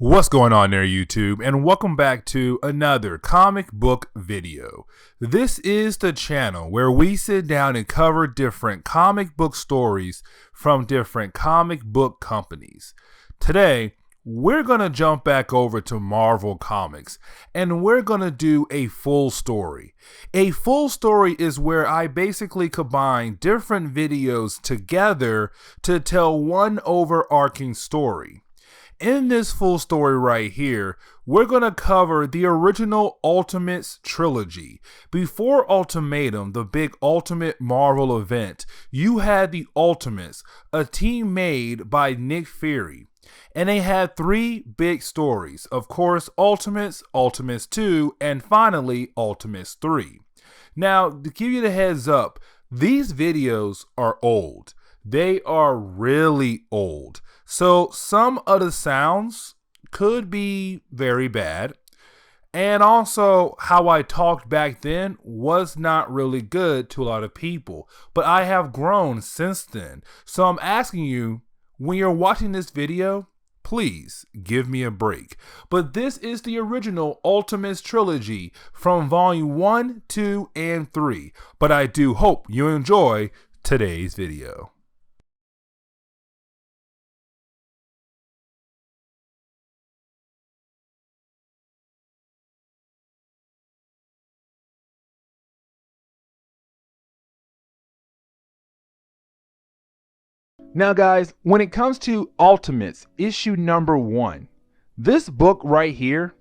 What's going on there, YouTube, and welcome back to another comic book video. This is the channel where we sit down and cover different comic book stories from different comic book companies. Today, we're going to jump back over to Marvel Comics, and we're going to do a full story. A full story is where I basically combine different videos together to tell one overarching story. In this full story right here, we're going to cover the original Ultimates trilogy. Before Ultimatum, the big Ultimate Marvel event, you had the Ultimates, a team made by Nick Fury. And they had three big stories. Of course, Ultimates, Ultimates 2, and finally, Ultimates 3. Now, to give you the heads up, these videos are old. They are really old. So some of the sounds could be very bad. And also how I talked back then was not really good to a lot of people. But I have grown since then. So I'm asking you, when you're watching this video, please give me a break. But this is the original Ultimates trilogy from volume 1, 2, and 3. But I do hope you enjoy today's video. Now guys, when it comes to Ultimates issue number 1, this book right here,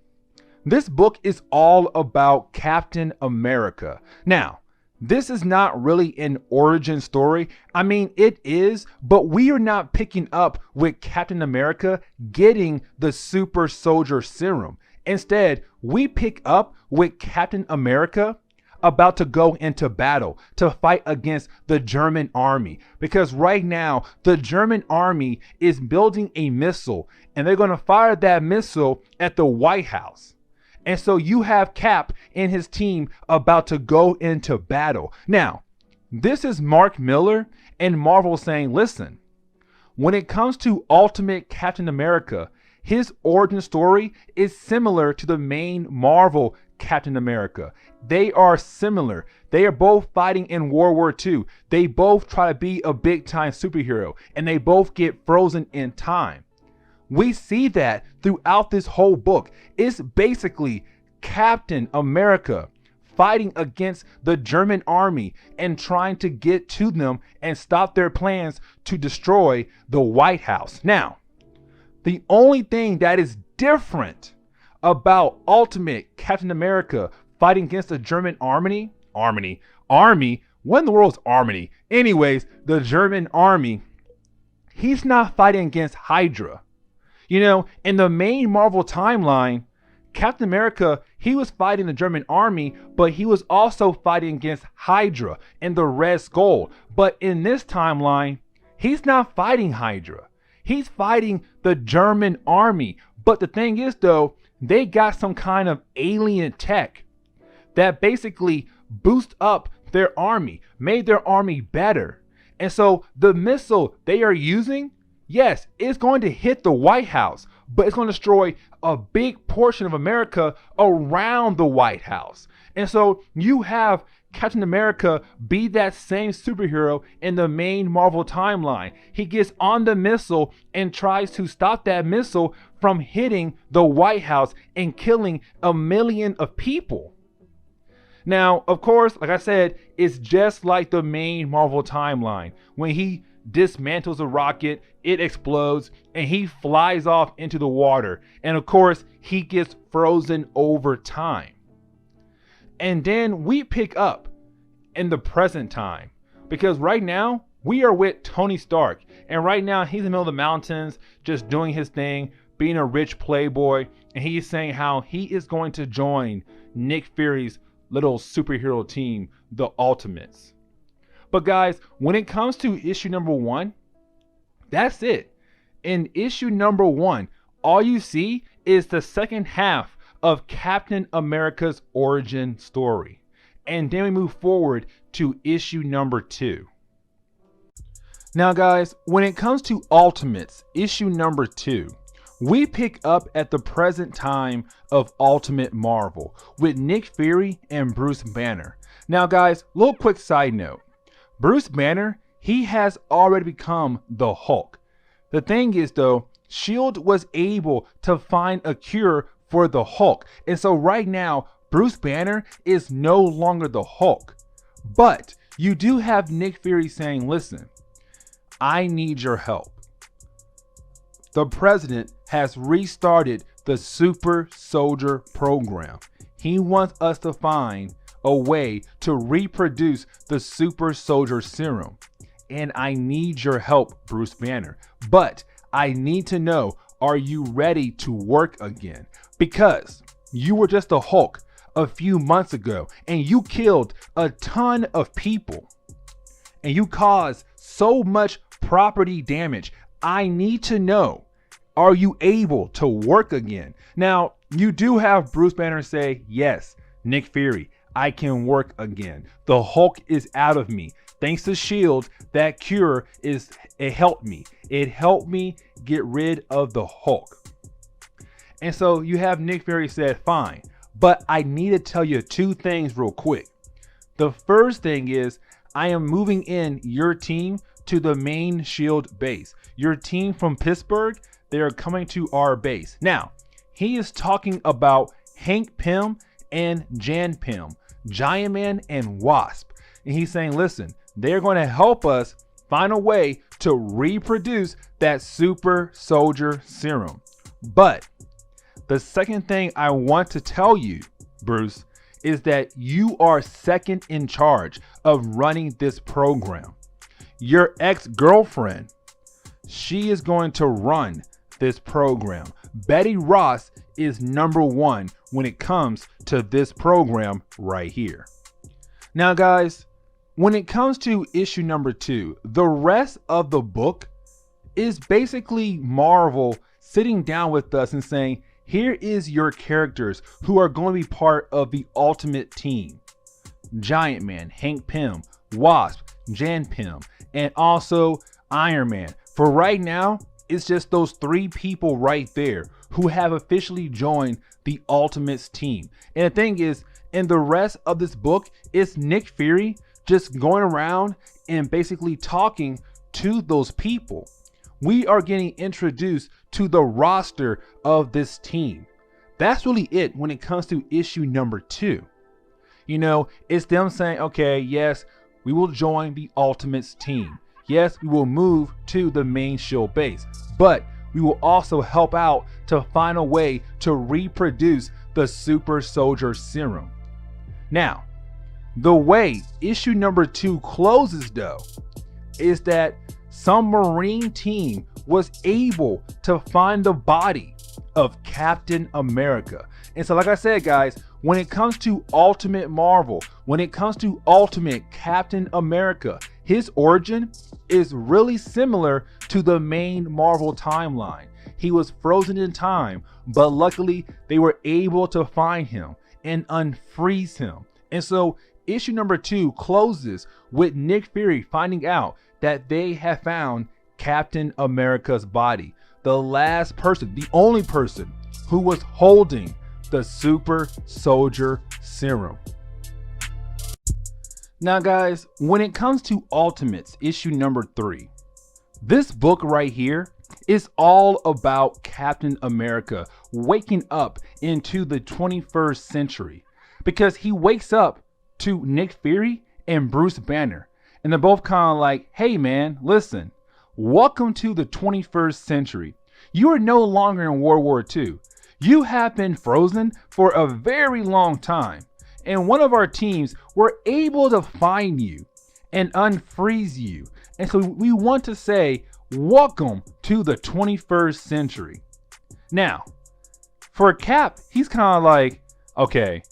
this book is all about Captain America. Now, this is not really an origin story. I mean, it is, but we are not picking up with Captain America getting the super soldier serum. Instead, we pick up with Captain America about to go into battle to fight against the German army, because right now the German army is building a missile and they're going to fire that missile at the White House. And so you have Cap and his team about to go into battle. Now, this is Mark Miller and Marvel saying, listen, when it comes to Ultimate Captain America, his origin story is similar to the main Marvel Captain America. They are similar. They are both fighting in World War II. They both try to be a big time superhero and they both get frozen in time. We see that throughout this whole book. It's basically Captain America fighting against the German army and trying to get to them and stop their plans to destroy the White House. Now, the only thing that is different about Ultimate Captain America fighting against the German army? What in the world is army? Anyways, the German army, he's not fighting against Hydra. You know, in the main Marvel timeline, Captain America, he was fighting the German army, but he was also fighting against Hydra and the Red Skull. But in this timeline, he's not fighting Hydra. He's fighting the German army. But the thing is though, they got some kind of alien tech that basically boost up their army, made their army better. And so the missile they are using, yes, it's going to hit the White House, but it's going to destroy a big portion of America around the White House. And so you have Captain America be that same superhero in the main Marvel timeline. He gets on the missile and tries to stop that missile from hitting the White House and killing 1 million of people. Now, of course, like I said, it's just like the main Marvel timeline. When he dismantles a rocket, it explodes and he flies off into the water. And of course, he gets frozen over time. And then we pick up in the present time, because right now we are with Tony Stark, and right now he's in the middle of the mountains just doing his thing, being a rich playboy, and he's saying how he is going to join Nick Fury's little superhero team, the Ultimates. But guys, when it comes to issue number 1, that's it. In issue number 1, all you see is the second half of Captain America's origin story. And then we move forward to issue number 2. Now guys, when it comes to Ultimates issue number 2, we pick up at the present time of Ultimate Marvel with Nick Fury and Bruce Banner. Now guys, little quick side note. Bruce Banner, he has already become the Hulk. The thing is though, S.H.I.E.L.D. was able to find a cure for the Hulk. And so right now, Bruce Banner is no longer the Hulk. But you do have Nick Fury saying, listen, I need your help. The president has restarted the super soldier program. He wants us to find a way to reproduce the super soldier serum. And I need your help, Bruce Banner. But I need to know, are you ready to work again? Because you were just a Hulk a few months ago and you killed a ton of people and you caused so much property damage. I need to know, are you able to work again? Now, you do have Bruce Banner say, yes, Nick Fury, I can work again. The Hulk is out of me. Thanks to S.H.I.E.L.D., that cure it helped me. It helped me get rid of the Hulk. And so you have Nick Fury said, fine, but I need to tell you two things real quick. The first thing is I am moving in your team to the main S.H.I.E.L.D. base. Your team from Pittsburgh, they are coming to our base. Now, he is talking about Hank Pym and Jan Pym, Giant Man and Wasp. And he's saying, listen, they're going to help us find a way to reproduce that super soldier serum. But the second thing I want to tell you, Bruce, is that you are second in charge of running this program. Your ex-girlfriend, she is going to run this program. Betty Ross is number one when it comes to this program right here. Now, guys, when it comes to issue number 2, the rest of the book is basically Marvel sitting down with us and saying, here is your characters who are going to be part of the ultimate team. Giant Man, Hank Pym, Wasp, Jan Pym, and also Iron Man. For right now, it's just those 3 people right there who have officially joined the Ultimates team. And the thing is, in the rest of this book, it's Nick Fury just going around and basically talking to those people. We are getting introduced to the roster of this team. That's really it when it comes to issue number 2. You know, it's them saying, okay, yes, we will join the Ultimates team. Yes, we will move to the main S.H.I.E.L.D. base, but we will also help out to find a way to reproduce the super soldier serum. Now, the way issue number 2 closes though, is that some Marine team was able to find the body of Captain America. And so like I said, guys, when it comes to Ultimate Marvel, when it comes to Ultimate Captain America, his origin is really similar to the main Marvel timeline. He was frozen in time, but luckily they were able to find him and unfreeze him. And so issue number 2 closes with Nick Fury finding out that they have found Captain America's body. The last person, the only person who was holding the super soldier serum. Now guys, when it comes to Ultimates issue number 3, this book right here is all about Captain America waking up into the 21st century, because he wakes up to Nick Fury and Bruce Banner, and they're both kind of like, hey man, listen, welcome to the 21st century. You are no longer in World War II. You have been frozen for a very long time, and one of our teams were able to find you and unfreeze you. And so we want to say, welcome to the 21st century. Now, for Cap, he's kind of like, okay,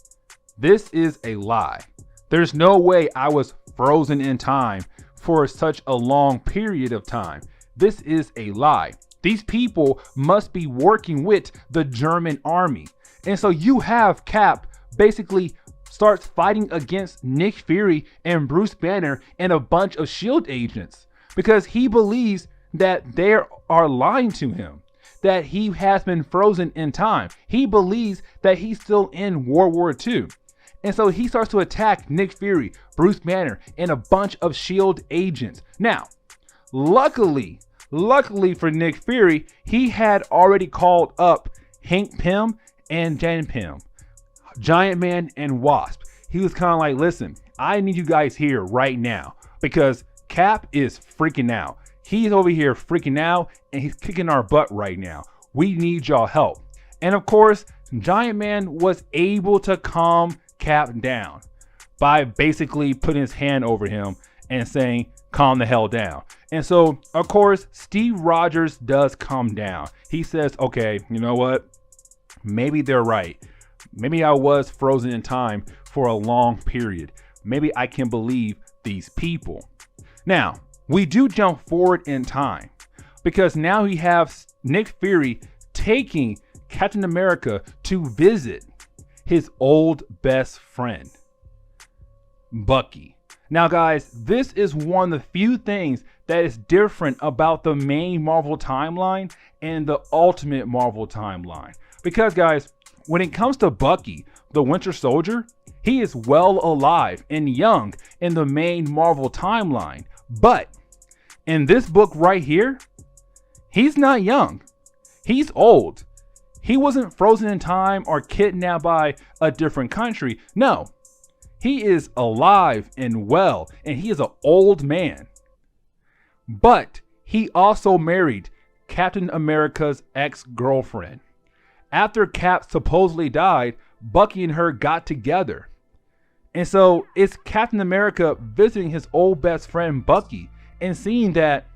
this is a lie. There's no way I was frozen in time for such a long period of time. This is a lie. These people must be working with the German army. And so you have Cap basically starts fighting against Nick Fury and Bruce Banner and a bunch of S.H.I.E.L.D. agents because he believes that they are lying to him. that he has been frozen in time. He believes that he's still in World War II. And so he starts to attack Nick Fury, Bruce Banner, and a bunch of S.H.I.E.L.D. agents. Now, luckily for Nick Fury, he had already called up Hank Pym and Jan Pym, Giant Man and Wasp. He was kind of like, listen, I need you guys here right now because Cap is freaking out. He's over here freaking out and he's kicking our butt right now. We need y'all help. And of course, Giant Man was able to calm Cap down by basically putting his hand over him and saying, calm the hell down. And so, of course, Steve Rogers does calm down. He says, okay, you know what? Maybe they're right. Maybe I was frozen in time for a long period. Maybe I can believe these people. Now, we do jump forward in time because now we have Nick Fury taking Captain America to visit his old best friend, Bucky. Now, guys, this is one of the few things that is different about the main Marvel timeline and the Ultimate Marvel timeline. Because, guys, when it comes to Bucky, the Winter Soldier, he is well alive and young in the main Marvel timeline. But in this book right here, he's not young. He's old. He wasn't frozen in time or kidnapped by a different country. No, he is alive and well, and he is an old man. But he also married Captain America's ex-girlfriend. After Cap supposedly died, Bucky and her got together. And so it's Captain America visiting his old best friend Bucky and seeing that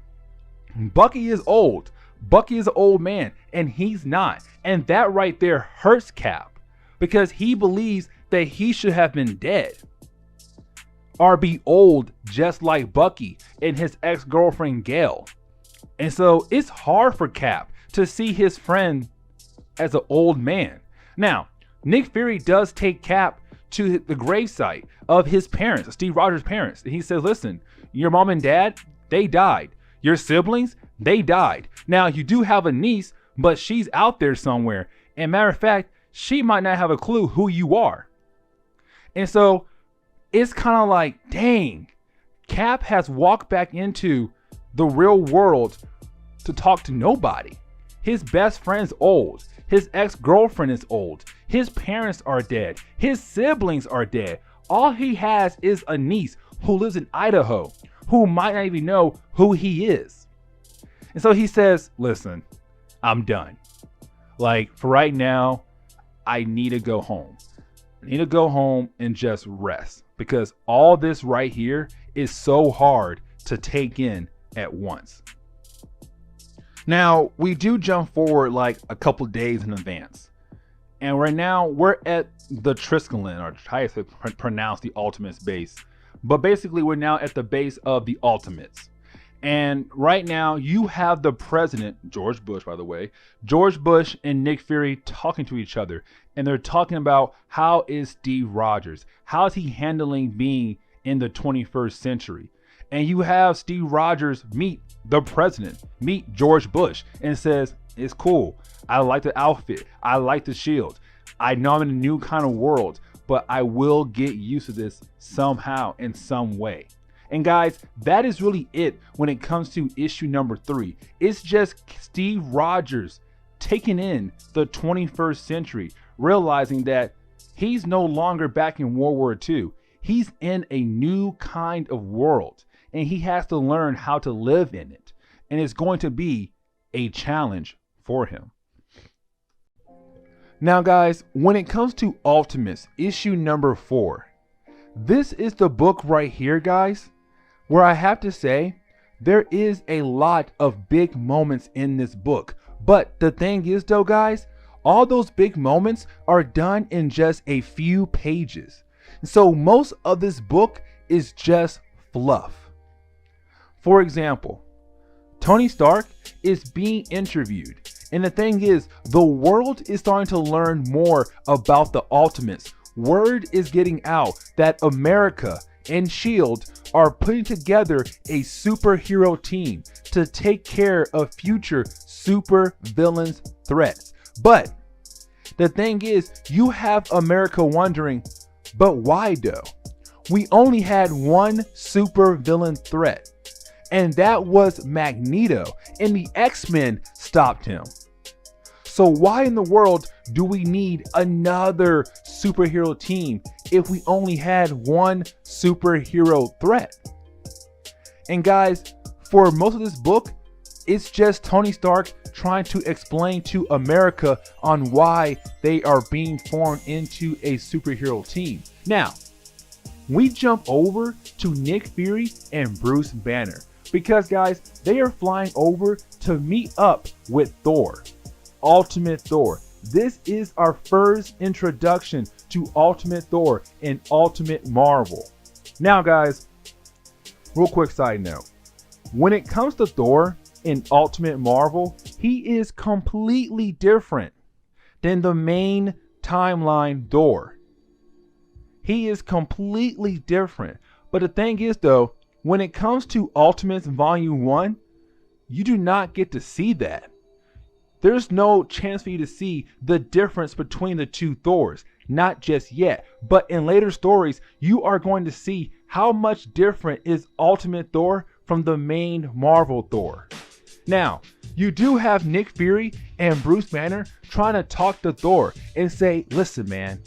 Bucky is old. Bucky is an old man and he's not. And that right there hurts Cap because he believes that he should have been dead or be old just like Bucky and his ex-girlfriend Gail. And so it's hard for Cap to see his friend as an old man. Now, Nick Fury does take Cap to the gravesite of his parents, Steve Rogers' parents. And he says, listen, your mom and dad, they died. Your siblings, they died. Now, you do have a niece, but she's out there somewhere. And matter of fact, she might not have a clue who you are. And so it's kind of like, dang, Cap has walked back into the real world to talk to nobody. His best friend's old. His ex-girlfriend is old. His parents are dead. His siblings are dead. All he has is a niece who lives in Idaho, who might not even know who he is. And so he says, listen, I'm done. Like, for right now, I need to go home. I need to go home and just rest because all this right here is so hard to take in at once. Now, we do jump forward like a couple days in advance. And right now, we're at the Triskelion, or how to pronounce the Ultimates base. But basically, we're now at the base of the Ultimates. And right now, you have the president, George Bush, by the way, George Bush and Nick Fury talking to each other. And they're talking about how is Steve Rogers? How is he handling being in the 21st century? And you have Steve Rogers meet the president, meet George Bush, and says, it's cool. I like the outfit. I like the shield. I know I'm in a new kind of world, but I will get used to this somehow in some way. And guys, that is really it when it comes to issue number 3. It's just Steve Rogers taking in the 21st century, realizing that he's no longer back in World War II. He's in a new kind of world. And he has to learn how to live in it. And it's going to be a challenge for him. Now, guys, when it comes to Ultimates, issue number 4, this is the book right here, guys, where I have to say there is a lot of big moments in this book. But the thing is, though, guys, all those big moments are done in just a few pages. So most of this book is just fluff. For example, Tony Stark is being interviewed. And the thing is, the world is starting to learn more about the Ultimates. Word is getting out that America and S.H.I.E.L.D. are putting together a superhero team to take care of future super villains threats. But the thing is, you have America wondering, but why though? We only had one super villain threat, and that was Magneto, and the X-Men stopped him. So why in the world do we need another superhero team if we only had one superhero threat? And guys, for most of this book, it's just Tony Stark trying to explain to America on why they are being formed into a superhero team. Now, we jump over to Nick Fury and Bruce Banner because, guys, they are flying over to meet up with Thor, Ultimate Thor. This is our first introduction to Ultimate Thor in Ultimate Marvel. Now, guys, real quick side note. When it comes to Thor in Ultimate Marvel, he is completely different than the main timeline Thor. He is completely different. But the thing is, though, when it comes to Ultimates Volume 1, you do not get to see that. There's no chance for you to see the difference between the two Thors, not just yet. But in later stories, you are going to see how much different is Ultimate Thor from the main Marvel Thor. Now, you do have Nick Fury and Bruce Banner trying to talk to Thor and say, listen, man,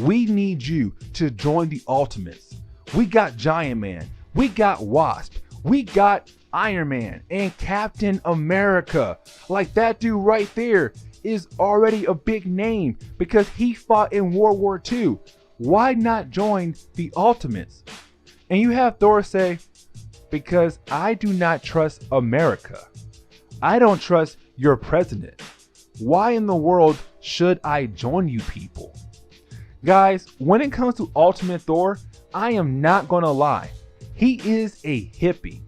we need you to join the Ultimates. We got Giant Man, we got Wasp, we got Iron Man and Captain America. Like, that dude right there is already a big name because he fought in World War II. Why not join the Ultimates? And you have Thor say, because I do not trust America. I don't trust your president. Why in the world should I join you people? Guys, when it comes to Ultimate Thor, I am not gonna lie. He is a hippie.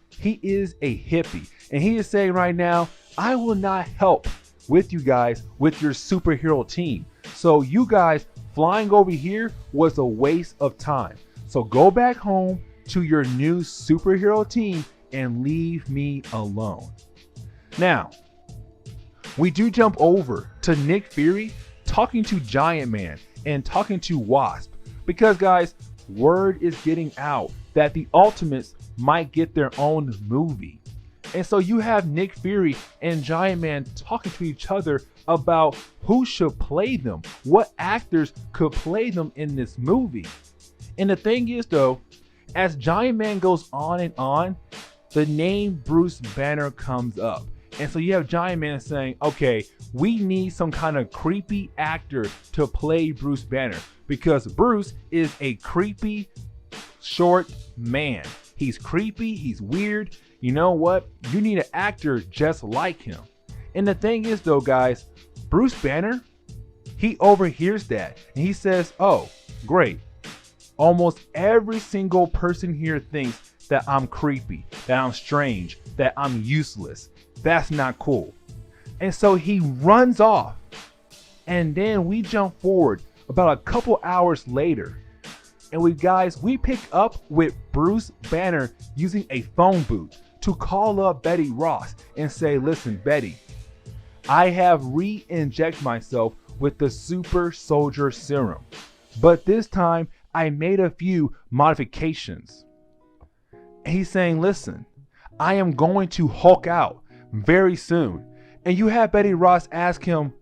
He is a hippie. And he is saying right now, I will not help with you guys with your superhero team. So you guys flying over here was a waste of time. So go back home to your new superhero team and leave me alone. Now, we do jump over to Nick Fury talking to Giant Man and talking to Wasp. Because, guys, word is getting out that the Ultimates might get their own movie. And so you have Nick Fury and Giant Man talking to each other about who should play them, what actors could play them in this movie. And the thing is, though, as Giant Man goes on and on, the name Bruce Banner comes up. And so you have Giant Man saying, okay, we need some kind of creepy actor to play Bruce Banner because Bruce is a creepy, short man. He's creepy, he's weird. You know what? You need an actor just like him. And the thing is, though, guys, Bruce Banner, he overhears that and he says, oh, great. Almost every single person here thinks that I'm creepy, that I'm strange, that I'm useless. That's not cool. And so he runs off. And then we jump forward about a couple hours later. And we pick up with Bruce Banner using a phone booth to call up Betty Ross and say, listen, Betty, I have re-injected myself with the super soldier serum. But this time I made a few modifications. And he's saying, listen, I am going to Hulk out very soon. And you have Betty Ross ask him,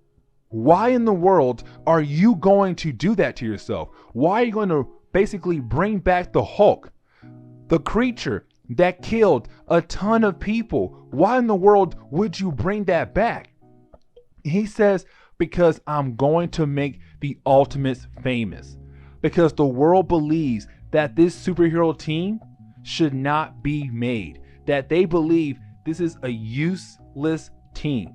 why in the world are you going to do that to yourself? Why are you going to basically bring back the Hulk, the creature that killed a ton of people? Why in the world would you bring that back? He says, because I'm going to make the Ultimates famous. Because the world believes that this superhero team should not be made. That they believe this is a useless team.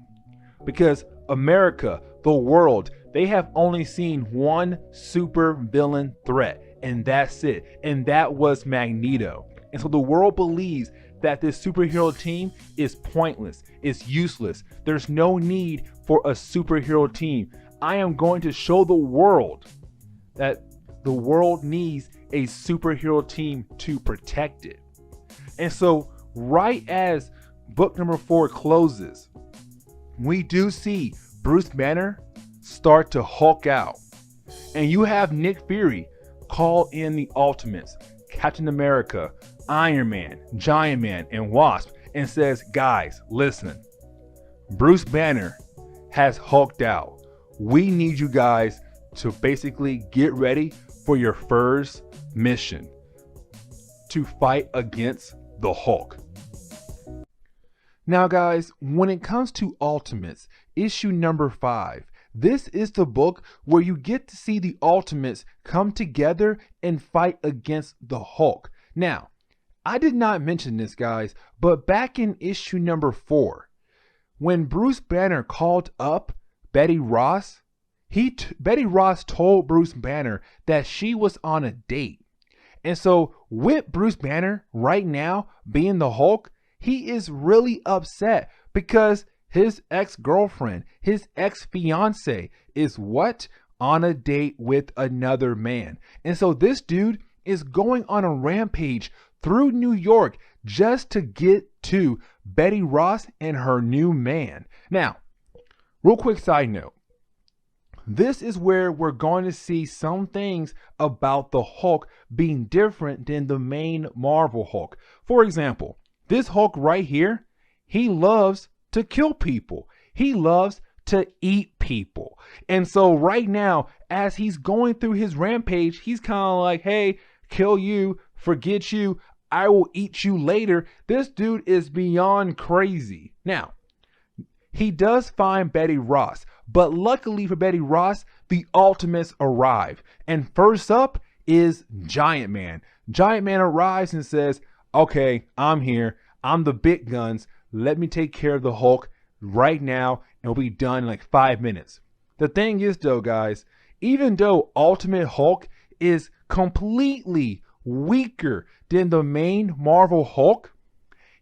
Because America, the world, they have only seen one super villain threat. And that's it. And that was Magneto. And so the world believes that this superhero team is pointless. It's useless. There's no need for a superhero team. I am going to show the world that the world needs a superhero team to protect it. And so right as book number 4 closes, we do see Bruce Banner start to Hulk out. And you have Nick Fury call in the Ultimates, Captain America, Iron Man, Giant Man, and Wasp, and says, guys, listen, Bruce Banner has hulked out. We need you guys to basically get ready for your first mission to fight against the Hulk. Now guys, when it comes to Ultimates, issue number 5, this is the book where you get to see the Ultimates come together and fight against the Hulk. Now, I did not mention this, guys, but back in issue number 4, when Bruce Banner called up Betty Ross, Betty Ross told Bruce Banner that she was on a date. And so with Bruce Banner right now being the Hulk, he is really upset because his ex-girlfriend, his ex-fiance is what? On a date with another man. And so this dude is going on a rampage through New York just to get to Betty Ross and her new man. Now, real quick side note. This is where we're going to see some things about the Hulk being different than the main Marvel Hulk. For example, this Hulk right here, he loves to kill people. He loves to eat people. And so right now, as he's going through his rampage, he's kind of like, hey, kill you, forget you, I will eat you later. This dude is beyond crazy. Now, he does find Betty Ross, but luckily for Betty Ross, the Ultimates arrive. And first up is Giant Man. Giant Man arrives and says, okay, I'm here. I'm the big guns. Let me take care of the Hulk right now, and we'll be done in like 5 minutes. The thing is though, guys, even though Ultimate Hulk is completely weaker than the main Marvel Hulk,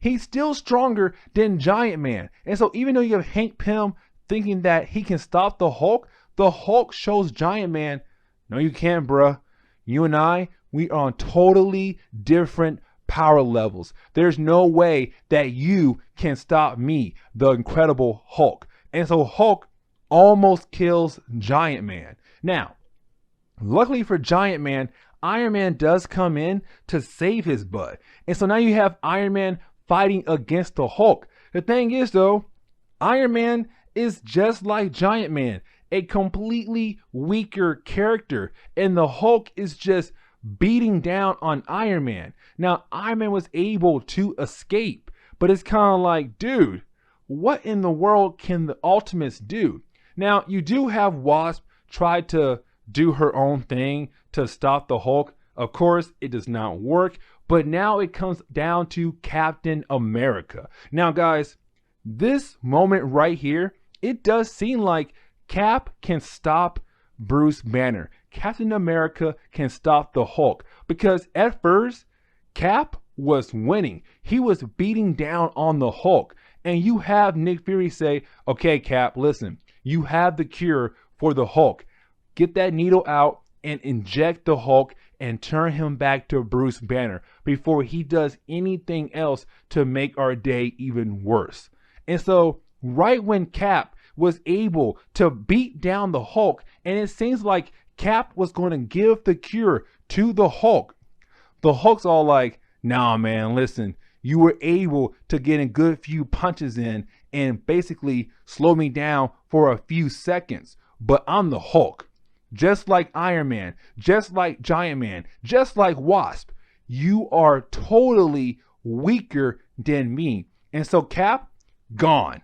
he's still stronger than Giant Man. And so even though you have Hank Pym thinking that he can stop the Hulk shows Giant Man, no you can't, bruh. You and I, we are on totally different power levels. There's no way that you can stop me, the Incredible Hulk. And so Hulk almost kills Giant Man. Now, luckily for Giant Man, Iron Man does come in to save his butt. And so now you have Iron Man fighting against the Hulk. The thing is though, Iron Man is just like Giant Man, a completely weaker character, and the Hulk is just beating down on Iron Man. Now, Iron Man was able to escape, but it's kind of like, dude, what in the world can the Ultimates do? Now, you do have Wasp try to do her own thing to stop the Hulk. Of course, it does not work, but now it comes down to Captain America. Now, guys, this moment right here, it does seem like Cap can stop Bruce Banner. Captain America can stop the Hulk, because at first Cap was winning. He was beating down on the Hulk, and you have Nick Fury say, okay, Cap, listen, you have the cure for the Hulk. Get that needle out and inject the Hulk and turn him back to Bruce Banner before he does anything else to make our day even worse. And so right when Cap was able to beat down the Hulk, and it seems like Cap was going to give the cure to the Hulk's all like, nah, man, listen, you were able to get a good few punches in and basically slow me down for a few seconds, but I'm the Hulk. Just like Iron Man, just like Giant Man, just like Wasp, you are totally weaker than me. And so Cap, gone.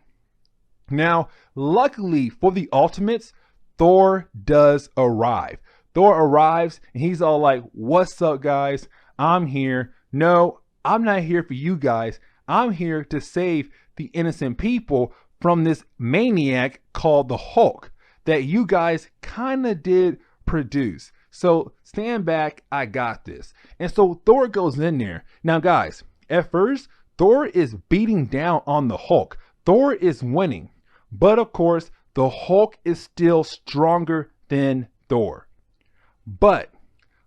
Now, luckily for the Ultimates, Thor does arrive. Thor arrives and he's all like, what's up, guys? I'm here. No, I'm not here for you guys. I'm here to save the innocent people from this maniac called the Hulk that you guys kind of did produce. So stand back, I got this. And so Thor goes in there. Now, guys, at first, Thor is beating down on the Hulk. Thor is winning. But of course, the Hulk is still stronger than Thor. But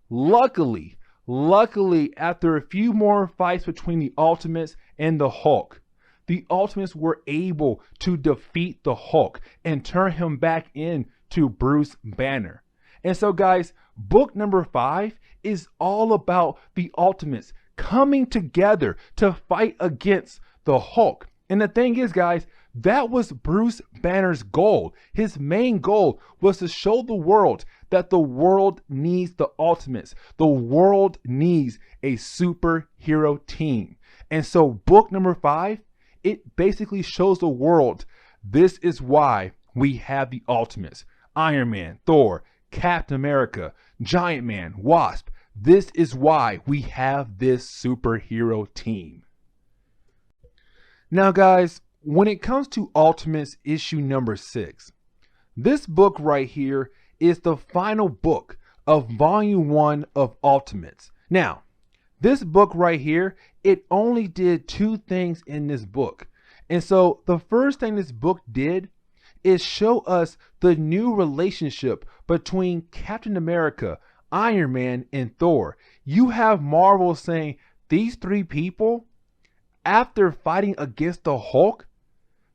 luckily Luckily, after a few more fights between the Ultimates and the Hulk, the Ultimates were able to defeat the Hulk and turn him back into Bruce Banner. And so, guys, book number 5 is all about the Ultimates coming together to fight against the Hulk. And the thing is, guys, that was Bruce Banner's goal. His main goal was to show the world that the world needs the Ultimates. The world needs a superhero team. And so book number 5, it basically shows the world this is why we have the Ultimates. Iron Man, Thor, Captain America, Giant Man, Wasp. This is why we have this superhero team. Now, guys, when it comes to Ultimates issue number 6, this book right here is the final book of volume 1 of Ultimates. Now, this book right here, it only did 2 things in this book. And so the first thing this book did is show us the new relationship between Captain America, Iron Man, and Thor. You have Marvel saying these 3 people, after fighting against the Hulk,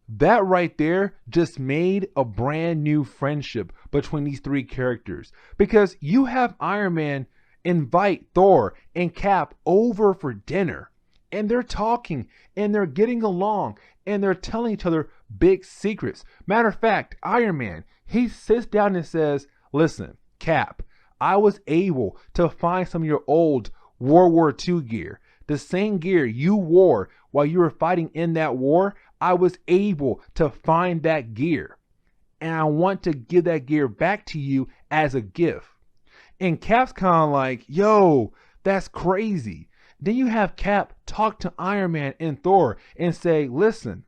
that right there just made a brand new friendship between these 3 characters. Because you have Iron Man invite Thor and Cap over for dinner, and they're talking and they're getting along and they're telling each other big secrets. Matter of fact, Iron Man, he sits down and says, listen, Cap, I was able to find some of your old World War II gear. The same gear you wore while you were fighting in that war, I was able to find that gear. And I want to give that gear back to you as a gift. And Cap's kind of like, yo, that's crazy. Then you have Cap talk to Iron Man and Thor and say, listen,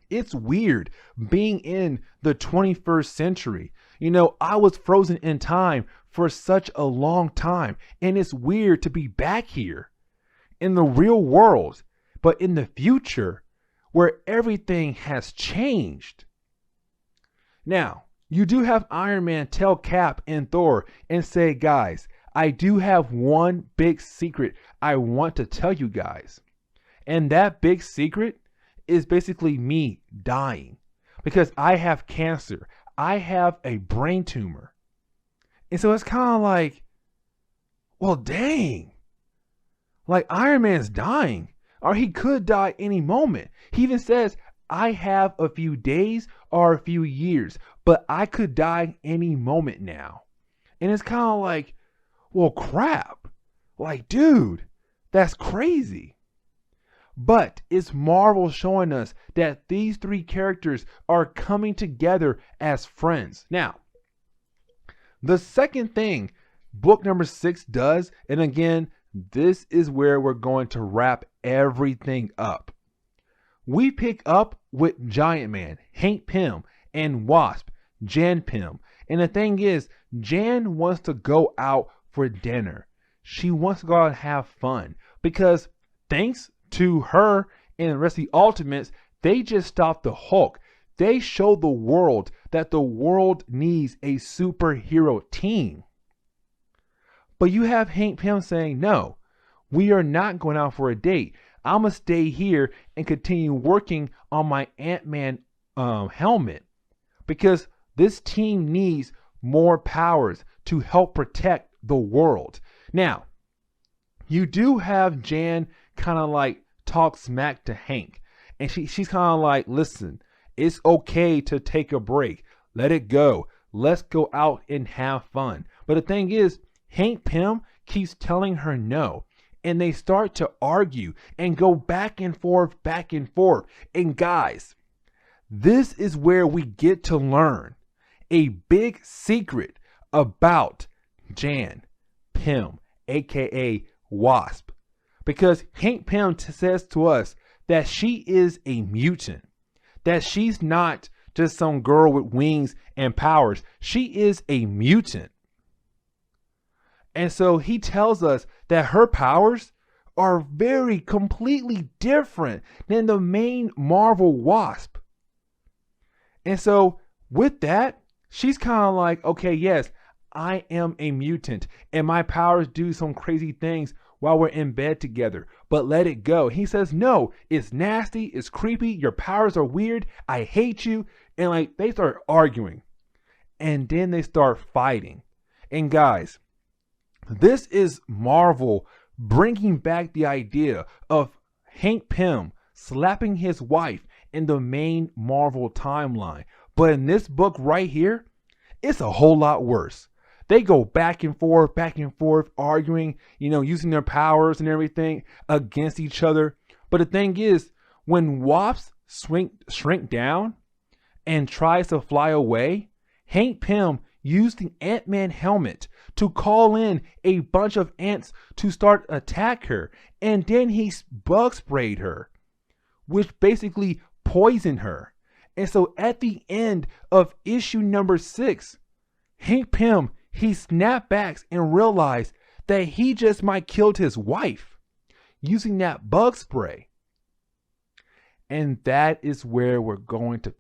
it's weird being in the 21st century. You know, I was frozen in time for such a long time, and it's weird to be back here in the real world, but in the future where everything has changed. Now, you do have Iron Man tell Cap and Thor and say, guys, I do have one big secret I want to tell you guys. And that big secret is basically me dying because I have cancer. I have a brain tumor. And so it's kind of like, well, dang. Like Iron Man's dying, or he could die any moment. He even says, I have a few days or a few years, but I could die any moment now. And it's kind of like, well, crap. Like, dude, that's crazy. But it's Marvel showing us that these 3 characters are coming together as friends. Now, the second thing book number 6 does, and again, this is where we're going to wrap everything up. We pick up with Giant Man, Hank Pym, and Wasp, Jan Pym. And the thing is, Jan wants to go out for dinner. She wants to go out and have fun because thanks to her and the rest of the Ultimates, they just stopped the Hulk. They showed the world that the world needs a superhero team. But you have Hank Pym saying, no, we are not going out for a date. I'm going to stay here and continue working on my Ant-Man helmet because this team needs more powers to help protect the world. Now, you do have Jan kind of like talk smack to Hank. And she's kind of like, listen, it's okay to take a break. Let it go. Let's go out and have fun. But the thing is, Hank Pym keeps telling her no. And they start to argue and go back and forth, back and forth. And guys, this is where we get to learn a big secret about Jan Pym, aka Wasp. Because Hank Pym says to us that she is a mutant. That she's not just some girl with wings and powers. She is a mutant. And so he tells us that her powers are very completely different than the main Marvel Wasp. And so with that, she's kind of like, okay, yes, I am a mutant and my powers do some crazy things while we're in bed together, but let it go. He says, no, it's nasty, it's creepy, your powers are weird, I hate you. And like they start arguing and then they start fighting. And guys, this is Marvel bringing back the idea of Hank Pym slapping his wife in the main Marvel timeline. But in this book right here, it's a whole lot worse. They go back and forth, arguing, using their powers and everything against each other. But the thing is, when Wasp shrink down and tries to fly away, Hank Pym used the Ant-Man helmet to call in a bunch of ants to start attack her. And then he bug sprayed her, which basically poisoned her. And so at the end of issue number 6, Hank Pym, he snapped back and realized that he just might killed his wife using that bug spray. And that is where we're going to.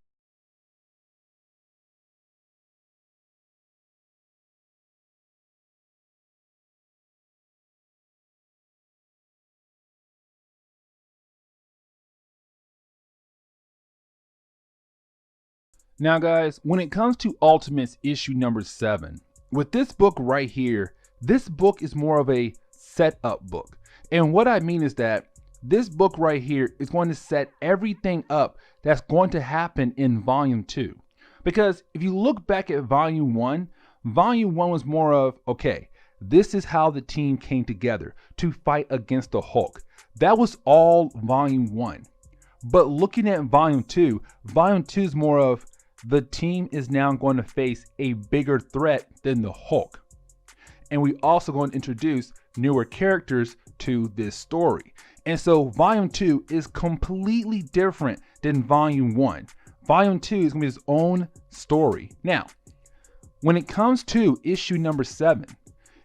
Now guys, when it comes to Ultimates issue number 7, with this book right here, this book is more of a setup book. And what I mean is that this book right here is going to set everything up that's going to happen in volume 2. Because if you look back at volume 1 was more of, okay, this is how the team came together to fight against the Hulk. That was all volume 1. But looking at volume 2 is more of, the team is now going to face a bigger threat than the Hulk. And we also going to introduce newer characters to this story. And so volume 2 is completely different than volume 1. Volume 2 is going to be its own story. Now, when it comes to issue number 7,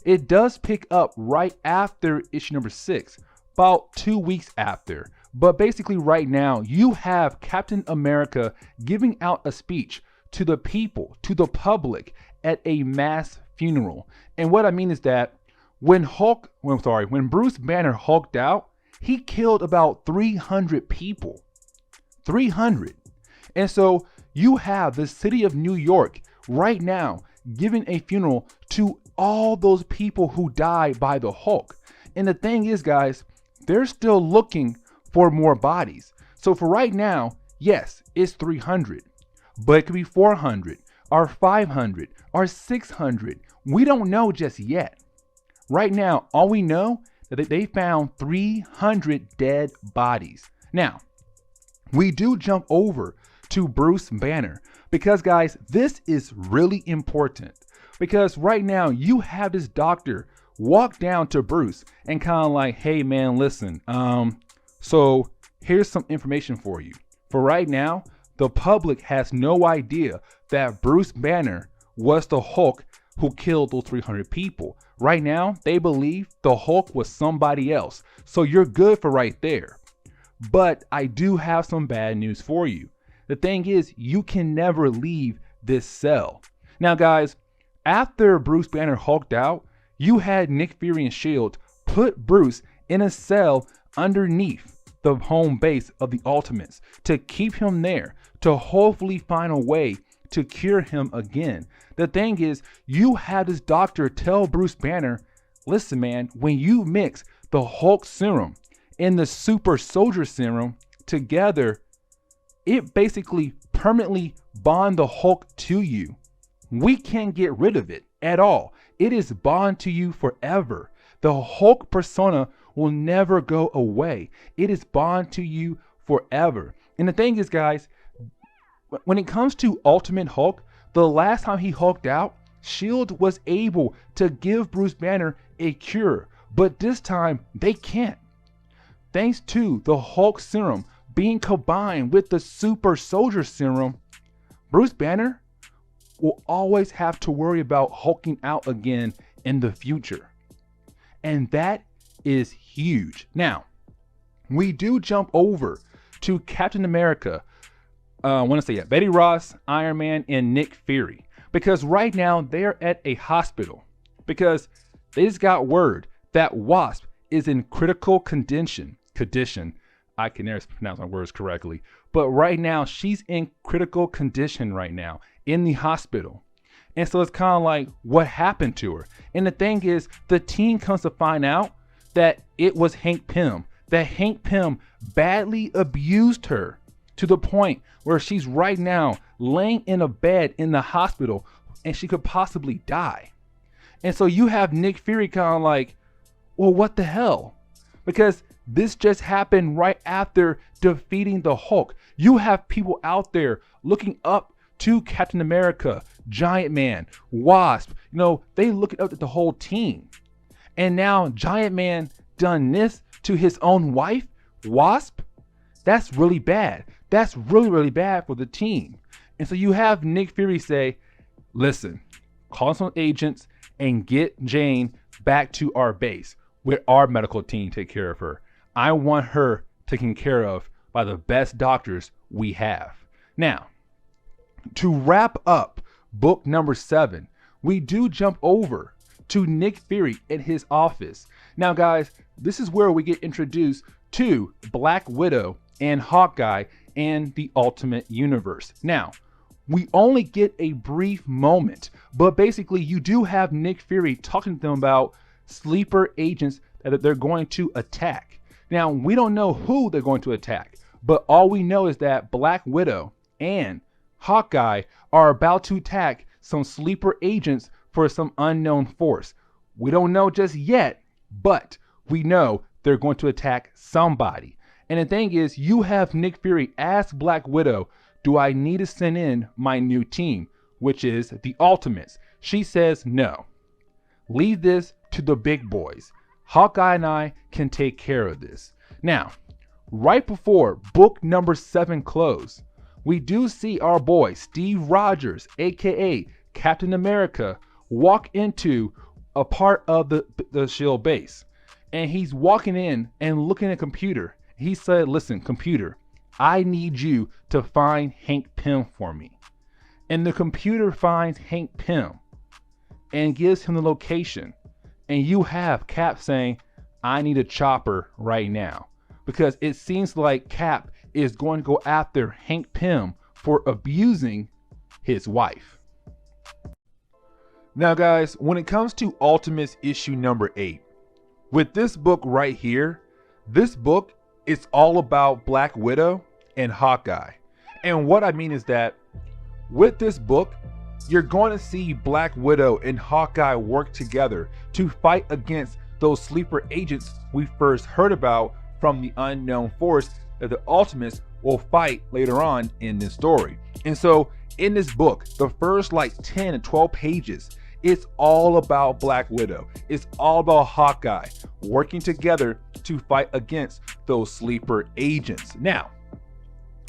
it does pick up right after issue number 6, about 2 weeks after. But basically right now, you have Captain America giving out a speech to the people, to the public at a mass funeral. And what I mean is that when Bruce Banner hulked out, he killed about 300 people. 300. And so you have the city of New York right now giving a funeral to all those people who died by the Hulk. And the thing is, guys, they're still looking for more bodies. So for right now, yes, it's 300, but it could be 400 or 500 or 600. We don't know just yet. Right now, all we know is that they found 300 dead bodies. Now, we do jump over to Bruce Banner because, guys, this is really important because right now you have this doctor walk down to Bruce and kind of like, hey man, listen, so here's some information for you. For right now, the public has no idea that Bruce Banner was the Hulk who killed those 300 people. Right now, they believe the Hulk was somebody else. So you're good for right there. But I do have some bad news for you. The thing is, you can never leave this cell. Now guys, after Bruce Banner hulked out, you had Nick Fury and S.H.I.E.L.D. put Bruce in a cell underneath the home base of the Ultimates to keep him there, to hopefully find a way to cure him again. The thing is, you have this doctor tell Bruce Banner, listen man, when you mix the Hulk serum and the super soldier serum together, it basically permanently bond the Hulk to you. We can't get rid of it at all. It is bond to you forever. The Hulk persona will never go away. It is bond to you forever. And the thing is, guys, when it comes to Ultimate Hulk, the last time he hulked out, S.H.I.E.L.D. was able to give Bruce Banner a cure, but this time they can't. Thanks to the Hulk serum being combined with the super soldier serum, Bruce Banner will always have to worry about hulking out again in the future. And that is huge. Now, we do jump over to Captain America, Betty Ross, Iron Man, and Nick Fury. because right now they're at a hospital because they just got word that Wasp is in critical condition. I can never pronounce my words correctly, but right now she's in critical condition right now in the hospital. And so it's kind of like, what happened to her? And the thing is, the team comes to find out that it was Hank Pym, that Hank Pym badly abused her to the point where she's right now laying in a bed in the hospital and she could possibly die. And so you have Nick Fury kind of like, well, what the hell? Because this just happened right after defeating the Hulk. You have people out there looking up to Captain America, Giant Man, Wasp. You know, they looking up at the whole team. And now Giant Man done this to his own wife, Wasp. That's really bad. That's really, really bad for the team. And so you have Nick Fury say, listen, call some agents and get Jane back to our base with our medical team take care of her. I want her taken care of by the best doctors we have. Now, to wrap up book number 7, we do jump over to Nick Fury in his office. Now, guys, this is where we get introduced to Black Widow and Hawkeye and the Ultimate Universe. Now, we only get a brief moment, but basically you do have Nick Fury talking to them about sleeper agents that they're going to attack. Now, we don't know who they're going to attack, but all we know is that Black Widow and Hawkeye are about to attack some sleeper agents for some unknown force. We don't know just yet, but we know they're going to attack somebody. And the thing is, you have Nick Fury ask Black Widow, do I need to send in my new team, which is the Ultimates? She says no. Leave this to the big boys. Hawkeye and I can take care of this. Now, right before book number 7 close, we do see our boy Steve Rogers, aka Captain America, walk into a part of the S.H.I.E.L.D. base. And he's walking in and looking at a computer. He said, listen, computer, I need you to find Hank Pym for me. And the computer finds Hank Pym and gives him the location. And you have Cap saying, I need a chopper right now. Because it seems like Cap is going to go after Hank Pym for abusing his wife. Now, guys, when it comes to Ultimates issue number 8, with this book right here, this book is all about Black Widow and Hawkeye. And what I mean is that with this book, you're going to see Black Widow and Hawkeye work together to fight against those sleeper agents we first heard about from the unknown force that the Ultimates will fight later on in this story. And so in this book, the first like 10 and 12 pages, it's all about Black Widow. It's all about Hawkeye working together to fight against those sleeper agents. Now,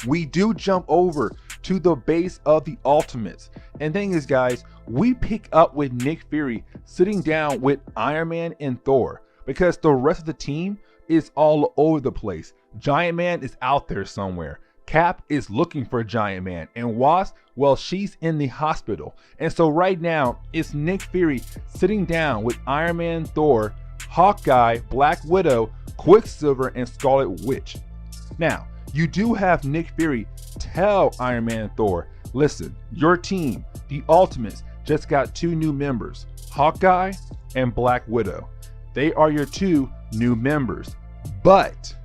we do jump over to the base of the Ultimates. And thing is, guys, we pick up with Nick Fury sitting down with Iron Man and Thor because the rest of the team is all over the place. Giant Man is out there somewhere. Cap is looking for Giant Man, and Wasp, well, she's in the hospital. And so right now, it's Nick Fury sitting down with Iron Man, Thor, Hawkeye, Black Widow, Quicksilver, and Scarlet Witch. Now, you do have Nick Fury tell Iron Man and Thor, listen, your team, the Ultimates, just got 2 new members, Hawkeye and Black Widow. They are your 2 new members, but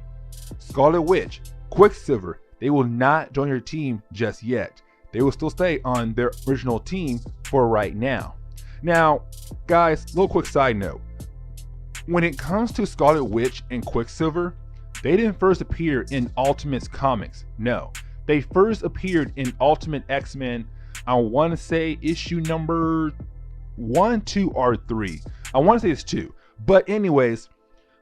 Scarlet Witch, Quicksilver, they will not join your team just yet. They will still stay on their original team for right now. Now, guys, little quick side note. When it comes to Scarlet Witch and Quicksilver, they didn't first appear in Ultimates comics. No, they first appeared in Ultimate X-Men, I want to say issue number 1, 2, or 3. I want to say it's 2. But anyways,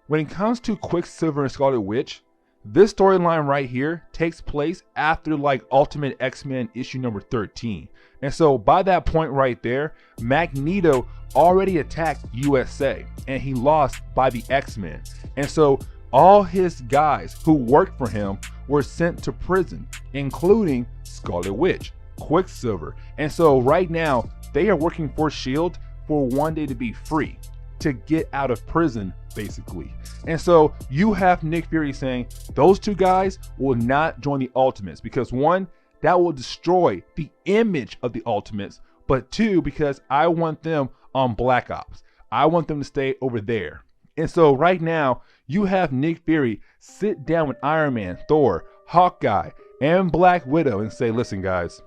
when it comes to Quicksilver and Scarlet Witch, this storyline right here takes place after like Ultimate X-Men issue number 13. And so by that point right there, Magneto already attacked USA and he lost by the X-Men. And so all his guys who worked for him were sent to prison, including Scarlet Witch, Quicksilver. And so right now, they are working for S.H.I.E.L.D. for one day to be free, to get out of prison, basically. And so you have Nick Fury saying those two guys will not join the Ultimates because one, that will destroy the image of the Ultimates, but two, because I want them on Black Ops. I want them to stay over there. And so right now, you have Nick Fury sit down with Iron Man, Thor, Hawkeye, and Black Widow and say, listen guys,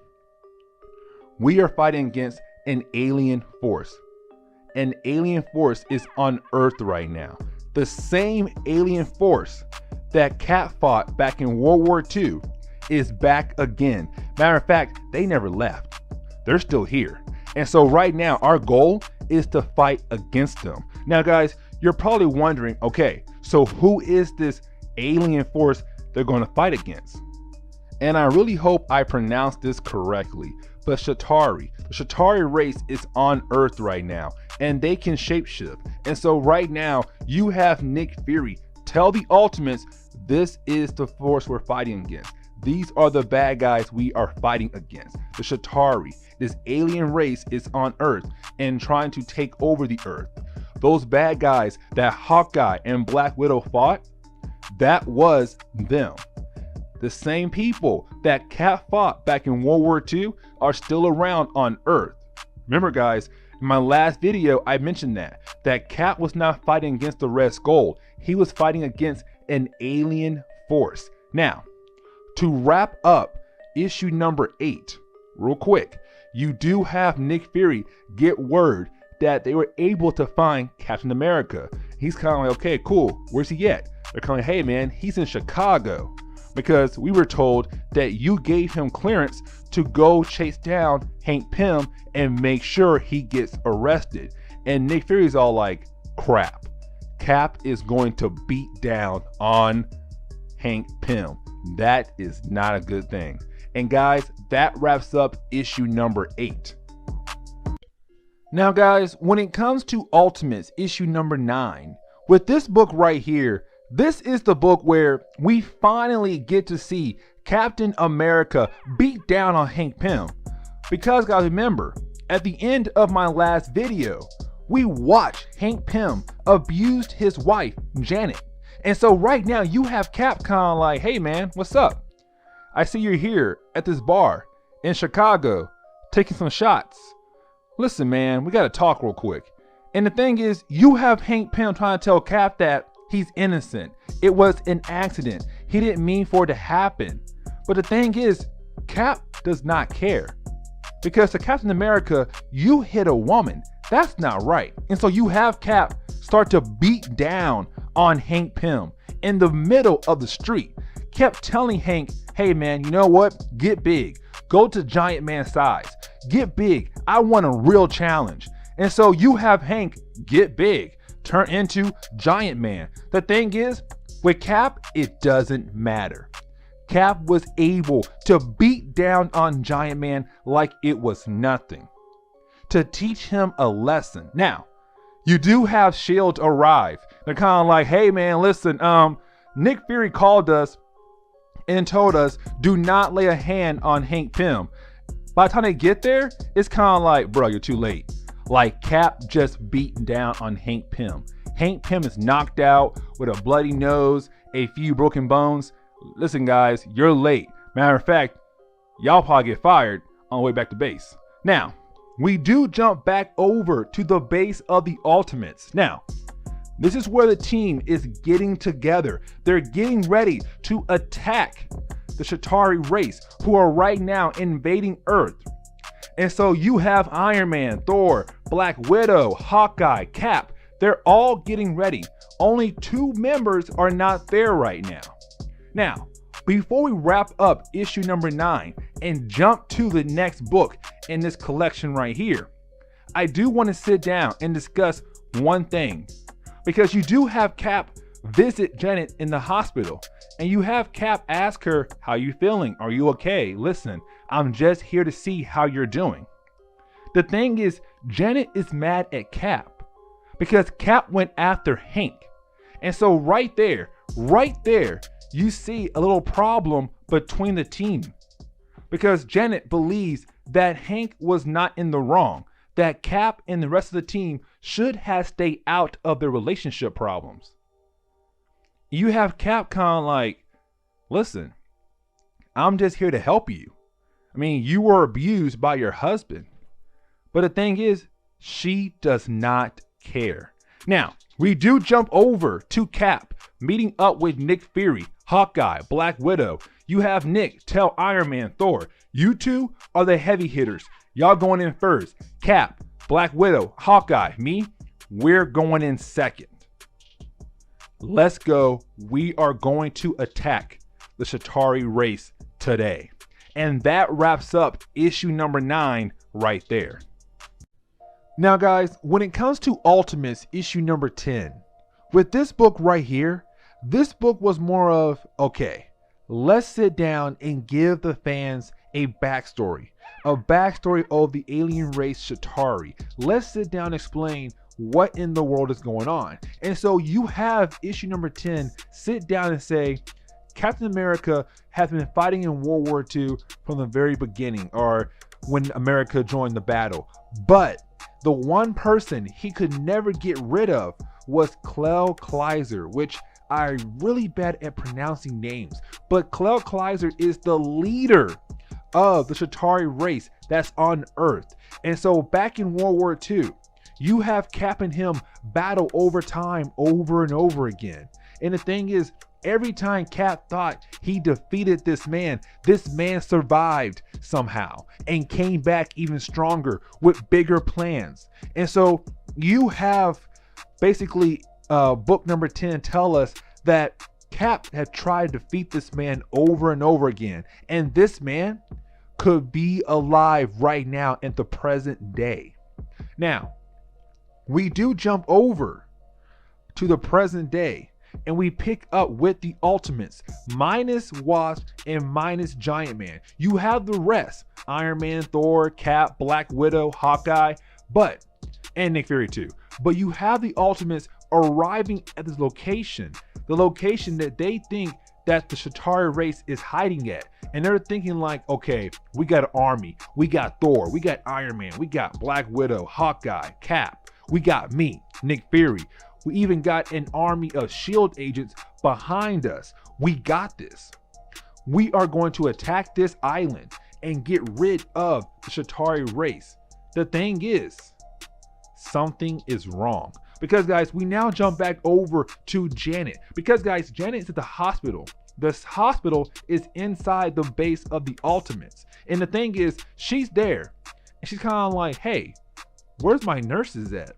we are fighting against an alien force. An alien force is on Earth right now. The same alien force that Cap fought back in World War II is back again. Matter of fact, they never left. They're still here. And so right now, our goal is to fight against them. Now guys, you're probably wondering, okay, so who is this alien force they're going to fight against? And I really hope I pronounced this correctly, but Chitauri. The Chitauri race is on Earth right now, and they can shapeshift. And so right now, you have Nick Fury tell the Ultimates, this is the force we're fighting against. These are the bad guys we are fighting against. The Chitauri, this alien race, is on Earth and trying to take over the Earth. Those bad guys that Hawkeye and Black Widow fought, that was them. The same people that Cap fought back in World War II are still around on Earth. Remember guys, in my last video, I mentioned that Cap was not fighting against the Red Skull. He was fighting against an alien force. Now, to wrap up issue number 8, real quick, you do have Nick Fury get word that they were able to find Captain America. He's kind of like, okay, cool, where's he at? They're kind of like, hey man, he's in Chicago. Because we were told that you gave him clearance to go chase down Hank Pym and make sure he gets arrested. And Nick Fury's all like, crap, Cap is going to beat down on Hank Pym. That is not a good thing. And guys, that wraps up issue number 8. Now guys, when it comes to Ultimates issue number 9, with this book right here, this is the book where we finally get to see Captain America beat down on Hank Pym. Because guys, remember, at the end of my last video, we watched Hank Pym abused his wife, Janet. And so right now you have Cap kind of like, hey man, what's up? I see you're here at this bar in Chicago taking some shots. Listen man, we gotta talk real quick. And the thing is, you have Hank Pym trying to tell Cap that he's innocent. It was an accident. He didn't mean for it to happen. But the thing is, Cap does not care. Because to Captain America, you hit a woman. That's not right. And so you have Cap start to beat down on Hank Pym in the middle of the street. Kept telling Hank, hey man, you know what? Get big. Go to Giant Man size. Get big. I want a real challenge. And so you have Hank get big, turn into Giant Man. The thing is, with Cap, it doesn't matter. Cap was able to beat down on Giant Man like it was nothing, to teach him a lesson. Now, you do have S.H.I.E.L.D. arrive. They're kind of like, hey man, listen, Nick Fury called us and told us, do not lay a hand on Hank Pym. By the time they get there, it's kind of like, bro, you're too late. Like Cap just beat down on Hank Pym. Hank Pym is knocked out with a bloody nose, a few broken bones. Listen guys, you're late. Matter of fact, y'all probably get fired on the way back to base. Now, we do jump back over to the base of the Ultimates. Now, this is where the team is getting together. They're getting ready to attack the Chitauri race, who are right now invading Earth. And so you have Iron Man, Thor, Black Widow, Hawkeye, Cap. They're all getting ready. Only 2 members are not there right now. Now, before we wrap up issue number 9 and jump to the next book in this collection right here, I do want to sit down and discuss one thing. Because you do have Cap visit Janet in the hospital, and you have Cap ask her, how you feeling? Are you okay? Listen, I'm just here to see how you're doing. The thing is, Janet is mad at Cap because Cap went after Hank. And so right there, you see a little problem between the team, because Janet believes that Hank was not in the wrong. that Cap and the rest of the team should have stayed out of their relationship problems. You have Cap kind of like, listen, I'm just here to help you. I mean, you were abused by your husband. But the thing is, she does not care. Now, we do jump over to Cap meeting up with Nick Fury, Hawkeye, Black Widow. You have Nick tell Iron Man, Thor, you two are the heavy hitters. Y'all going in first. Cap, Black Widow, Hawkeye, me, we're going in second. Let's go. We are going to attack the Chitauri race today. And that wraps up issue number 9 right there. Now guys, when it comes to Ultimates issue number 10, with this book right here, this book was more of, okay, let's sit down and give the fans a backstory of the alien race Chitauri. Let's sit down and explain what in the world is going on. And so you have issue number 10 sit down and say, Captain America has been fighting in World War II from the very beginning, or when America joined the battle. But the one person he could never get rid of was Clell Kleiser, which I'm really bad at pronouncing names. But Clell Kleiser is the leader of the Chitauri race that's on Earth. And so back in World War II, you have Cap and him battle over time over and over again. And the thing is, every time Cap thought he defeated this man survived somehow and came back even stronger with bigger plans. And so you have basically book number 10 tell us that Cap had tried to defeat this man over and over again. And this man could be alive right now in the present day. Now, we do jump over to the present day and we pick up with the Ultimates minus Wasp and minus Giant Man. You have the rest, Iron Man, Thor, Cap, Black Widow, Hawkeye, and Nick Fury too. But you have the Ultimates arriving at this location, the location that they think that the Chitauri race is hiding at. And they're thinking like, okay, we got an army, we got Thor, we got Iron Man, we got Black Widow, Hawkeye, Cap, we got me, Nick Fury. We even got an army of SHIELD agents behind us. We got this. We are going to attack this island and get rid of the Chitauri race. The thing is, something is wrong. Because guys, we now jump back over to Janet. Because guys, Janet is at the hospital. This hospital is inside the base of the Ultimates. And the thing is, she's there. And she's kind of like, hey, where's my nurses at?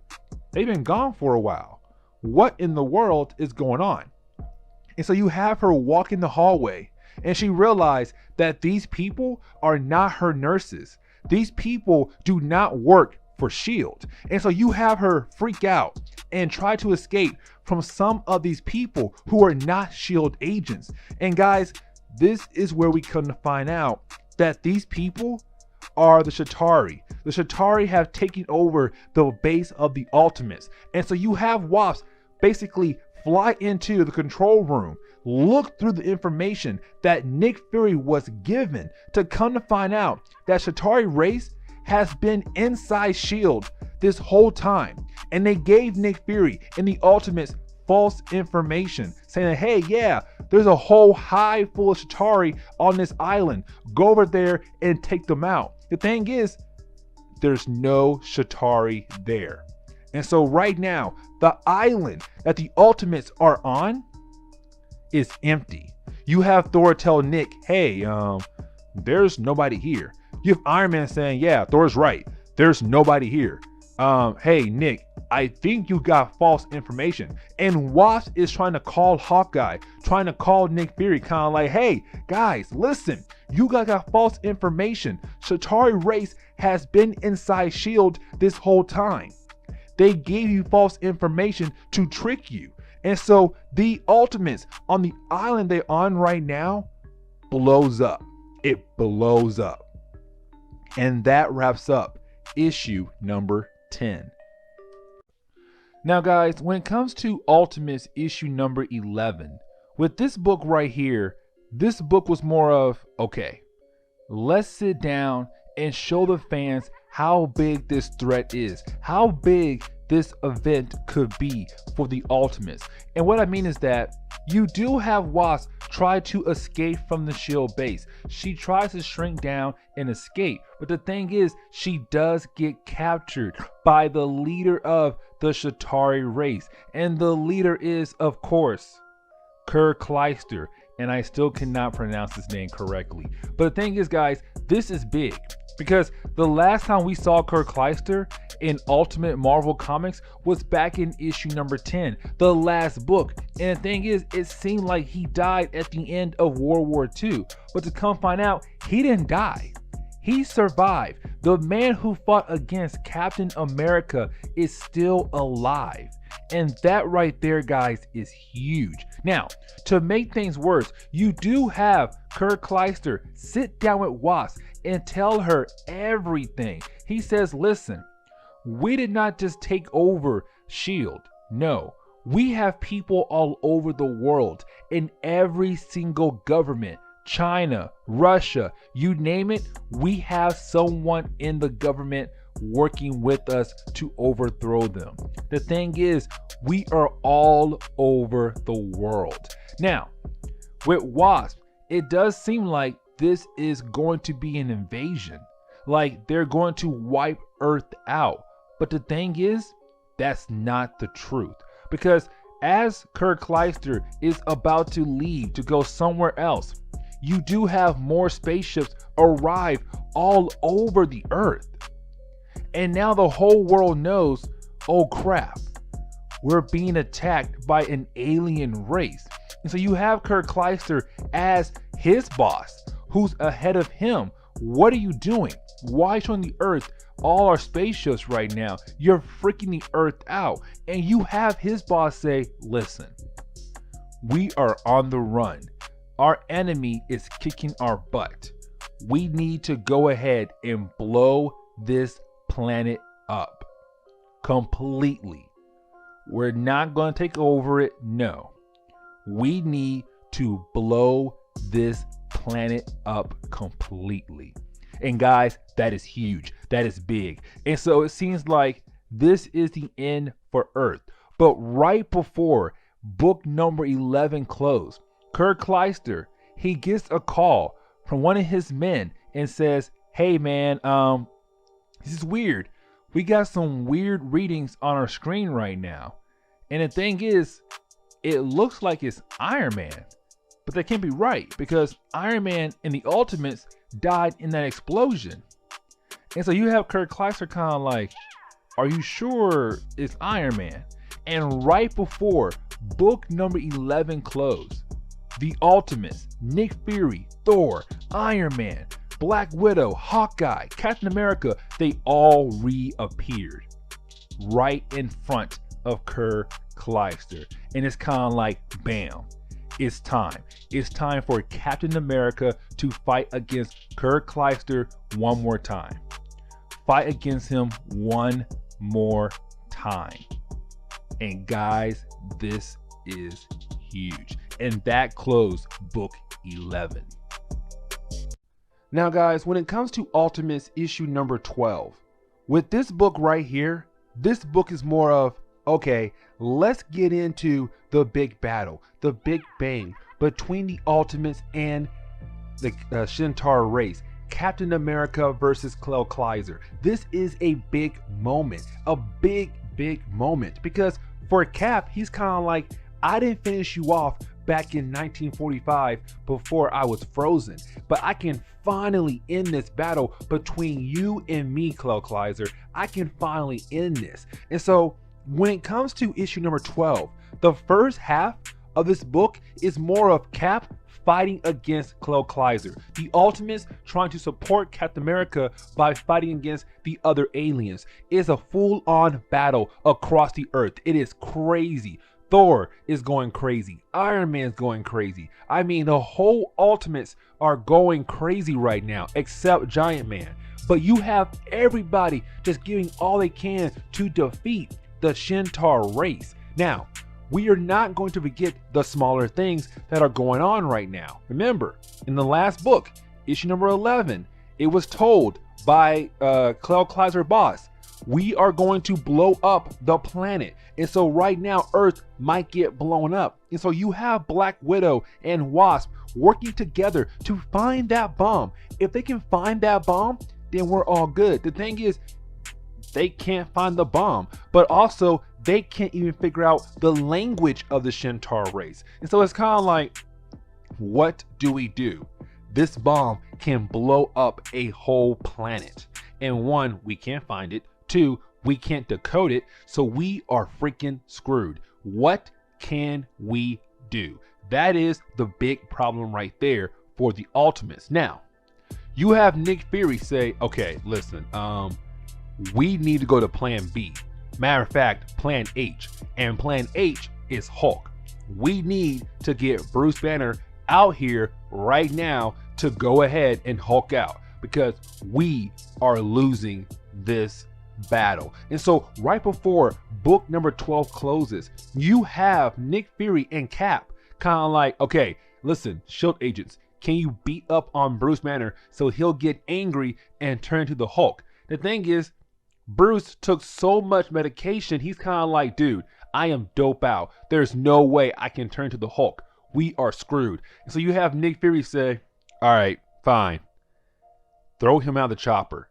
They've been gone for a while. What in the world is going on? And so you have her walk in the hallway and she realized that these people are not her nurses. These people do not work for SHIELD. And so you have her freak out and try to escape from some of these people who are not SHIELD agents. And guys, this is where we come to find out that these people are the Chitauri. The Chitauri have taken over the base of the Ultimates. And so you have Wasp basically fly into the control room, look through the information that Nick Fury was given to come to find out that Chitauri race has been inside SHIELD this whole time. And they gave Nick Fury and the Ultimates false information saying that, hey, yeah, there's a whole hive full of Chitauri on this island. Go over there and take them out. The thing is, there's no Chitauri there. And so right now, the island that the Ultimates are on is empty. You have Thor tell Nick, hey, there's nobody here. You have Iron Man saying, yeah, Thor's right. There's nobody here. Hey, Nick, I think you got false information. And Wasp is trying to call Hawkeye, trying to call Nick Fury, kind of like, hey, guys, listen, you guys got false information. Chitauri race has been inside SHIELD this whole time. They gave you false information to trick you. And so the Ultimates on the island they're on right now blows up. It blows up. And that wraps up issue number 10. Now guys, when it comes to Ultimates issue number 11, with this book right here, this book was more of, okay, let's sit down and show the fans how big this threat is, how big this event could be for the Ultimates. And what I mean is that you do have Wasp try to escape from the Shield base. She tries to shrink down and escape, but the thing is, she does get captured by the leader of the Chitauri race, and the leader is, of course, Kleister, and I still cannot pronounce his name correctly. But the thing is, guys, this is big, because the last time we saw Kleister in Ultimate Marvel Comics was back in issue number 10, the last book. And the thing is, it seemed like he died at the end of World War II. But to come find out, he didn't die. He survived. The man who fought against Captain America is still alive. And that right there, guys, is huge. Now, to make things worse, you do have Kleister sit down with Wasp and tell her everything. He says, listen, we did not just take over S.H.I.E.L.D. No, we have people all over the world in every single government. China, Russia, you name it, we have someone in the government working with us to overthrow them. The thing is, we are all over the world. Now, with Wasp, it does seem like this is going to be an invasion. Like they're going to wipe Earth out. But the thing is, that's not the truth. Because as Kleister is about to leave to go somewhere else, you do have more spaceships arrive all over the Earth. And now the whole world knows, oh crap, we're being attacked by an alien race. And so you have Kleister as his boss, who's ahead of him. What are you doing? Why showing the Earth all our spaceships right now? You're freaking the Earth out. And you have his boss say, listen, we are on the run. Our enemy is kicking our butt. We need to go ahead and blow this planet up completely. We're not going to take over it. No, we need to blow this planet up completely. And guys, that is huge. That is big. And so it seems like this is the end for Earth. But right before book number 11 closed, Kleister, he gets a call from one of his men and says, hey man, this is weird. We got some weird readings on our screen right now. And the thing is, it looks like it's Iron Man. But that can't be right, because Iron Man and the Ultimates died in that explosion. And so you have Kleister kind of like, are you sure it's Iron Man? And right before book number 11 closed, the Ultimates, Nick Fury, Thor, Iron Man, Black Widow, Hawkeye, Captain America, they all reappeared right in front of Kleister. And it's kind of like, bam, it's time. It's time for Captain America to fight against Kleister one more time. Fight against him one more time. And guys, this is huge. And that closed book 11. Now guys, when it comes to Ultimates issue number 12, with this book right here, this book is more of, okay, let's get into the big battle, the big bang between the Ultimates and the Chitauri race. Captain America versus Kleister. This is a big moment, a big moment, because for Cap, he's kind of like, I didn't finish you off back in 1945 before I was frozen, but I can finally end this battle between you and me, Kleister. I can finally end this. And so when it comes to issue number 12, the first half of this book is more of Cap fighting against Kleister. The Ultimates trying to support Captain America by fighting against the other aliens. It is a full-on battle across the Earth. It is crazy. Thor is going crazy. Iron Man's going crazy. I mean, the whole Ultimates are going crazy right now, except Giant Man. But you have everybody just giving all they can to defeat the Chitauri race. Now, we are not going to forget the smaller things that are going on right now. Remember, in the last book, issue number 11, it was told by Kleiser's boss. We are going to blow up the planet. And so right now, Earth might get blown up. And so you have Black Widow and Wasp working together to find that bomb. If they can find that bomb, then we're all good. The thing is, they can't find the bomb, but also they can't even figure out the language of the Shintar race. And so it's kind of like, what do we do? This bomb can blow up a whole planet. And one, we can't find it. Two, we can't decode it. So we are freaking screwed. What can we do? That is the big problem right there for the Ultimates. Now, you have Nick Fury say, okay, listen, we need to go to plan B. Matter of fact, plan H. And plan H is Hulk. We need to get Bruce Banner out here right now to go ahead and Hulk out, because we are losing this battle. And so right before book number 12 closes, you have Nick Fury and Cap kind of like, okay, listen, Shield agents, can you beat up on Bruce Banner so he'll get angry and turn to the Hulk? The thing is, Bruce took so much medication, he's kind of like, dude, I am dope out. There's no way I can turn to the Hulk. We are screwed. And so you have Nick Fury say, all right, fine. Throw him out of the chopper.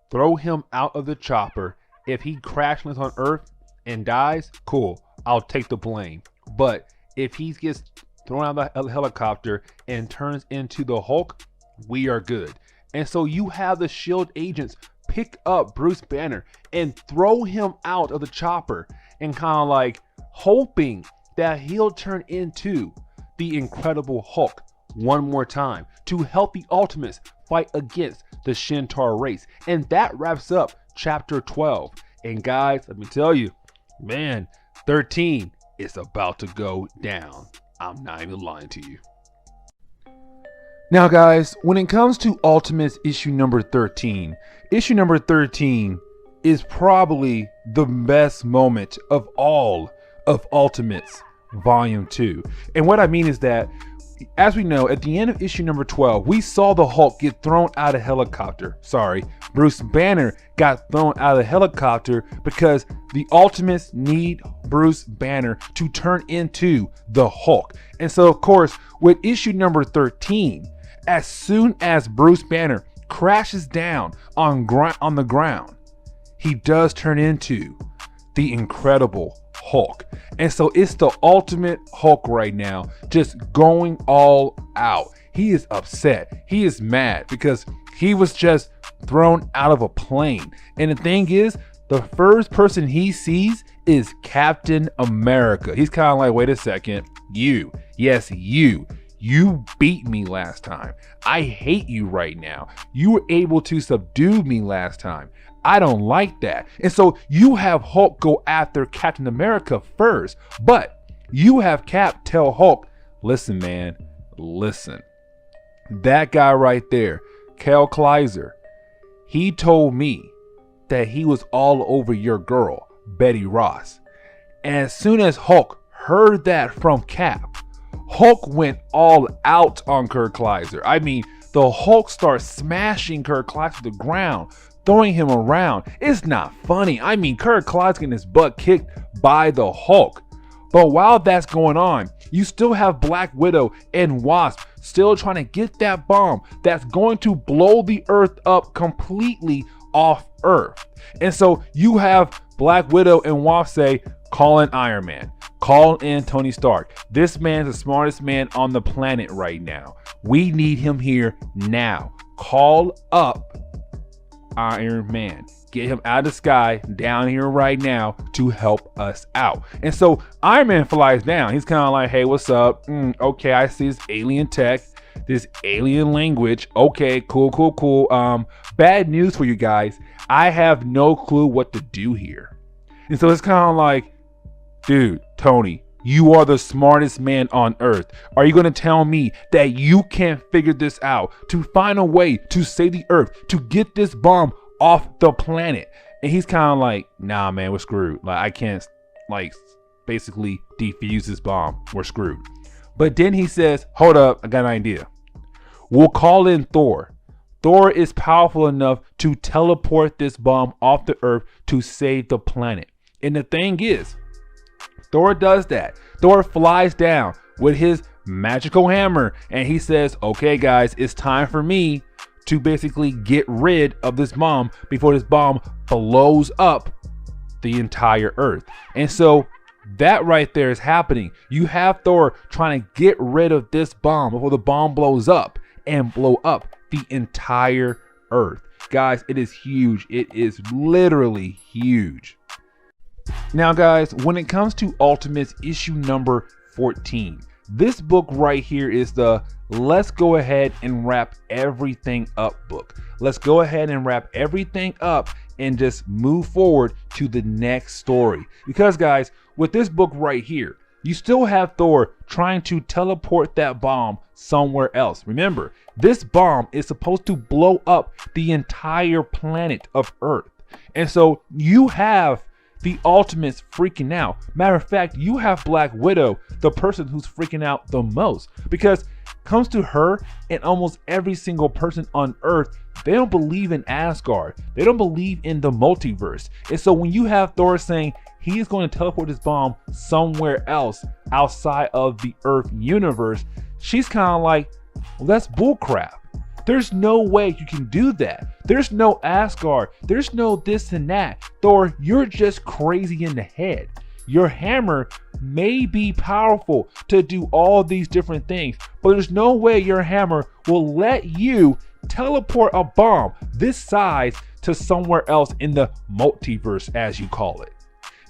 Throw him out of the chopper. If he crash lands on Earth and dies, cool. I'll take the blame. But if he gets thrown out of the helicopter and turns into the Hulk, we are good. And so you have the Shield agents pick up Bruce Banner and throw him out of the chopper and kind of like hoping that he'll turn into the Incredible Hulk one more time to help the Ultimates fight against the Shintar race. And that wraps up chapter 12. And guys, let me tell you, man, 13 is about to go down. I'm not even lying to you. Now guys, when it comes to Ultimates issue number 13 is probably the best moment of all of Ultimates volume 2. And what I mean is that, as we know, at the end of issue number 12, we saw the Hulk get thrown out of helicopter. Bruce Banner got thrown out of the helicopter because the Ultimates need Bruce Banner to turn into the Hulk. And so, of course, with issue number 13, as soon as Bruce Banner crashes down on the ground, he does turn into the Incredible Hulk. And so it's the Ultimate Hulk right now, just going all out. He is upset. He is mad because he was just thrown out of a plane. And the thing is, the first person he sees is Captain America. He's kind of like, wait a second, you beat me last time. I hate you right now. You were able to subdue me last time. I don't like that. And so you have Hulk go after Captain America first, but you have Cap tell Hulk, listen, man, listen. That guy right there, Kleiser, he told me that he was all over your girl, Betty Ross. And as soon as Hulk heard that from Cap, Hulk went all out on Kleiser. I mean, the Hulk starts smashing Kleiser to the ground, throwing him around. It's not funny. I mean, Kleiser getting his butt kicked by the Hulk. But while that's going on, you still have Black Widow and Wasp still trying to get that bomb that's going to blow the Earth up completely off Earth. And so you have Black Widow and Wasp say, call in Iron Man. Call in Tony Stark. This man's the smartest man on the planet right now. We need him here now. Call up Iron Man. Get him out of the sky down here right now to help us out. And so Iron Man flies down. He's kind of like, hey, what's up? Okay, I see this alien tech, this alien language. Okay, cool. Bad news for you guys. I have no clue what to do here. And so it's kind of like, dude, Tony, you are the smartest man on Earth. Are you going to tell me that you can't figure this out to find a way to save the Earth, to get this bomb off the planet? And he's kind of like, nah, man, we're screwed. Like, I can't, basically defuse this bomb. We're screwed. But then he says, hold up, I got an idea. We'll call in Thor. Thor is powerful enough to teleport this bomb off the earth to save the planet. And the thing is, Thor does that. Thor flies down with his magical hammer and he says, okay guys, it's time for me to basically get rid of this bomb before this bomb blows up the entire earth. And so that right there is happening. You have Thor trying to get rid of this bomb before the bomb blows up and blow up the entire earth. Guys, it is huge. It is literally huge. Now guys, when it comes to Ultimates issue number 14, this book right here is the let's go ahead and wrap everything up book. Let's go ahead and wrap everything up and just move forward to the next story. Because guys, with this book right here, you still have Thor trying to teleport that bomb somewhere else. Remember, this bomb is supposed to blow up the entire planet of Earth. And so you have the Ultimates freaking out. Matter of fact, you have Black Widow, the person who's freaking out the most, because comes to her and almost every single person on Earth, they don't believe in Asgard. They don't believe in the multiverse. And so when you have Thor saying he's going to teleport this bomb somewhere else outside of the Earth universe, she's kind of like, well, that's bullcrap. There's no way you can do that. There's no Asgard. There's no this and that. Thor, you're just crazy in the head. Your hammer may be powerful to do all these different things, but there's no way your hammer will let you teleport a bomb this size to somewhere else in the multiverse, as you call it.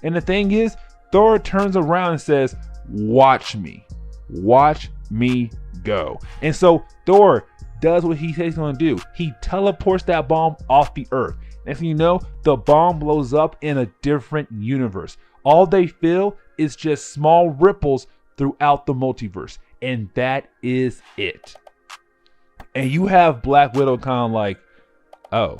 And the thing is, Thor turns around and says, watch me go. And so Thor does what he says he's going to do. He teleports that bomb off the earth. Next thing you know, the bomb blows up in a different universe. All they feel is just small ripples throughout the multiverse. And that is it. And you have Black Widow kind of like, oh,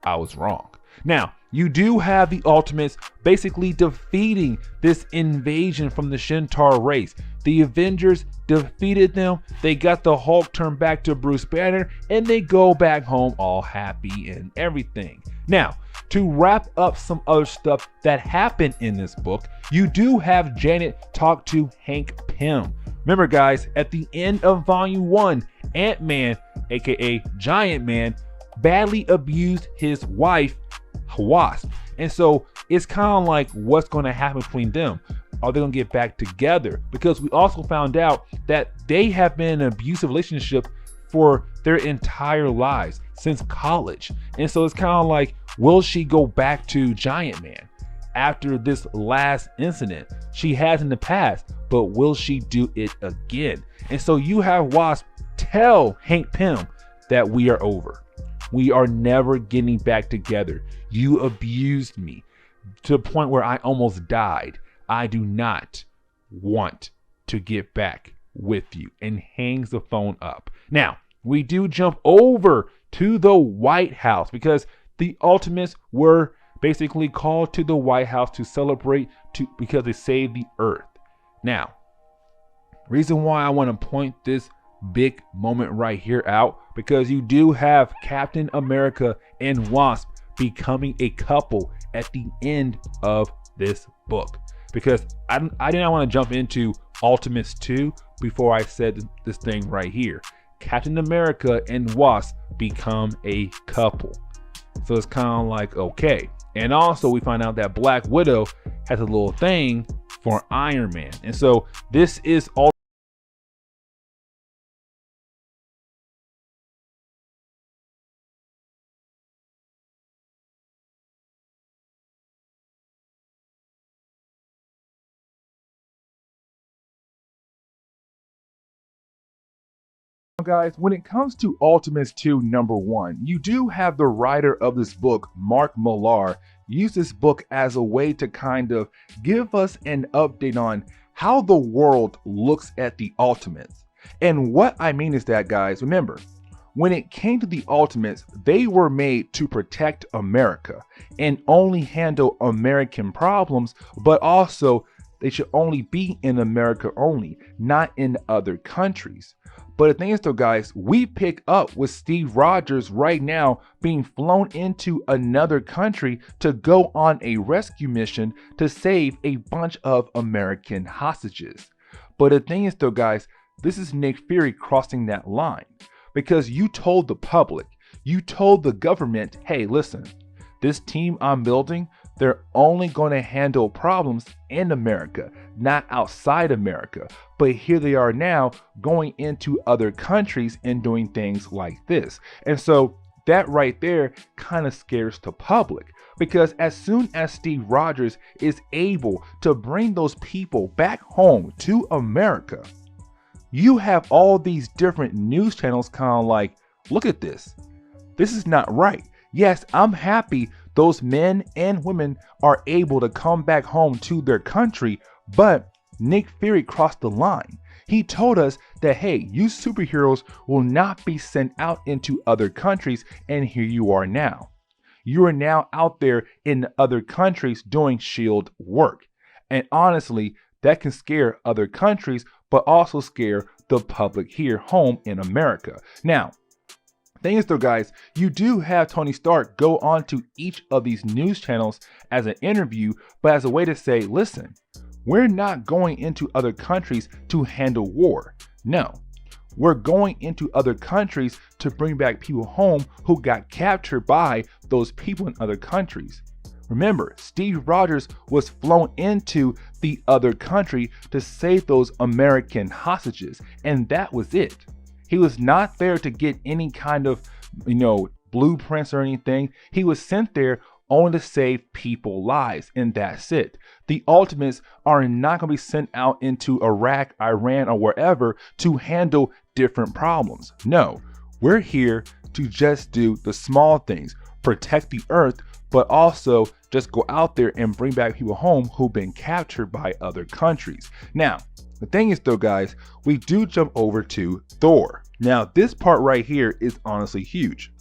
I was wrong. Now, you do have the Ultimates basically defeating this invasion from the Shintar race. The Avengers defeated them. They got the Hulk turned back to Bruce Banner, and they go back home all happy and everything. Now, to wrap up some other stuff that happened in this book, you do have Janet talk to Hank Pym. Remember guys, at the end of volume 1, Ant-Man, aka Giant Man, badly abused his wife, Wasp. And so it's kind of like, what's going to happen between them? Are they going to get back together? Because we also found out that they have been in an abusive relationship for their entire lives, since college. And so it's kind of like, will she go back to Giant Man after this last incident? She has in the past, but will she do it again? And so you have Wasp tell Hank Pym that we are over. We are never getting back together. You abused me to the point where I almost died. I do not want to get back with you, and hangs the phone up. Now, we do jump over to the White House because the Ultimates were basically called to the White House to celebrate because they saved the Earth. Now, reason why I want to point this big moment right here out, because you do have Captain America and Wasp becoming a couple at the end of this book. Because I did not want to jump into Ultimates 2 before I said this thing right here. Captain America and Wasp become a couple. So it's kind of like, okay. And also we find out that Black Widow has a little thing for Iron Man. And so this is all. Guys, when it comes to Ultimates 2 number 1, you do have the writer of this book, Mark Millar, use this book as a way to kind of give us an update on how the world looks at the Ultimates. And what I mean is that, guys, remember, when it came to the Ultimates, they were made to protect America and only handle American problems, but also they should only be in America only, not in other countries. But the thing is though, guys, we pick up with Steve Rogers right now being flown into another country to go on a rescue mission to save a bunch of American hostages. But the thing is though, guys, this is Nick Fury crossing that line, because you told the public, you told the government, hey, listen, this team I'm building, they're only going to handle problems in America, not outside America. But here they are now going into other countries and doing things like this. And so that right there kind of scares the public, because as soon as Steve Rogers is able to bring those people back home to America, you have all these different news channels kind of like, look at this. This is not right. Yes, I'm happy those men and women are able to come back home to their country, but Nick Fury crossed the line. He told us that, hey, you superheroes will not be sent out into other countries, and here you are now. You are now out there in other countries doing SHIELD work. And honestly, that can scare other countries, but also scare the public here home in America. Now, thing is though, guys, you do have Tony Stark go on to each of these news channels as an interview, but as a way to say, listen, we're not going into other countries to handle war. No, we're going into other countries to bring back people home who got captured by those people in other countries. Remember, Steve Rogers was flown into the other country to save those American hostages, and that was it. He was not there to get any kind of, blueprints or anything. He was sent there only to save people's lives, and that's it. The Ultimates are not going to be sent out into Iraq, Iran, or wherever to handle different problems. No, we're here to just do the small things, protect the Earth, but also just go out there and bring back people home who've been captured by other countries. Now, the thing is though, guys, we do jump over to Thor. Now, this part right here is honestly huge.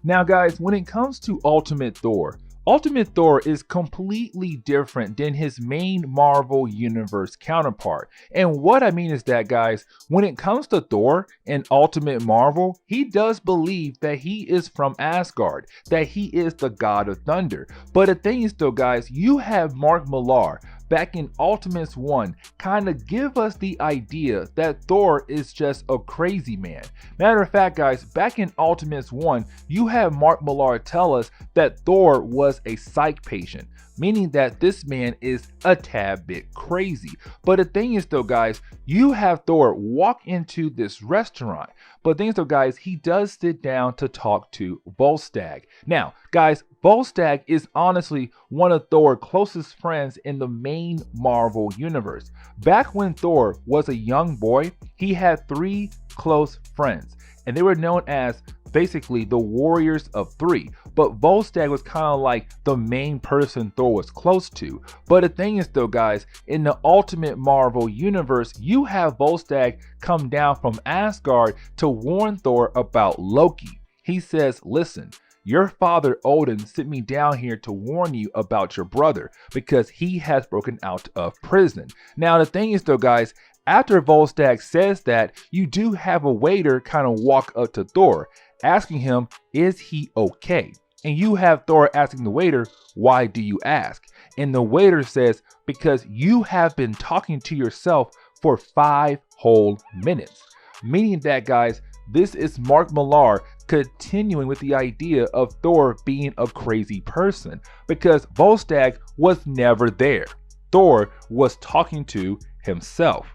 Now, guys, when it comes to Ultimate Thor is completely different than his main Marvel Universe counterpart. And what I mean is that, guys, when it comes to Thor and Ultimate Marvel, he does believe that he is from Asgard, that he is the god of thunder. But the thing is though, guys, you have Mark Millar back in Ultimates 1 kind of give us the idea that Thor is just a crazy man. Matter of fact, guys, back in Ultimates 1, you have Mark Millar tell us that Thor was a psych patient, meaning that this man is a tad bit crazy. But the thing is though, guys, you have Thor walk into this restaurant. But the thing is though, guys, he does sit down to talk to Volstagg. Now, guys, Volstagg is honestly one of Thor's closest friends in the main Marvel universe. Back when Thor was a young boy, he had 3 close friends, and they were known as basically the Warriors of 3. But Volstagg was kind of like the main person Thor was close to. But the thing is though, guys, in the Ultimate Marvel universe, you have Volstagg come down from Asgard to warn Thor about Loki. He says, listen, your father Odin sent me down here to warn you about your brother because he has broken out of prison. Now, the thing is though, guys, after Volstagg says that, you do have a waiter kind of walk up to Thor, asking him, is he okay? And you have Thor asking the waiter, why do you ask? And the waiter says, because you have been talking to yourself for 5 whole minutes. Meaning that, guys, this is Mark Millar continuing with the idea of Thor being a crazy person, because Volstagg was never there. Thor was talking to himself.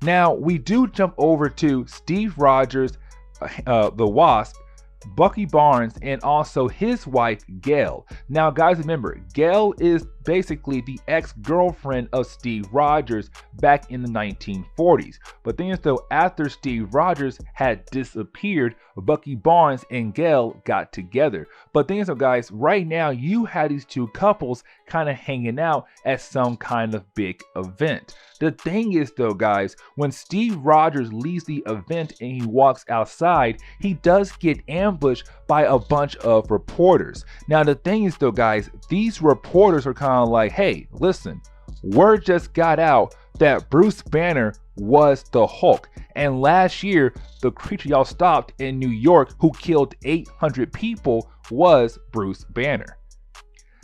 Now, we do jump over to Steve Rogers, the Wasp, Bucky Barnes, and also his wife, Gail. Now, guys, remember, Gail is basically the ex-girlfriend of Steve Rogers back in the 1940s. But the thing is though, after Steve Rogers had disappeared, Bucky Barnes and Gail got together. But the thing is though, guys, right now you have these two couples kind of hanging out at some kind of big event. The thing is though, guys, when Steve Rogers leaves the event and he walks outside, he does get ambushed by a bunch of reporters. Now, the thing is though, guys, these reporters are kind of like, hey, listen, word just got out that Bruce Banner was the Hulk. And last year, the creature y'all stopped in New York who killed 800 people was Bruce Banner.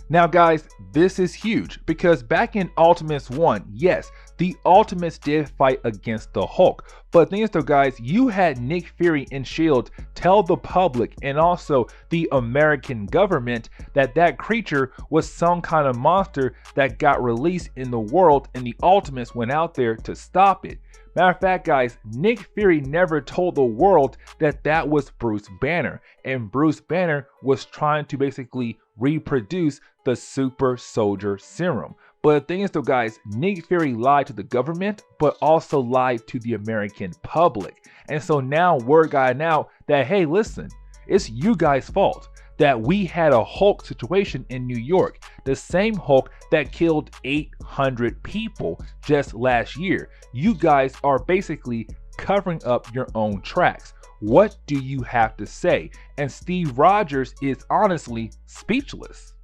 Now guys, this is huge because back in Ultimates 1, yes, the Ultimates did fight against the Hulk. But the thing is though guys, you had Nick Fury and S.H.I.E.L.D. tell the public and also the American government that that creature was some kind of monster that got released in the world and the Ultimates went out there to stop it. Matter of fact guys, Nick Fury never told the world that that was Bruce Banner, and Bruce Banner was trying to basically reproduce the super soldier serum. But the thing is though guys, Nick Fury lied to the government but also lied to the American public. And so now word got out that hey listen, it's you guys' fault that we had a Hulk situation in New York, the same Hulk that killed 800 people just last year. You guys are basically covering up your own tracks. What do you have to say? And Steve Rogers is honestly speechless.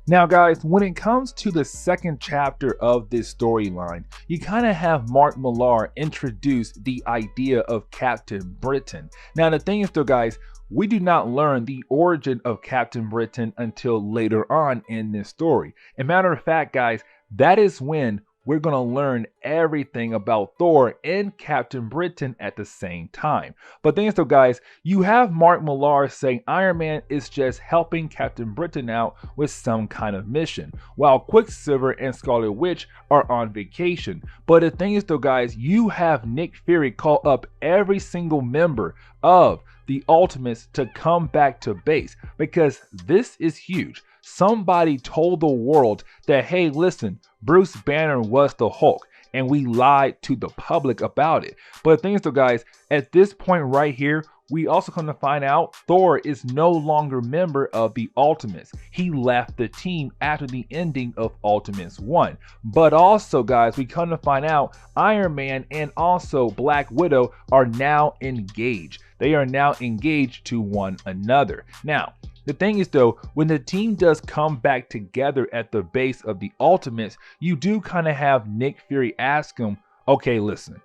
Now guys, when it comes to the second chapter of this storyline, you kind of have Mark Millar introduce the idea of Captain Britain. Now the thing is though guys, we do not learn the origin of Captain Britain until later on in this story. As a matter of fact guys, that is when we're going to learn everything about Thor and Captain Britain at the same time. But then so guys, you have Mark Millar saying Iron Man is just helping Captain Britain out with some kind of mission, while Quicksilver and Scarlet Witch are on vacation. But the thing is though guys, you have Nick Fury call up every single member of the Ultimates to come back to base, because this is huge. Somebody told the world that hey listen, Bruce Banner was the Hulk, and we lied to the public about it. But the thing is though guys, at this point right here, we also come to find out Thor is no longer a member of the Ultimates. He left the team after the ending of Ultimates 1. But also guys, we come to find out Iron Man and also Black Widow are now engaged. They are now engaged to one another. Now, the thing is though, when the team does come back together at the base of the Ultimates, you do kind of have Nick Fury ask him, okay listen,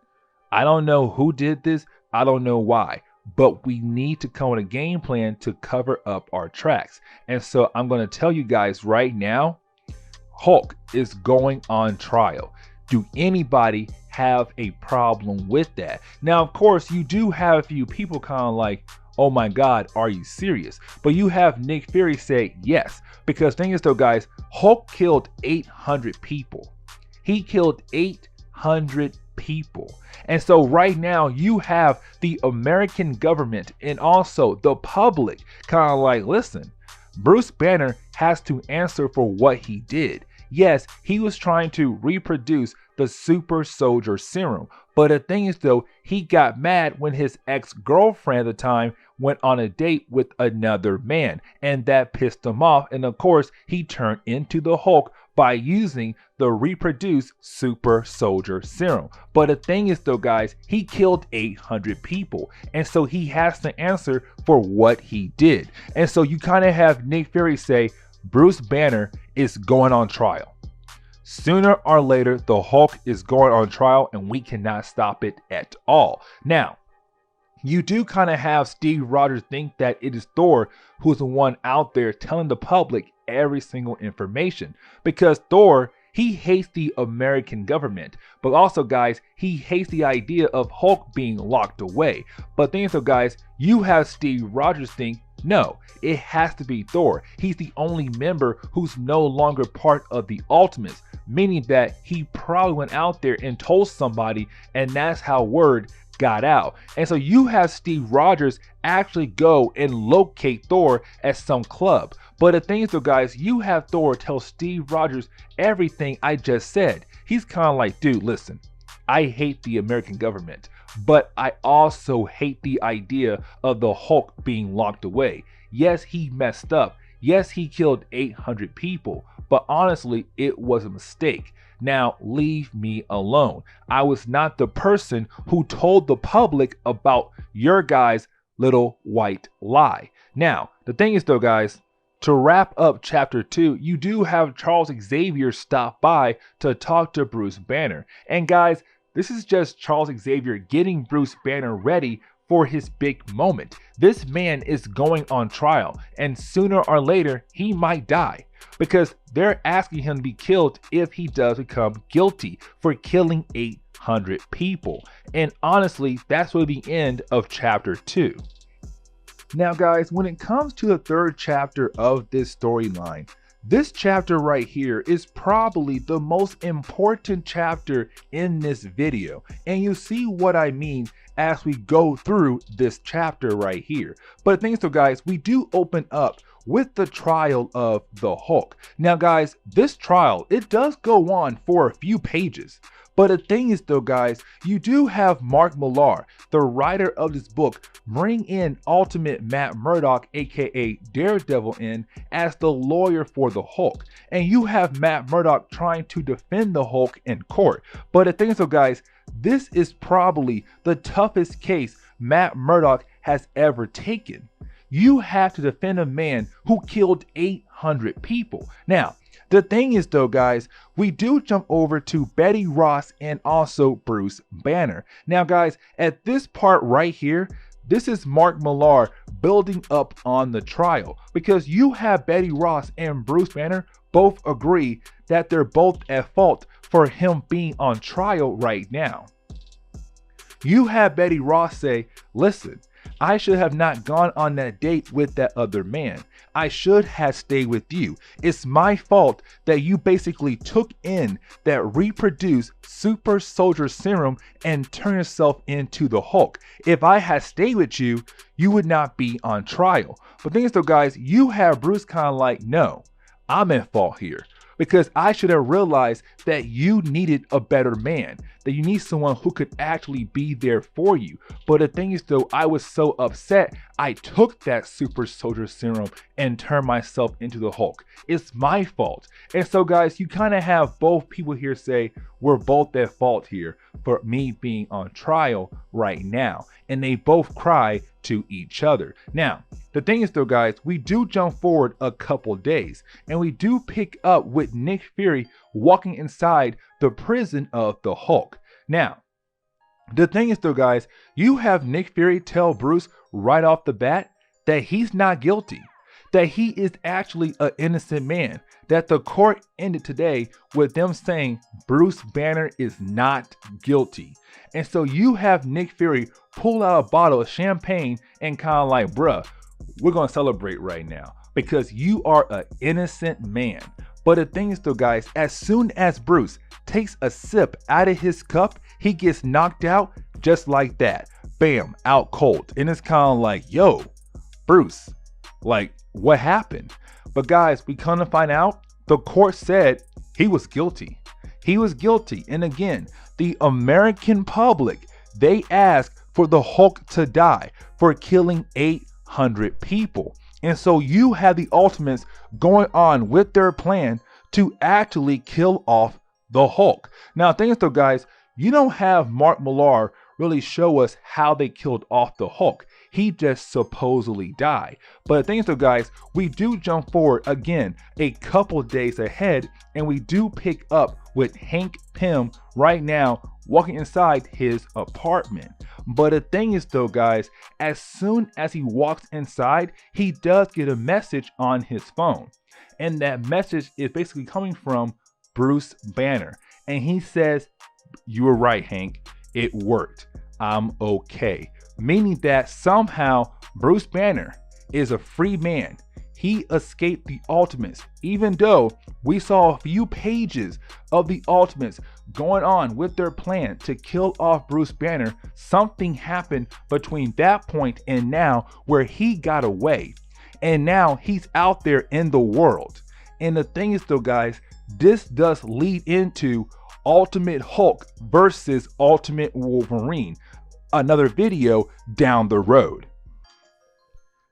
I don't know who did this, I don't know why, but we need to come with a game plan to cover up our tracks. And so I'm going to tell you guys right now, Hulk is going on trial. Do anybody have a problem with that? Now of course you do have a few people kind of like, oh my god, are you serious? But you have Nick Fury say yes, because thing is though guys, Hulk killed 800 people. He killed 800 people. And so right now you have the American government and also the public kind of like, listen, Bruce Banner has to answer for what he did. Yes, he was trying to reproduce the super soldier serum. But the thing is though, he got mad when his ex-girlfriend at the time went on a date with another man, and that pissed him off, and of course he turned into the Hulk by using the reproduced super soldier serum. But the thing is though guys, he killed 800 people, and so he has to answer for what he did. And so you kind of have Nick Fury say Bruce Banner is going on trial. Sooner or later, the Hulk is going on trial and we cannot stop it at all. Now, you do kind of have Steve Rogers think that it is Thor who's the one out there telling the public every single information, because Thor, he hates the American government, but also guys, he hates the idea of Hulk being locked away. But then so guys, you have Steve Rogers think, no, it has to be Thor. He's the only member who's no longer part of the Ultimates, meaning that he probably went out there and told somebody, and that's how word got out. And so you have Steve Rogers actually go and locate Thor at some club. But the thing is though guys, you have Thor tell Steve Rogers everything I just said. He's kind of like, dude, listen, I hate the American government, but I also hate the idea of the Hulk being locked away. Yes, he messed up. Yes, he killed 800 people, but honestly, it was a mistake. Now, leave me alone. I was not the person who told the public about your guys' little white lie. Now, the thing is though, guys, to wrap up chapter 2, you do have Charles Xavier stop by to talk to Bruce Banner. And guys, this is just Charles Xavier getting Bruce Banner ready for his big moment. This man is going on trial, and sooner or later he might die, because they're asking him to be killed if he does become guilty for killing 800 people. And honestly, that's really the end of chapter 2. Now guys, when it comes to the third chapter of this storyline, this chapter right here is probably the most important chapter in this video, and you'll see what I mean as we go through this chapter right here. But the thing is though guys, we do open up with the trial of the Hulk. Now guys, this trial, it does go on for a few pages. But the thing is though guys, you do have Mark Millar, the writer of this book, bring in Ultimate Matt Murdock, aka Daredevil, in as the lawyer for the Hulk. And you have Matt Murdock trying to defend the Hulk in court. But the thing is though guys, this is probably the toughest case Matt Murdock has ever taken. You have to defend a man who killed 800 people. Now, the thing is though guys, we do jump over to Betty Ross and also Bruce Banner. Now guys, at this part right here, this is Mark Millar building up on the trial, because you have Betty Ross and Bruce Banner both agree that they're both at fault for him being on trial right now. You have Betty Ross say, listen, I should have not gone on that date with that other man. I should have stayed with you. It's my fault that you basically took in that reproduced super soldier serum and turned yourself into the Hulk. If I had stayed with you, you would not be on trial. But the thing is though guys, you have Bruce kind of like, no, I'm at fault here, because I should have realized that you needed a better man, that you need someone who could actually be there for you. But the thing is though, I was so upset, I took that super soldier serum and turned myself into the Hulk. It's my fault. And so guys, you kind of have both people here say, we're both at fault here for me being on trial right now. And they both cry to each other. Now, the thing is though guys, we do jump forward a couple days, and we do pick up with Nick Fury walking inside the prison of the Hulk. Now, the thing is though guys, you have Nick Fury tell Bruce right off the bat that he's not guilty, that he is actually an innocent man, that the court ended today with them saying Bruce Banner is not guilty. And so you have Nick Fury pull out a bottle of champagne and kind of like, bruh, we're going to celebrate right now because you are an innocent man. But the thing is though guys, as soon as Bruce takes a sip out of his cup, he gets knocked out just like that. Bam, out cold. And it's kind of like, yo, Bruce, like, what happened? But guys, we come to find out the court said he was guilty. He was guilty. And again, the American public, they asked for the Hulk to die for killing 800 people. And so you have the Ultimates going on with their plan to actually kill off the Hulk. Now, the thing is though, guys, you don't have Mark Millar really show us how they killed off the Hulk. He just supposedly died. But the thing is though, guys, we do jump forward again a couple days ahead, and we do pick up with Hank Pym right now walking inside his apartment. But the thing is though, guys, as soon as he walks inside, he does get a message on his phone. And that message is basically coming from Bruce Banner. And he says, you were right, Hank. It worked. I'm okay. Meaning that somehow Bruce Banner is a free man. He escaped the Ultimates, even though we saw a few pages of the Ultimates going on with their plan to kill off Bruce Banner. Something happened between that point and now where he got away. And now he's out there in the world. And the thing is though, guys, this does lead into Ultimate Hulk versus Ultimate Wolverine, another video down the road.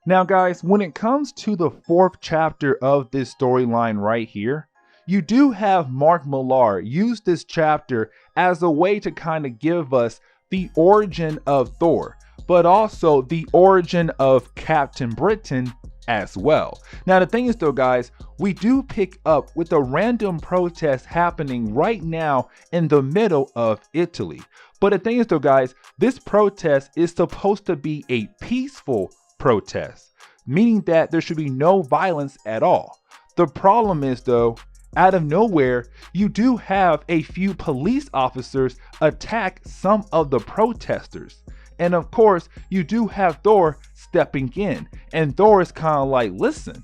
Now guys, when it comes to the fourth chapter of this storyline right here, you do have Mark Millar use this chapter as a way to kind of give us the origin of Thor, but also the origin of Captain Britain as well. Now the thing is though guys, we do pick up with a random protest happening right now in the middle of Italy. But the thing is though guys, this protest is supposed to be a peaceful protest, meaning that there should be no violence at all. The problem is though, out of nowhere, you do have a few police officers attack some of the protesters. And of course, you do have Thor stepping in. And Thor is kind of like, listen,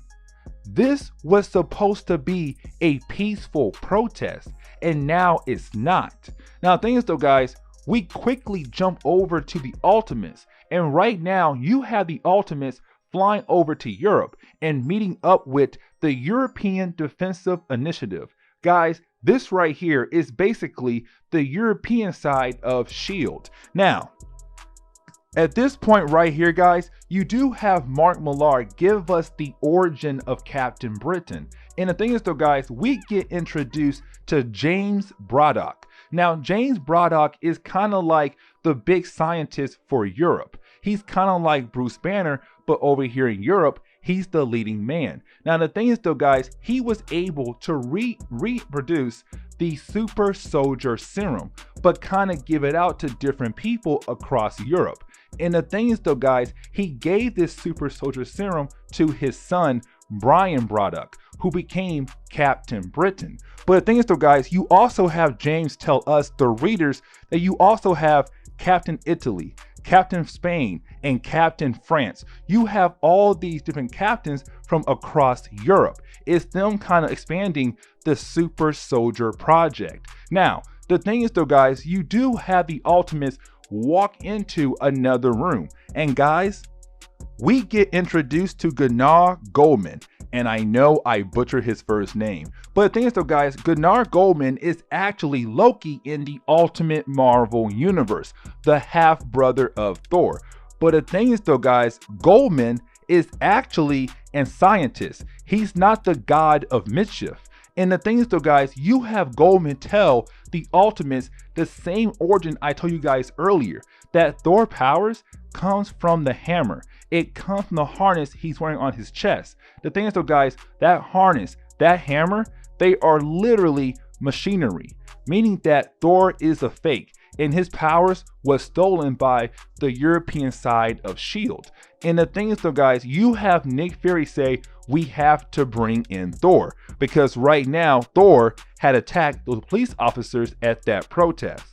this was supposed to be a peaceful protest, and now it's not. Now, the thing is though, guys, we quickly jump over to the Ultimates. And right now, you have the Ultimates flying over to Europe and meeting up with the European Defensive Initiative. Guys, this right here is basically the European side of S.H.I.E.L.D. Now, at this point right here, guys, you do have Mark Millar give us the origin of Captain Britain. And the thing is though, guys, we get introduced to James Braddock. Now, James Braddock is kind of like the big scientist for Europe. He's kind of like Bruce Banner, but over here in Europe, he's the leading man. Now, the thing is though, guys, he was able to reproduce the super soldier serum, but kind of give it out to different people across Europe. And the thing is though, guys, he gave this super soldier serum to his son, Brian Braddock, who became Captain Britain. But the thing is though, guys, you also have James tell us, the readers, that you also have Captain Italy, Captain Spain, and Captain France. You have all these different captains from across Europe. It's them kind of expanding the super soldier project. Now, the thing is though, guys, you do have the Ultimates walk into another room. And guys, we get introduced to Gunnar Goldman. And I know I butchered his first name. But the thing is though, guys, Gunnar Goldman is actually Loki in the Ultimate Marvel Universe, the half-brother of Thor. But the thing is though, guys, Goldman is actually a scientist. He's not the god of mischief. And the thing is though, guys, you have Goldman tell the Ultimates the same origin I told you guys earlier, that Thor powers comes from the hammer. It comes from the harness he's wearing on his chest. The thing is though, guys, that harness, that hammer, they are literally machinery, meaning that Thor is a fake and his powers was stolen by the European side of S.H.I.E.L.D. And the thing is though, guys, you have Nick Fury say, we have to bring in Thor, because right now Thor had attacked those police officers at that protest.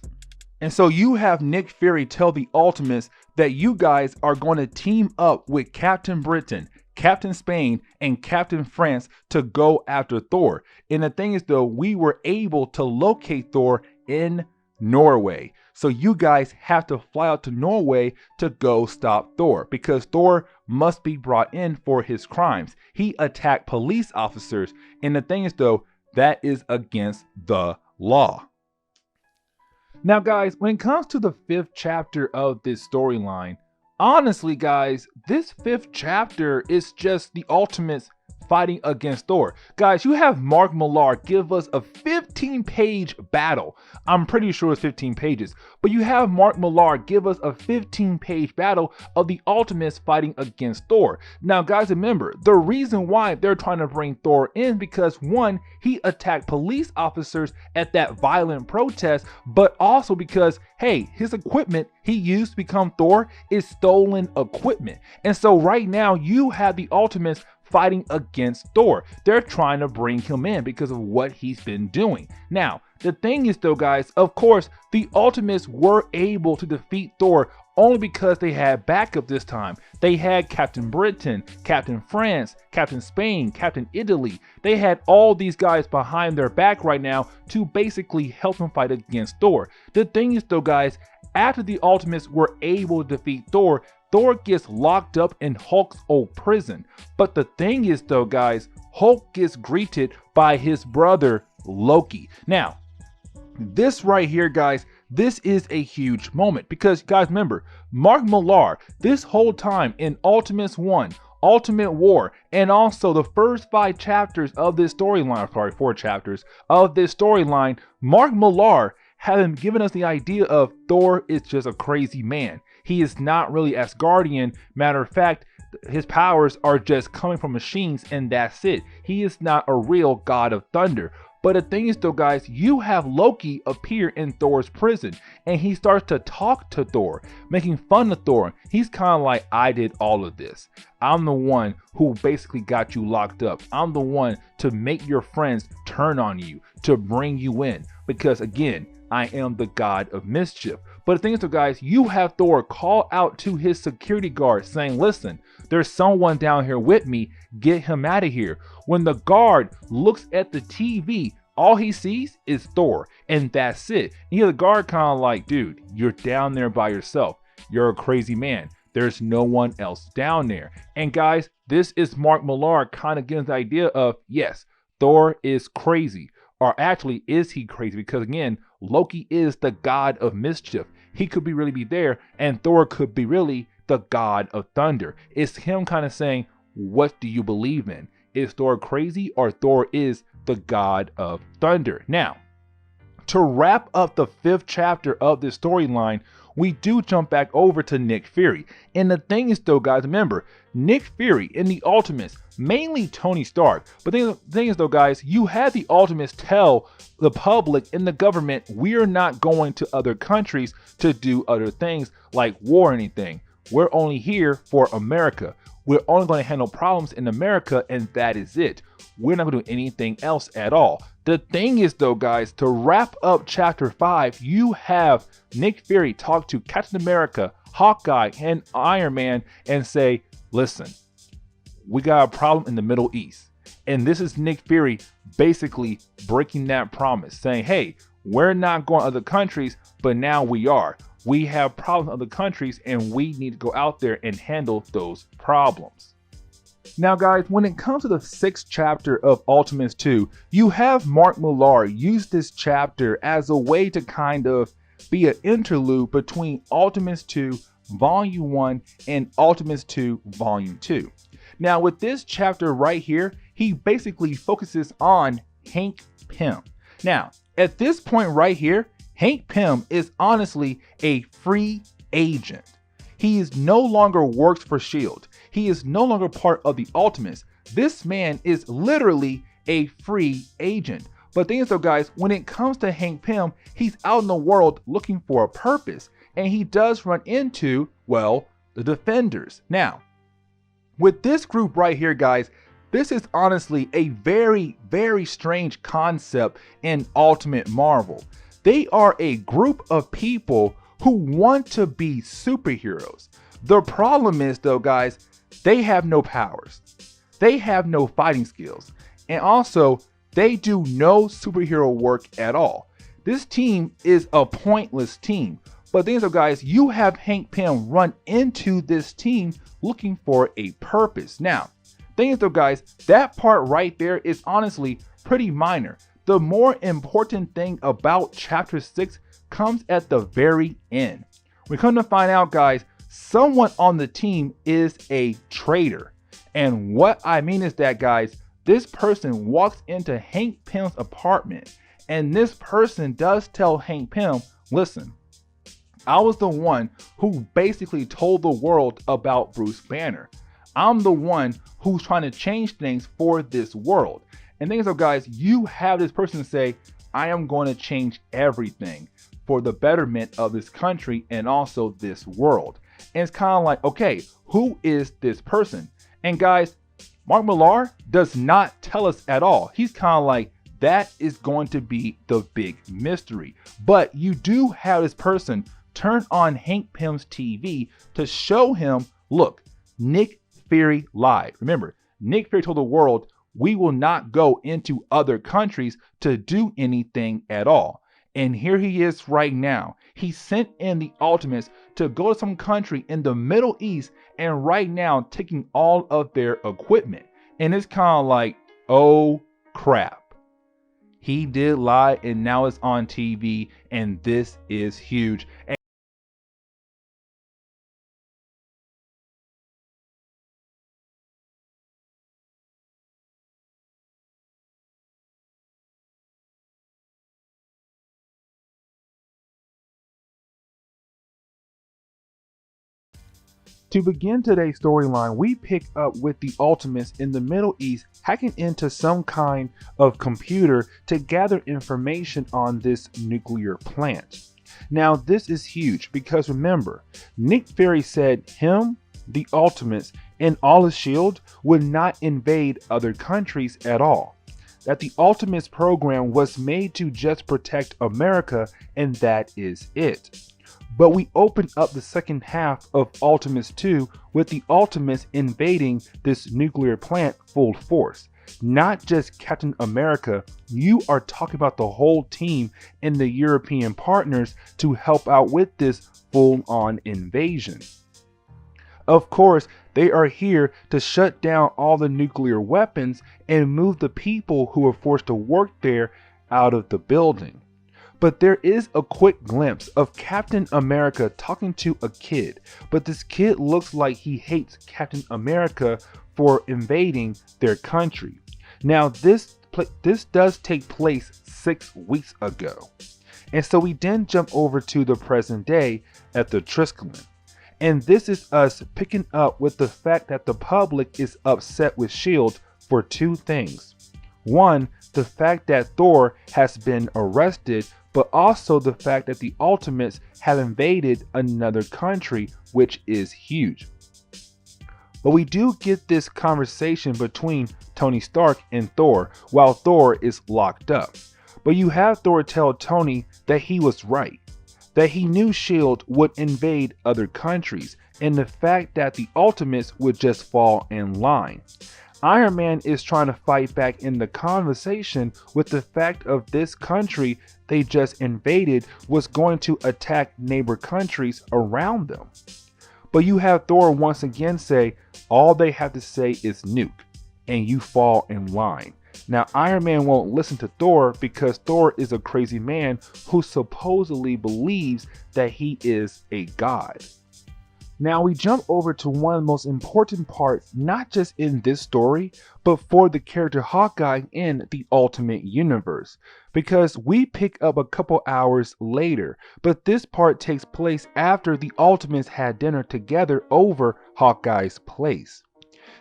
And so you have Nick Fury tell the Ultimates that you guys are going to team up with Captain Britain, Captain Spain, and Captain France to go after Thor. And the thing is though, we were able to locate Thor in Norway. So you guys have to fly out to Norway to go stop Thor, because Thor must be brought in for his crimes. He attacked police officers. And the thing is though, that is against the law. Now guys, when it comes to the 5th chapter of this storyline, honestly guys, this 5th chapter is just the Ultimates fighting against Thor. Guys, you have Mark Millar give us a 15-page battle. I'm pretty sure it's 15 pages, but you have Mark Millar give us a 15-page battle of the Ultimates fighting against Thor. Now guys, remember, the reason why they're trying to bring Thor in, because one, he attacked police officers at that violent protest, but also because, hey, his equipment he used to become Thor is stolen equipment. And so right now you have the Ultimates fighting against Thor. They're trying to bring him in because of what he's been doing. Now, the thing is though, guys, of course, the Ultimates were able to defeat Thor only because they had backup this time. They had Captain Britain, Captain France, Captain Spain, Captain Italy. They had all these guys behind their back right now to basically help them fight against Thor. The thing is though, guys, after the Ultimates were able to defeat Thor, Thor gets locked up in Hulk's old prison. But the thing is though, guys, Hulk gets greeted by his brother Loki. Now, this right here, guys, this is a huge moment because, guys, remember, Mark Millar, this whole time in Ultimates 1, Ultimate War, and also the first 5 chapters of this storyline, sorry, 4 chapters of this storyline, Mark Millar had given us the idea of Thor is just a crazy man. He is not really Asgardian. Matter of fact, his powers are just coming from machines and that's it. He is not a real god of thunder. But the thing is though, guys, you have Loki appear in Thor's prison and he starts to talk to Thor, making fun of Thor. He's kind of like, I did all of this. I'm the one who basically got you locked up. I'm the one to make your friends turn on you, to bring you in. Because again, I am the god of mischief. But the thing is though, guys, you have Thor call out to his security guard saying, listen, there's someone down here with me, get him out of here. When the guard looks at the TV, all he sees is Thor, and that's it. And you know, the guard kind of like, dude, you're down there by yourself. You're a crazy man. There's no one else down there. And guys, this is Mark Millar kind of getting the idea of, yes, Thor is crazy. Or actually, is he crazy? Because again, Loki is the god of mischief. He could really be there, and Thor could be really the god of thunder. It's him kind of saying, what do you believe in? Is Thor crazy or Thor is the god of thunder? Now, to wrap up the 5th chapter of this storyline, we do jump back over to Nick Fury. And the thing is though, guys, remember, Nick Fury in the Ultimates, mainly Tony Stark. But the thing is though, guys, you had the Ultimates tell the public and the government, we're not going to other countries to do other things like war or anything. We're only here for America. We're only going to handle problems in America, and that is it. We're not going to do anything else at all. The thing is though, guys, to wrap up chapter 5, you have Nick Fury talk to Captain America, Hawkeye, and Iron Man and say, listen, we got a problem in the Middle East. And this is Nick Fury basically breaking that promise, saying, hey, we're not going to other countries, but now we are. We have problems in other countries and we need to go out there and handle those problems. Now guys, when it comes to the 6th chapter of Ultimates 2, you have Mark Millar use this chapter as a way to kind of be an interlude between Ultimates 2 Volume 1 and Ultimates 2 Volume 2. Now with this chapter right here, he basically focuses on Hank Pym. Now, at this point right here, Hank Pym is honestly a free agent. He is no longer works for S.H.I.E.L.D. He is no longer part of the Ultimates. This man is literally a free agent. But the thing is though, guys, when it comes to Hank Pym, he's out in the world looking for a purpose. And he does run into, well, the Defenders. Now, with this group right here, guys, this is honestly a very, very strange concept in Ultimate Marvel. They are a group of people who want to be superheroes. The problem is though, guys, they have no powers. They have no fighting skills. And also, they do no superhero work at all. This team is a pointless team. But the thing is though, guys, you have Hank Pym run into this team looking for a purpose. Now, the thing is though, guys, that part right there is honestly pretty minor. The more important thing about chapter 6 comes at the very end. We come to find out, guys, someone on the team is a traitor. And what I mean is that, guys, this person walks into Hank Pym's apartment and this person does tell Hank Pym, listen, I was the one who basically told the world about Bruce Banner. I'm the one who's trying to change things for this world. And things so guys, you have this person say, I am going to change everything for the betterment of this country and also this world. And it's kind of like, okay, who is this person? And guys, Mark Millar does not tell us at all. He's kind of like, that is going to be the big mystery. But you do have this person turn on Hank Pym's TV to show him, look, Nick Fury lied. Remember, Nick Fury told the world, we will not go into other countries to do anything at all. And here he is right now. He sent in the Ultimates to go to some country in the Middle East and right now taking all of their equipment. And it's kind of like, oh crap. He did lie and now it's on TV and this is huge. To begin today's storyline, we pick up with the Ultimates in the Middle East hacking into some kind of computer to gather information on this nuclear plant. Now, this is huge because remember, Nick Fury said him, the Ultimates, and all of S.H.I.E.L.D. would not invade other countries at all. That the Ultimates program was made to just protect America, and that is it. But we open up the second half of Ultimates 2 with the Ultimates invading this nuclear plant full force. Not just Captain America, you are talking about the whole team and the European partners to help out with this full-on invasion. Of course, they are here to shut down all the nuclear weapons and move the people who are forced to work there out of the building. But there is a quick glimpse of Captain America talking to a kid, but this kid looks like he hates Captain America for invading their country. Now this does take place 6 weeks ago. And so we then jump over to the present day at the Triskelion. And this is us picking up with the fact that the public is upset with S.H.I.E.L.D. for 2 things. One, the fact that Thor has been arrested, but also the fact that the Ultimates have invaded another country, which is huge. But we do get this conversation between Tony Stark and Thor while Thor is locked up. But you have Thor tell Tony that he was right, that he knew S.H.I.E.L.D. would invade other countries, and the fact that the Ultimates would just fall in line. Iron Man is trying to fight back in the conversation with the fact of this country they just invaded was going to attack neighbor countries around them. But you have Thor once again say, all they have to say is nuke, and you fall in line. Now Iron Man won't listen to Thor because Thor is a crazy man who supposedly believes that he is a god. Now we jump over to one of the most important parts, not just in this story, but for the character Hawkeye in the Ultimate Universe. Because we pick up a couple hours later, but this part takes place after the Ultimates had dinner together over Hawkeye's place.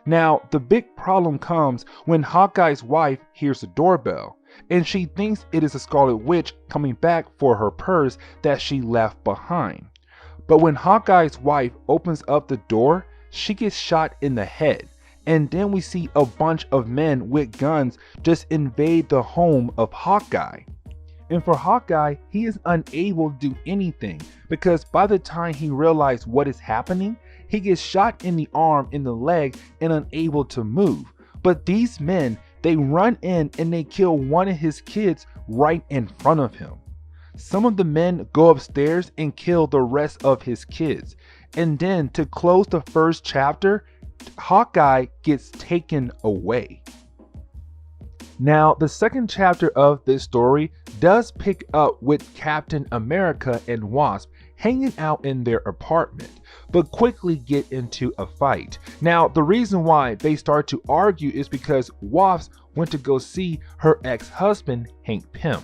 Now, the big problem comes when Hawkeye's wife hears the doorbell, and she thinks it is a Scarlet Witch coming back for her purse that she left behind. But when Hawkeye's wife opens up the door, she gets shot in the head. And then we see a bunch of men with guns just invade the home of Hawkeye. And for Hawkeye, he is unable to do anything because by the time he realizes what is happening, he gets shot in the arm, in the leg, and unable to move. But these men, they run in and they kill one of his kids right in front of him. Some of the men go upstairs and kill the rest of his kids. And then to close the first chapter, Hawkeye gets taken away. Now, the second chapter of this story does pick up with Captain America and Wasp hanging out in their apartment, but quickly get into a fight. Now, the reason why they start to argue is because Wasp went to go see her ex-husband, Hank Pym.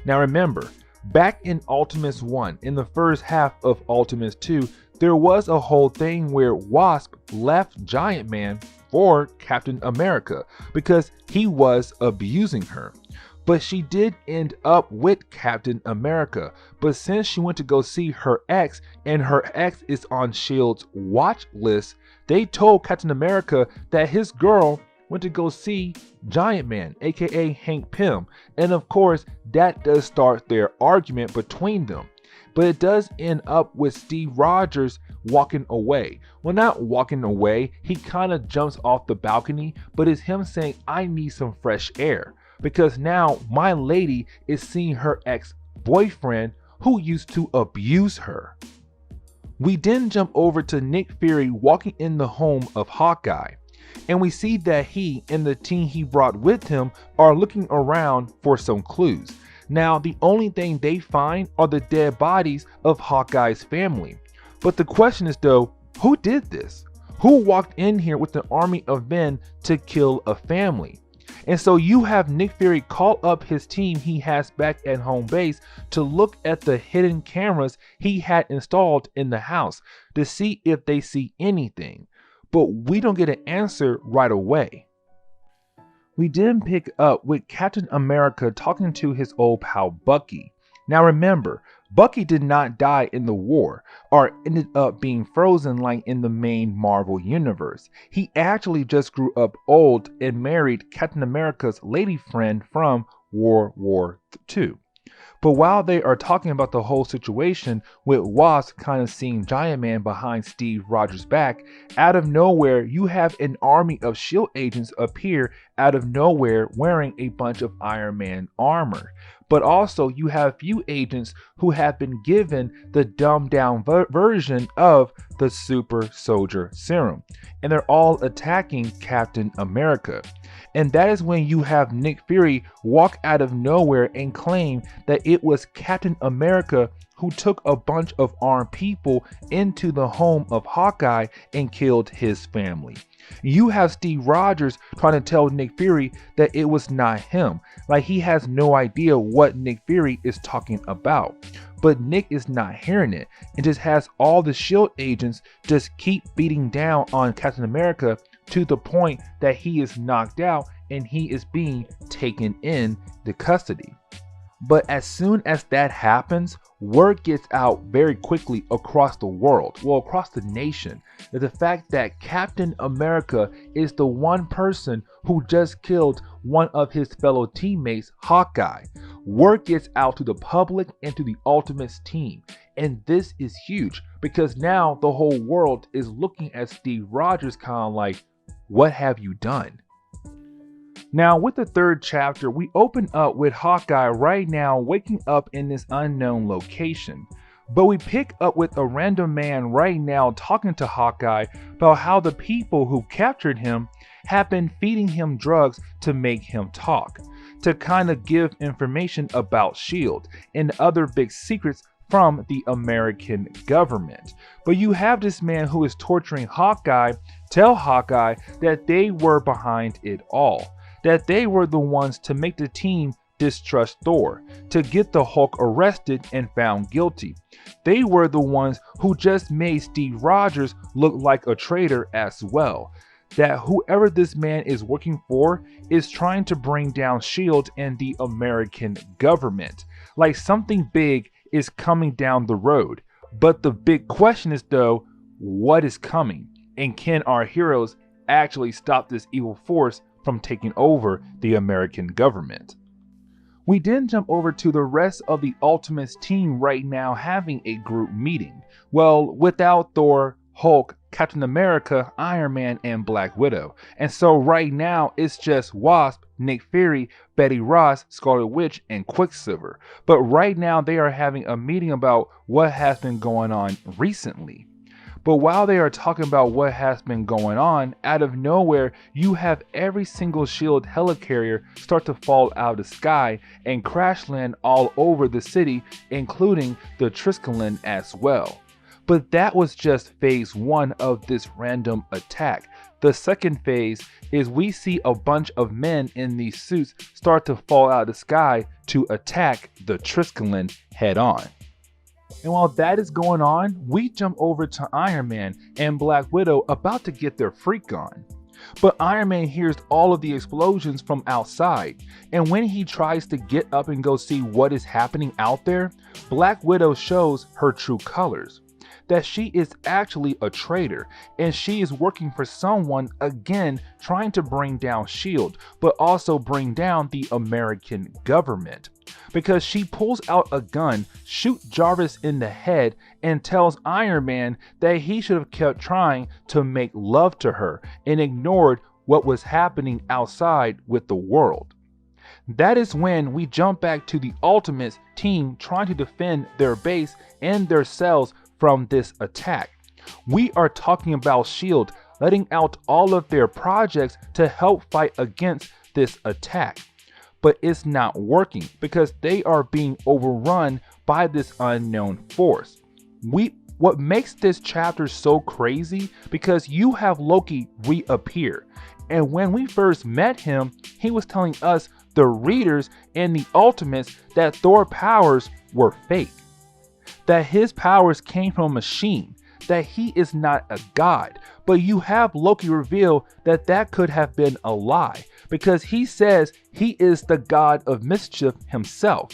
Now remember, back in Ultimates 1, in the first half of Ultimates 2, there was a whole thing where Wasp left Giant Man for Captain America because he was abusing her. But she did end up with Captain America. But since she went to go see her ex and her ex is on S.H.I.E.L.D.'s watch list, they told Captain America that his girl went to go see Giant Man, aka Hank Pym. And of course, that does start their argument between them. But it does end up with Steve Rogers walking away. Well, not walking away, he kind of jumps off the balcony, but it's him saying, I need some fresh air. Because now my lady is seeing her ex-boyfriend who used to abuse her. We then jump over to Nick Fury walking in the home of Hawkeye. And we see that he and the team he brought with him are looking around for some clues. Now, the only thing they find are the dead bodies of Hawkeye's family. But the question is though, who did this? Who walked in here with an army of men to kill a family? And so you have Nick Fury call up his team he has back at home base to look at the hidden cameras he had installed in the house to see if they see anything. But we don't get an answer right away. We then pick up with Captain America talking to his old pal Bucky. Now remember, Bucky did not die in the war or ended up being frozen like in the main Marvel universe. He actually just grew up old and married Captain America's lady friend from World War II. But while they are talking about the whole situation with Wasp kind of seeing Giant Man behind Steve Rogers' back, out of nowhere you have an army of S.H.I.E.L.D. agents appear out of nowhere wearing a bunch of Iron Man armor. But also you have few agents who have been given the dumbed down version of the super soldier serum, and they're all attacking Captain America. And that is when you have Nick Fury walk out of nowhere and claim that it was Captain America who took a bunch of armed people into the home of Hawkeye and killed his family. You have Steve Rogers trying to tell Nick Fury that it was not him, like he has no idea what Nick Fury is talking about. But Nick is not hearing it and just has all the S.H.I.E.L.D. agents just keep beating down on Captain America to the point that he is knocked out and he is being taken into custody. But as soon as that happens, word gets out very quickly across the world, well, across the nation, that the fact that Captain America is the one person who just killed one of his fellow teammates, Hawkeye. Word gets out to the public and to the Ultimates team. And this is huge because now the whole world is looking at Steve Rogers kind of like, what have you done? Now with the third chapter, we open up with Hawkeye right now waking up in this unknown location. But we pick up with a random man right now talking to Hawkeye about how the people who captured him have been feeding him drugs to make him talk, to kind of give information about S.H.I.E.L.D. and other big secrets from the American government. But you have this man who is torturing Hawkeye tell Hawkeye that they were behind it all, that they were the ones to make the team distrust Thor, to get the Hulk arrested and found guilty. They were the ones who just made Steve Rogers look like a traitor as well. That whoever this man is working for is trying to bring down S.H.I.E.L.D. and the American government. Like something big is coming down the road. But the big question is though, what is coming? And can our heroes actually stop this evil force from taking over the American government? We then jump over to the rest of the Ultimates team right now having a group meeting. Well, without Thor, Hulk, Captain America, Iron Man, and Black Widow. And so right now it's just Wasp, Nick Fury, Betty Ross, Scarlet Witch, and Quicksilver. But right now they are having a meeting about what has been going on recently. But while they are talking about what has been going on, out of nowhere, you have every single S.H.I.E.L.D. helicarrier start to fall out of the sky and crash land all over the city, including the Triskelion as well. But that was just phase 1 of this random attack. The second phase is we see a bunch of men in these suits start to fall out of the sky to attack the Triskelion head on. And while that is going on, we jump over to Iron Man and Black Widow about to get their freak on. But Iron Man hears all of the explosions from outside, and when he tries to get up and go see what is happening out there, Black Widow shows her true colors. That she is actually a traitor, and she is working for someone, again trying to bring down S.H.I.E.L.D., but also bring down the American government. Because she pulls out a gun, shoots Jarvis in the head, and tells Iron Man that he should have kept trying to make love to her and ignored what was happening outside with the world. That is when we jump back to the Ultimates team trying to defend their base and their cells from this attack. We are talking about S.H.I.E.L.D. letting out all of their projects to help fight against this attack. But it's not working because they are being overrun by this unknown force. What makes this chapter so crazy because you have Loki reappear And when we first met him, he was telling us, the readers and the Ultimates, that Thor's powers were fake, that his powers came from a machine, that he is not a god. But you have Loki reveal that that could have been a lie, because he says he is the god of mischief himself.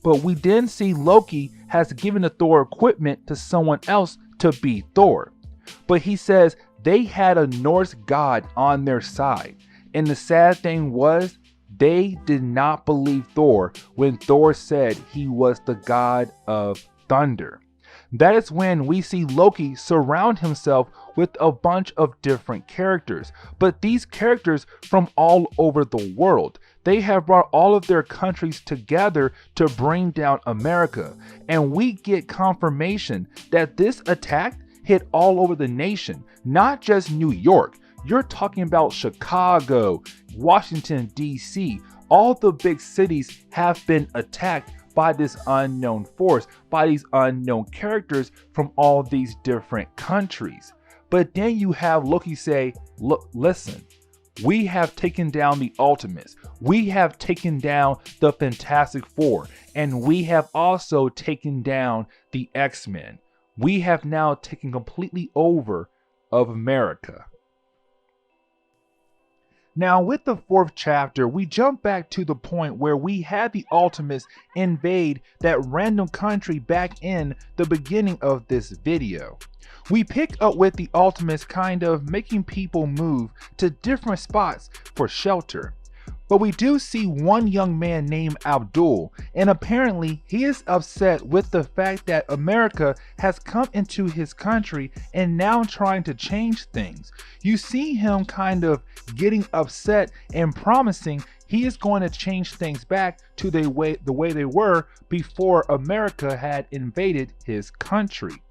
But we then see Loki has given the Thor equipment to someone else to be Thor. But he says they had a Norse god on their side. And the sad thing was, they did not believe Thor when Thor said he was the god of thunder. That is when we see Loki surround himself with a bunch of different characters, but these characters from all over the world. They have brought all of their countries together to bring down America, and we get confirmation that this attack hit all over the nation, not just New York. You're talking about Chicago, Washington, D.C. All the big cities have been attacked by this unknown force, by these unknown characters from all these different countries. But then you have Loki say, look, listen, we have taken down the Ultimates, we have taken down the Fantastic Four, and we have also taken down the X-Men. We have now taken completely over of America. Now with the 4th chapter, we jump back to the point where we had the Ultimates invade that random country back in the beginning of this video. We pick up with the Ultimates kind of making people move to different spots for shelter. But we do see one young man named Abdul, and apparently he is upset with the fact that America has come into his country and now trying to change things. You see him kind of getting upset and promising he is going to change things back to the way they were before America had invaded his country.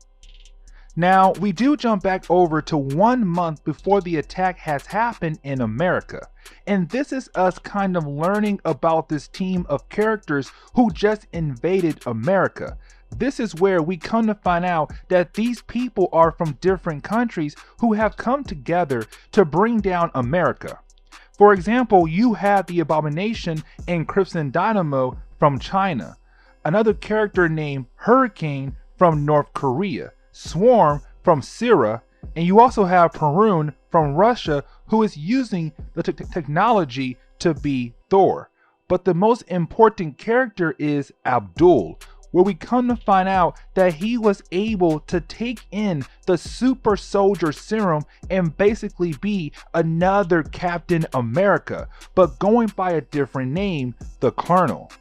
Now, we do jump back over to 1 month before the attack has happened in America. And this is us kind of learning about this team of characters who just invaded America. This is where we come to find out that these people are from different countries who have come together to bring down America. For example, you have the Abomination and Crimson Dynamo from China, another character named Hurricane from North Korea, Swarm from Syria, and you also have Perun from Russia, who is using the technology to be Thor. But the most important character is Abdul, where we come to find out that he was able to take in the super soldier serum and basically be another Captain America, but going by a different name, the Colonel.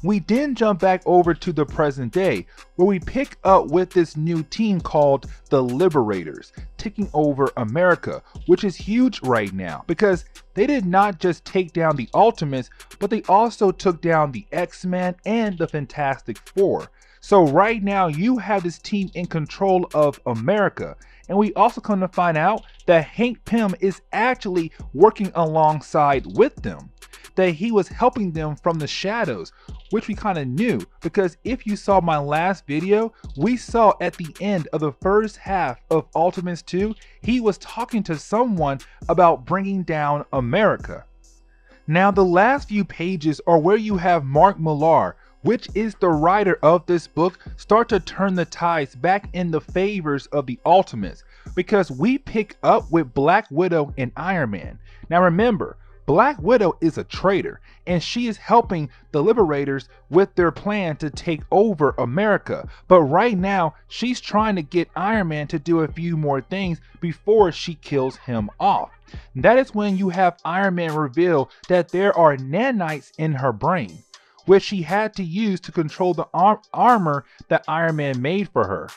We then jump back over to the present day, where we pick up with this new team called the Liberators, taking over America, which is huge right now because they did not just take down the Ultimates, but they also took down the X-Men and the Fantastic Four. So right now you have this team in control of America, and we also come to find out that Hank Pym is actually working alongside with them, that he was helping them from the shadows, which we kind of knew because if you saw my last video, we saw at the end of the first half of Ultimates 2, he was talking to someone about bringing down America. Now the last few pages are where you have Mark Millar, which is the writer of this book, start to turn the tides back in the favors of the Ultimates, because we pick up with Black Widow and Iron Man. Now remember, Black Widow is a traitor, and she is helping the Liberators with their plan to take over America. But right now, she's trying to get Iron Man to do a few more things before she kills him off. That is when you have Iron Man reveal that there are nanites in her brain, which she had to use to control the armor that Iron Man made for her.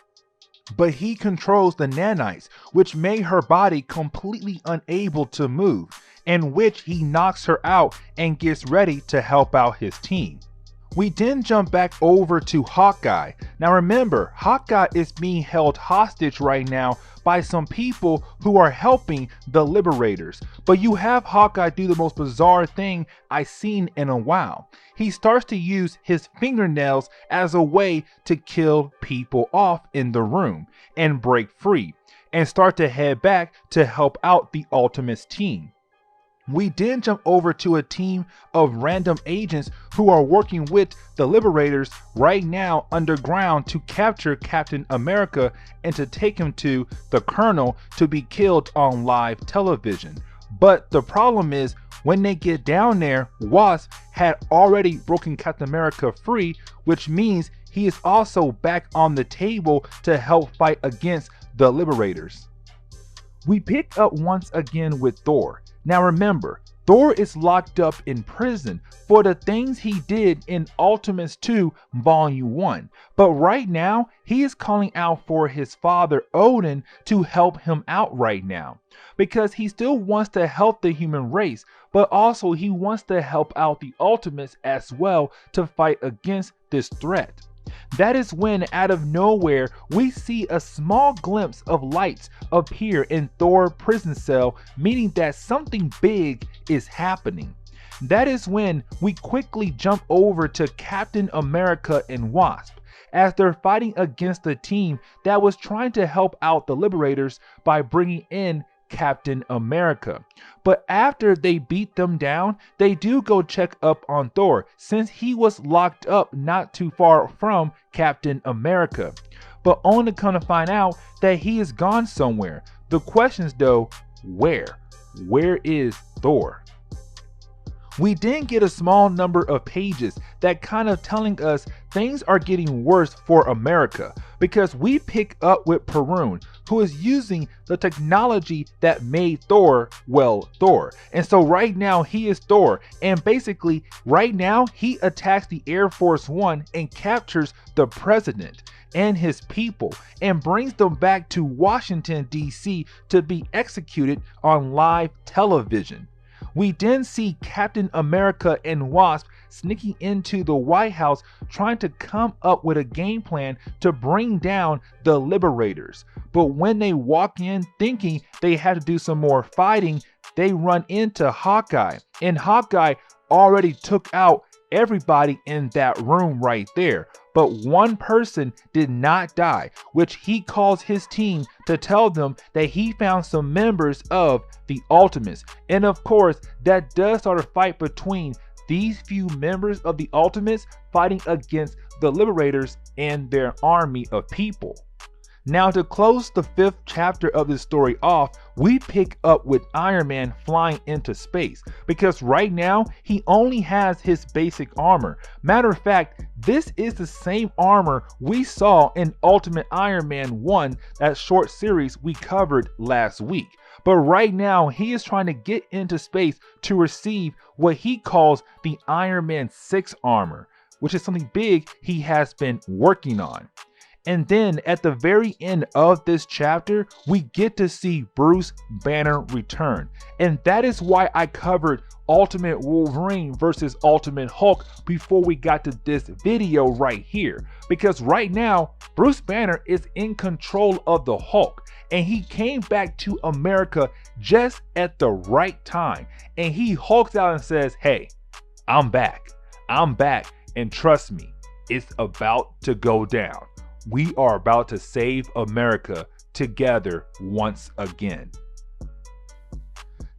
But he controls the nanites, which made her body completely unable to move, in which he knocks her out and gets ready to help out his team. We then jump back over to Hawkeye. Now remember, Hawkeye is being held hostage right now by some people who are helping the Liberators. But you have Hawkeye do the most bizarre thing I've seen in a while. He starts to use his fingernails as a way to kill people off in the room and break free. and start to head back to help out the Ultimates team. We then jump over to a team of random agents who are working with the Liberators right now underground to capture Captain America and to take him to the Colonel to be killed on live television. But the problem is, when they get down there, Wasp had already broken Captain America free, which means he is also back on the table to help fight against the Liberators. We pick up once again with Thor. Now remember, Thor is locked up in prison for the things he did in Ultimates 2 Volume 1. But right now, he is calling out for his father Odin to help him out right now. Because he still wants to help the human race, but also he wants to help out the Ultimates as well to fight against this threat. That is when, out of nowhere, we see a small glimpse of lights appear in Thor's prison cell, meaning that something big is happening. That is when we quickly jump over to Captain America and Wasp, as they're fighting against the team that was trying to help out the Liberators by bringing in Captain America. But after they beat them down, they do go check up on Thor, since he was locked up not too far from Captain America. But only to come to find out that he is gone somewhere. The question is though, where? Where is Thor? We then get a small number of pages that kind of telling us things are getting worse for America, because we pick up with Perun, who is using the technology that made Thor, well, Thor. And so right now he is Thor, and basically right now he attacks the Air Force One and captures the president and his people and brings them back to Washington, D.C. to be executed on live television. We then see Captain America and Wasp sneaking into the White House trying to come up with a game plan to bring down the Liberators. But when they walk in thinking they had to do some more fighting, they run into Hawkeye. And Hawkeye already took out everybody in that room right there. But one person did not die, which he calls his team to tell them that he found some members of the Ultimates. And of course, that does start a fight between these few members of the Ultimates fighting against the Liberators and their army of people. Now, to close the 5th chapter of this story off, we pick up with Iron Man flying into space, because right now he only has his basic armor. Matter of fact, this is the same armor we saw in Ultimate Iron Man 1, that short series we covered last week. But right now he is trying to get into space to receive what he calls the Iron Man 6 armor, which is something big he has been working on. And then at the very end of this chapter, we get to see Bruce Banner return. And that is why I covered Ultimate Wolverine versus Ultimate Hulk before we got to this video right here. Because right now, Bruce Banner is in control of the Hulk. And he came back to America just at the right time. And he hulks out and says, "Hey, I'm back. I'm back. And trust me, it's about to go down. We are about to save America together once again."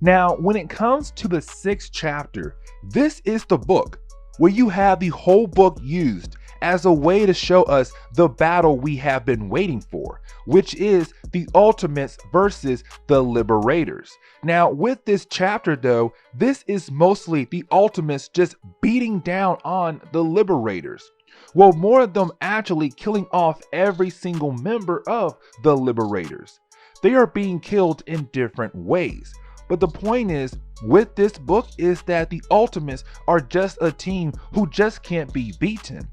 Now, when it comes to the 6th chapter, this is the book where you have the whole book used as a way to show us the battle we have been waiting for, which is the Ultimates versus the Liberators. Now, with this chapter though, this is mostly the Ultimates just beating down on the Liberators. Well, more of them actually killing off every single member of the Liberators. They are being killed in different ways. But the point is, with this book, is that the Ultimates are just a team who just can't be beaten.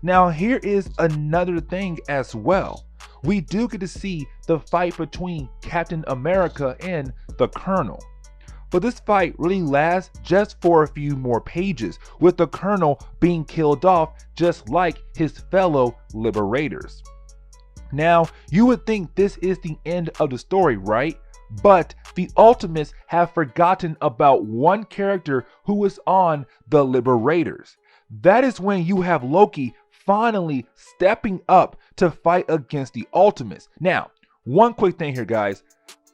Now, here is another thing as well. We do get to see the fight between Captain America and the Colonel. But this fight really lasts just for a few more pages, with the Colonel being killed off just like his fellow Liberators. Now, you would think this is the end of the story, right? But the Ultimates have forgotten about one character who was on the Liberators. That is when you have Loki finally stepping up to fight against the Ultimates. Now, one quick thing here, guys.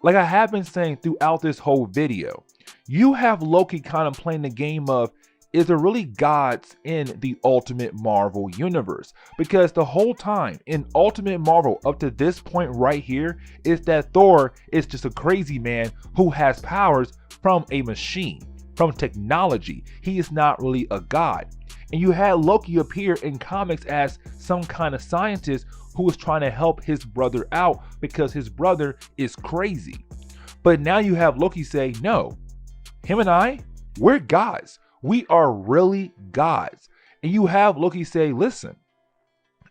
Like I have been saying throughout this whole video, you have Loki kind of playing the game of, is there really gods in the Ultimate Marvel universe? Because the whole time in Ultimate Marvel up to this point right here is that Thor is just a crazy man who has powers from a machine, from technology. He is not really a god. And you had Loki appear in comics as some kind of scientist who was trying to help his brother out because his brother is crazy. But now you have Loki say, no, him and I, we're gods. We are really gods. And you have Loki say, listen,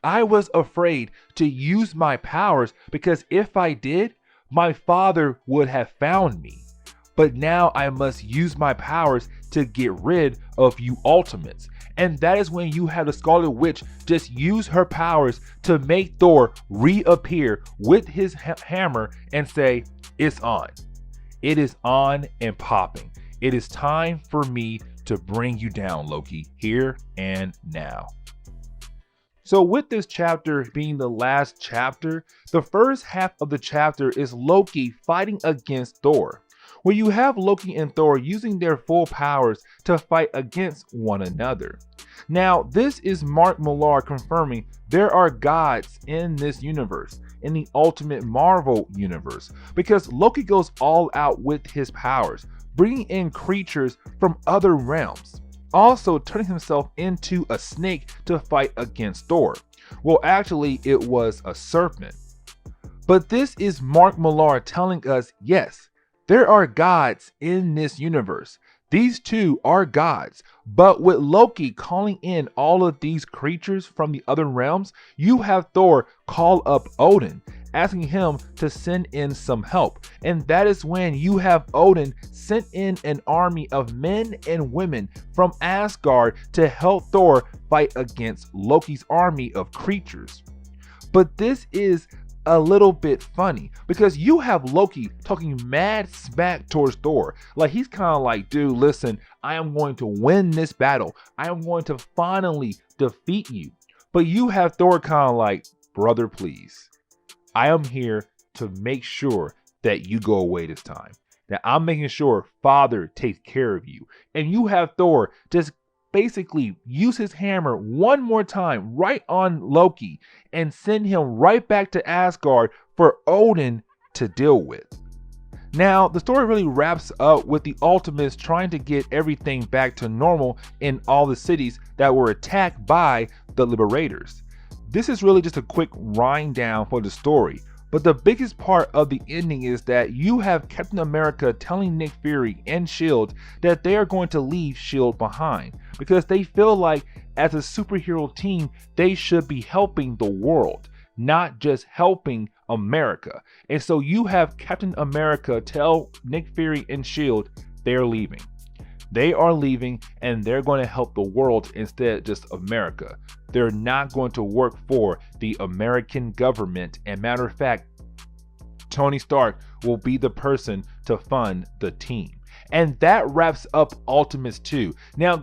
I was afraid to use my powers because if I did, my father would have found me. But now I must use my powers to get rid of you Ultimates. And that is when you have the Scarlet Witch just use her powers to make Thor reappear with his hammer and say, it's on. It is on and popping. It is time for me to bring you down, Loki, here and now. So with this chapter being the last chapter, the first half of the chapter is Loki fighting against Thor, where you have Loki and Thor using their full powers to fight against one another. Now, this is Mark Millar confirming there are gods in this universe, in the Ultimate Marvel universe, because Loki goes all out with his powers, bringing in creatures from other realms, also turning himself into a snake to fight against Thor. Well, actually, it was a serpent. But this is Mark Millar telling us, yes, there are gods in this universe. These two are gods, but with Loki calling in all of these creatures from the other realms, you have Thor call up Odin, asking him to send in some help. And that is when you have Odin sent in an army of men and women from Asgard to help Thor fight against Loki's army of creatures. But this is a little bit funny because you have Loki talking mad smack towards Thor. Like he's kind of like, dude, listen, I am going to win this battle. I am going to finally defeat you. But you have Thor kind of like, brother, please. I am here to make sure that you go away this time. That I'm making sure Father takes care of you. And you have Thor just basically use his hammer one more time right on Loki and send him right back to Asgard for Odin to deal with. Now, the story really wraps up with the Ultimates trying to get everything back to normal in all the cities that were attacked by the Liberators. This is really just a quick wind down for the story, but the biggest part of the ending is that you have Captain America telling Nick Fury and S.H.I.E.L.D. that they are going to leave S.H.I.E.L.D. behind because they feel like as a superhero team, they should be helping the world, not just helping America. And so you have Captain America tell Nick Fury and S.H.I.E.L.D. they're leaving. They are leaving and they're going to help the world instead of just America. They're not going to work for the American government. And matter of fact, Tony Stark will be the person to fund the team. And that wraps up Ultimates 2. Now,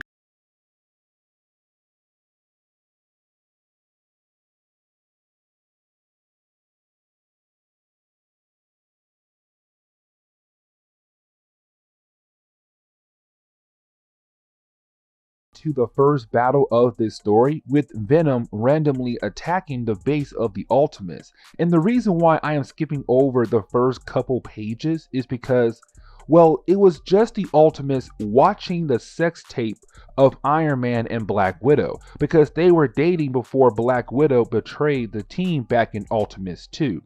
to the first battle of this story with Venom randomly attacking the base of the Ultimates. And the reason why I am skipping over the first couple pages is because, well, it was just the Ultimates watching the sex tape of Iron Man and Black Widow because they were dating before Black Widow betrayed the team back in Ultimates 2.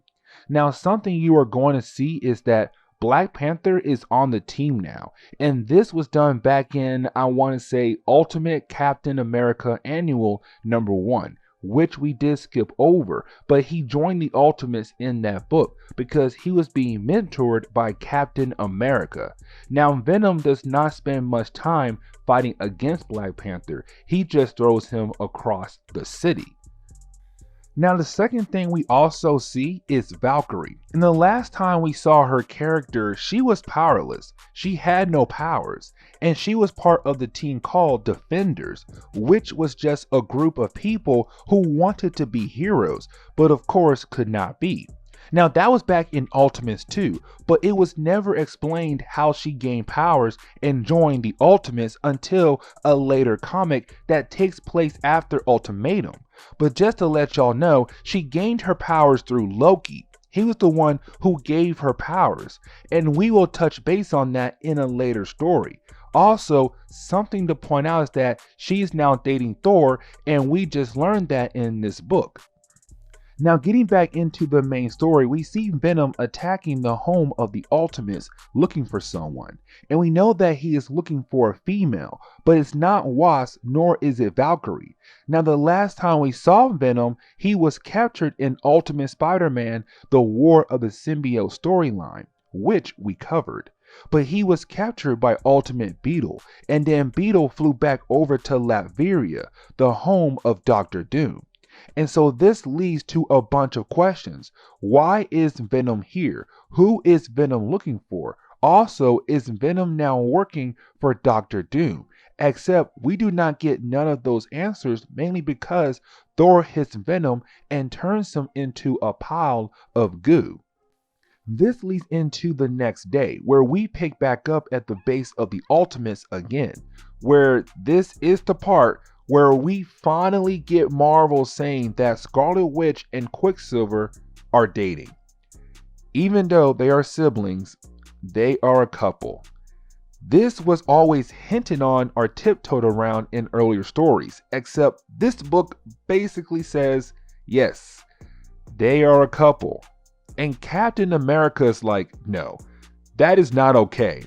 Now, something you are going to see is that Black Panther is on the team now, and this was done back in, I want to say, Ultimate Captain America Annual #1, which we did skip over, but he joined the Ultimates in that book because he was being mentored by Captain America. Now, Venom does not spend much time fighting against Black Panther, he just throws him across the city. Now, the second thing we also see is Valkyrie. And the last time we saw her character, she was powerless. She had no powers. And she was part of the team called Defenders, which was just a group of people who wanted to be heroes, but of course could not be. Now, that was back in Ultimates 2, but it was never explained how she gained powers and joined the Ultimates until a later comic that takes place after Ultimatum. But just to let y'all know, she gained her powers through Loki. He was the one who gave her powers, and we will touch base on that in a later story. Also, something to point out is that she's now dating Thor, and we just learned that in this book. Now, getting back into the main story, we see Venom attacking the home of the Ultimates looking for someone. And we know that he is looking for a female, but it's not Wasp nor is it Valkyrie. Now, the last time we saw Venom, he was captured in Ultimate Spider-Man, the War of the Symbiote storyline, which we covered. But he was captured by Ultimate Beetle, and then Beetle flew back over to Latveria, the home of Doctor Doom. And so this leads to a bunch of questions. Why is Venom here? Who is Venom looking for? Also, is Venom now working for Doctor Doom? Except we do not get none of those answers, mainly because Thor hits Venom and turns him into a pile of goo. This leads into the next day, where we pick back up at the base of the Ultimates again, where this is the part where we finally get Marvel saying that Scarlet Witch and Quicksilver are dating. Even though they are siblings, they are a couple. This was always hinted on or tiptoed around in earlier stories, except this book basically says, yes, they are a couple. And Captain America's like, no, that is not okay.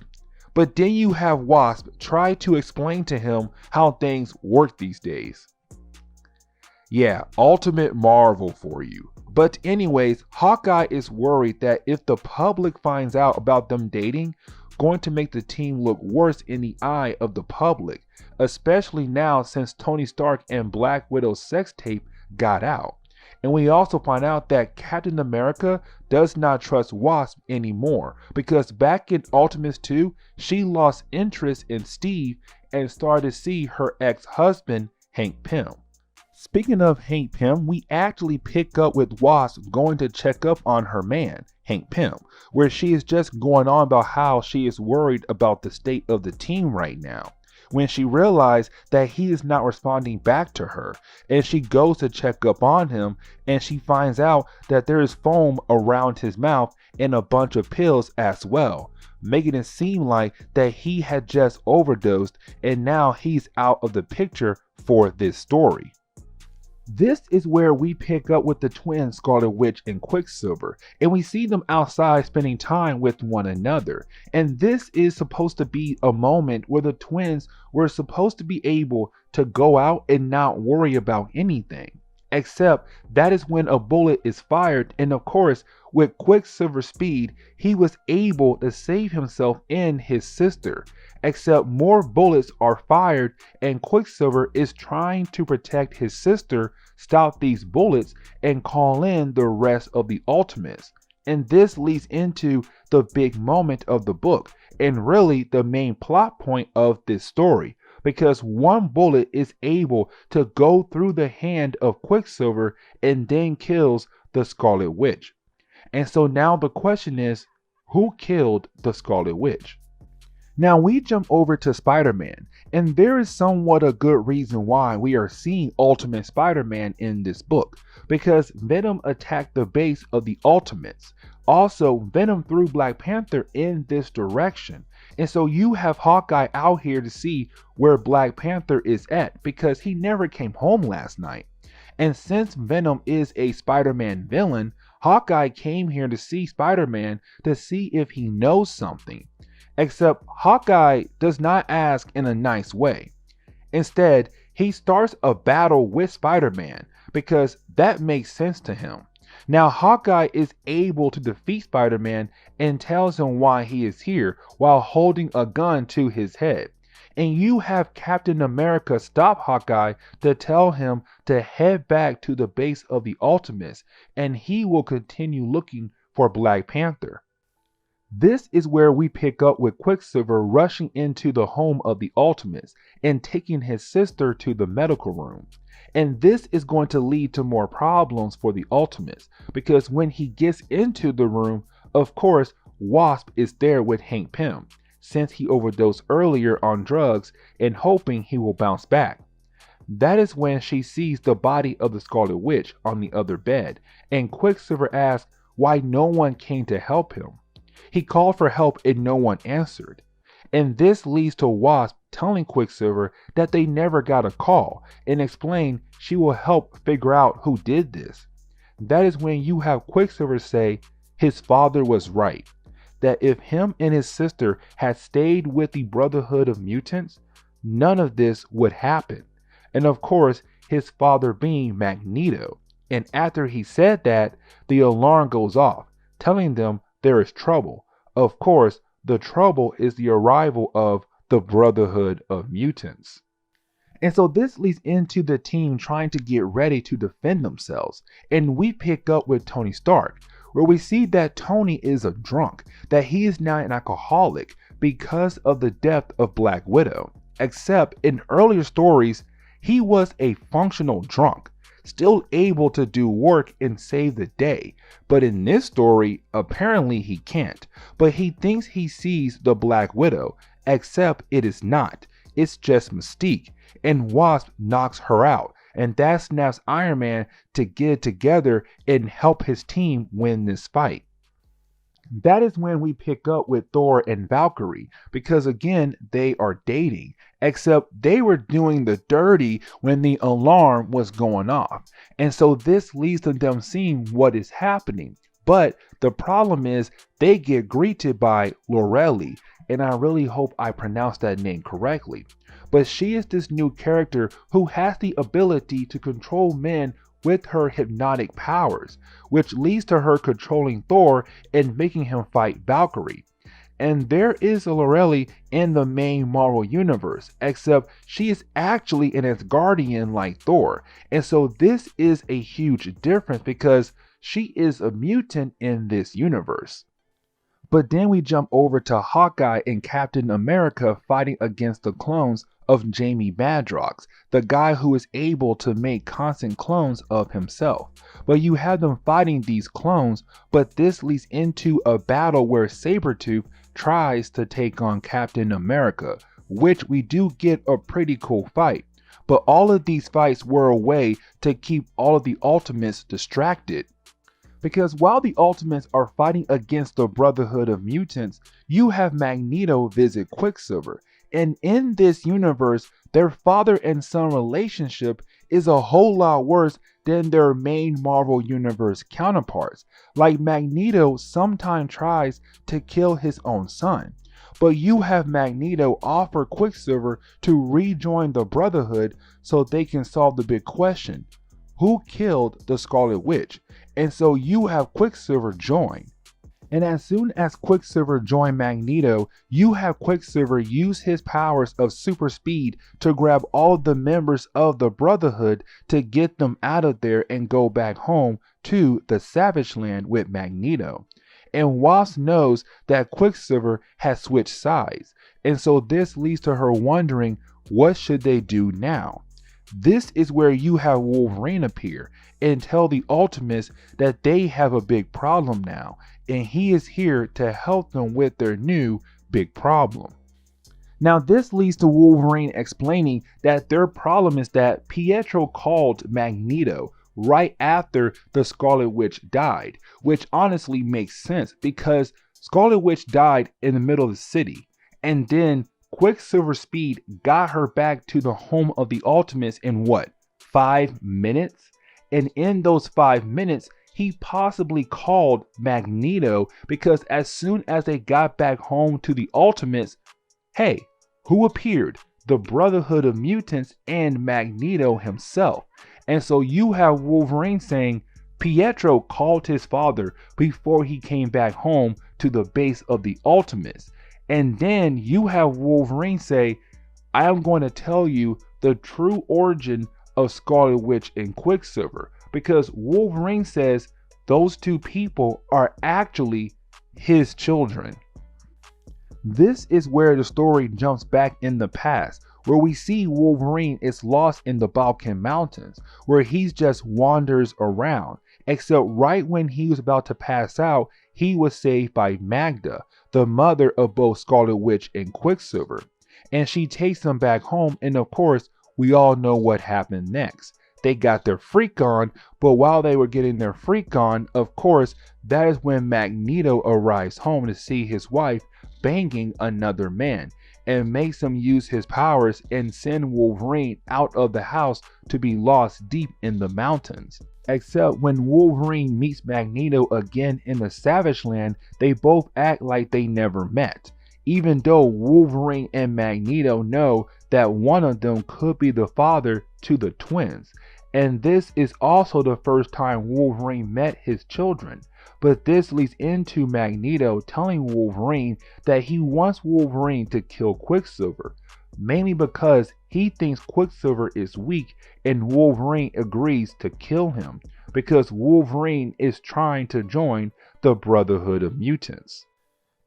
But then you have Wasp try to explain to him how things work these days. Yeah, ultimate Marvel for you. But anyways, Hawkeye is worried that if the public finds out about them dating, going to make the team look worse in the eye of the public, especially now since Tony Stark and Black Widow's sex tape got out. And we also find out that Captain America does not trust Wasp anymore, because back in Ultimates 2, she lost interest in Steve and started to see her ex-husband, Hank Pym. Speaking of Hank Pym, we actually pick up with Wasp going to check up on her man, Hank Pym, where she is just going on about how she is worried about the state of the team right now, when she realized that he is not responding back to her, and she goes to check up on him, and she finds out that there is foam around his mouth and a bunch of pills as well, making it seem like that he had just overdosed and now he's out of the picture for this story. This is where we pick up with the twins Scarlet Witch and Quicksilver, and we see them outside spending time with one another. And this is supposed to be a moment where the twins were supposed to be able to go out and not worry about anything. Except that is when a bullet is fired, and of course, with Quicksilver's speed, he was able to save himself and his sister. Except more bullets are fired, and Quicksilver is trying to protect his sister, stop these bullets, and call in the rest of the Ultimates. And this leads into the big moment of the book, and really the main plot point of this story, because one bullet is able to go through the hand of Quicksilver and then kills the Scarlet Witch. And so now the question is, who killed the Scarlet Witch? Now we jump over to Spider-Man, and there is somewhat a good reason why we are seeing Ultimate Spider-Man in this book, because Venom attacked the base of the Ultimates. Also, Venom threw Black Panther in this direction, and so you have Hawkeye out here to see where Black Panther is at, because he never came home last night. And since Venom is a Spider-Man villain, Hawkeye came here to see Spider-Man to see if he knows something. Except Hawkeye does not ask in a nice way. Instead, he starts a battle with Spider-Man because that makes sense to him. Now Hawkeye is able to defeat Spider-Man and tells him why he is here while holding a gun to his head. And you have Captain America stop Hawkeye to tell him to head back to the base of the Ultimates, and he will continue looking for Black Panther. This is where we pick up with Quicksilver rushing into the home of the Ultimates and taking his sister to the medical room. And this is going to lead to more problems for the Ultimates, because when he gets into the room, of course, Wasp is there with Hank Pym, since he overdosed earlier on drugs and hoping he will bounce back. That is when she sees the body of the Scarlet Witch on the other bed, and Quicksilver asks why no one came to help him. He called for help and no one answered. And this leads to Wasp telling Quicksilver that they never got a call and explain she will help figure out who did this. That is when you have Quicksilver say his father was right, that if him and his sister had stayed with the Brotherhood of Mutants, none of this would happen. And of course, his father being Magneto. And after he said that, the alarm goes off, telling them there is trouble. Of course, the trouble is the arrival of the Brotherhood of Mutants. And so this leads into the team trying to get ready to defend themselves. And we pick up with Tony Stark, where we see that Tony is a drunk, that he is now an alcoholic because of the death of Black Widow. Except in earlier stories, he was a functional drunk, still able to do work and save the day. But in this story, apparently he can't. But he thinks he sees the Black Widow, except it is not. It's just Mystique. And Wasp knocks her out. And that snaps Iron Man to get together and help his team win this fight. That is when we pick up with Thor and Valkyrie, because again, they are dating, except they were doing the dirty when the alarm was going off. And so this leads to them seeing what is happening. But the problem is they get greeted by Lorelei, and I really hope I pronounced that name correctly. But she is this new character who has the ability to control men with her hypnotic powers, which leads to her controlling Thor and making him fight Valkyrie. And there is a Lorelei in the main Marvel universe, except she is actually an Asgardian like Thor. And so this is a huge difference because she is a mutant in this universe. But then we jump over to Hawkeye and Captain America fighting against the clones of Jamie Madrox, the guy who is able to make constant clones of himself. But you have them fighting these clones, but this leads into a battle where Sabretooth tries to take on Captain America, which we do get a pretty cool fight. But all of these fights were a way to keep all of the Ultimates distracted. Because while the Ultimates are fighting against the Brotherhood of Mutants, you have Magneto visit Quicksilver. And in this universe, their father and son relationship is a whole lot worse than their main Marvel Universe counterparts. Like Magneto sometimes tries to kill his own son. But you have Magneto offer Quicksilver to rejoin the Brotherhood so they can solve the big question. Who killed the Scarlet Witch? And so you have Quicksilver join. And as soon as Quicksilver joined Magneto, you have Quicksilver use his powers of super speed to grab all the members of the Brotherhood to get them out of there and go back home to the Savage Land with Magneto. And Wasp knows that Quicksilver has switched sides, and so this leads to her wondering what should they do now. This is where you have Wolverine appear and tell the Ultimates that they have a big problem now, and he is here to help them with their new big problem. Now this leads to Wolverine explaining that their problem is that Pietro called Magneto right after the Scarlet Witch died, which honestly makes sense because Scarlet Witch died in the middle of the city, and then Quicksilver speed got her back to the home of the Ultimates in what, 5 minutes? And in those 5 minutes, he possibly called Magneto because as soon as they got back home to the Ultimates, hey, who appeared? The Brotherhood of Mutants and Magneto himself. And so you have Wolverine saying Pietro called his father before he came back home to the base of the Ultimates. And then you have Wolverine say, I am going to tell you the true origin of Scarlet Witch and Quicksilver. Because Wolverine says those two people are actually his children. This is where the story jumps back in the past, where we see Wolverine is lost in the Balkan Mountains, where he just wanders around, except right when he was about to pass out, he was saved by Magda, the mother of both Scarlet Witch and Quicksilver. And she takes him back home, and of course, we all know what happened next. They got their freak on, but while they were getting their freak on, of course, that is when Magneto arrives home to see his wife banging another man, and makes him use his powers and send Wolverine out of the house to be lost deep in the mountains. Except when Wolverine meets Magneto again in the Savage Land, they both act like they never met, even though Wolverine and Magneto know that one of them could be the father to the twins. And this is also the first time Wolverine met his children. But this leads into Magneto telling Wolverine that he wants Wolverine to kill Quicksilver, mainly because he thinks Quicksilver is weak, and Wolverine agrees to kill him because Wolverine is trying to join the Brotherhood of Mutants.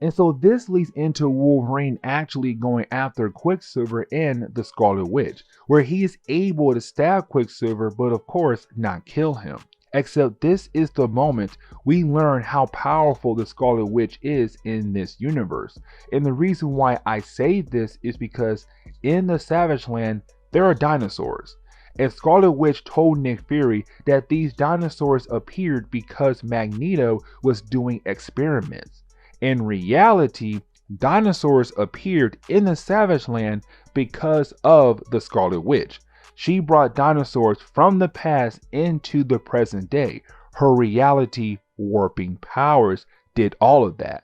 And so this leads into Wolverine actually going after Quicksilver and the Scarlet Witch, where he is able to stab Quicksilver, but of course not kill him. Except this is the moment we learn how powerful the Scarlet Witch is in this universe. And the reason why I say this is because in the Savage Land, there are dinosaurs. And Scarlet Witch told Nick Fury that these dinosaurs appeared because Magneto was doing experiments. In reality, dinosaurs appeared in the Savage Land because of the Scarlet Witch. She brought dinosaurs from the past into the present day. Her reality warping powers did all of that.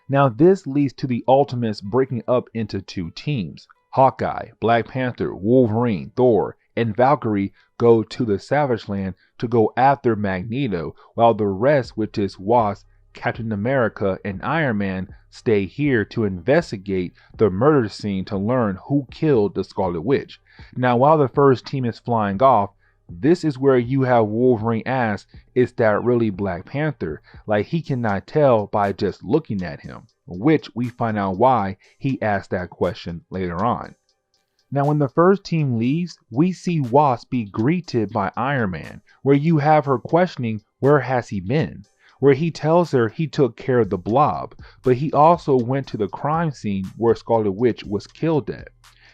Now this leads to the Ultimates breaking up into two teams. Hawkeye, Black Panther, Wolverine, Thor, and Valkyrie go to the Savage Land to go after Magneto, while the rest, which is Wasp, Captain America, and Iron Man, stay here to investigate the murder scene to learn who killed the Scarlet Witch. Now, while the first team is flying off, this is where you have Wolverine ask, is that really Black Panther? Like he cannot tell by just looking at him, which we find out why he asked that question later on. Now, when the first team leaves, we see Wasp be greeted by Iron Man, where you have her questioning where has he been? Where he tells her he took care of the Blob, but he also went to the crime scene where Scarlet Witch was killed at.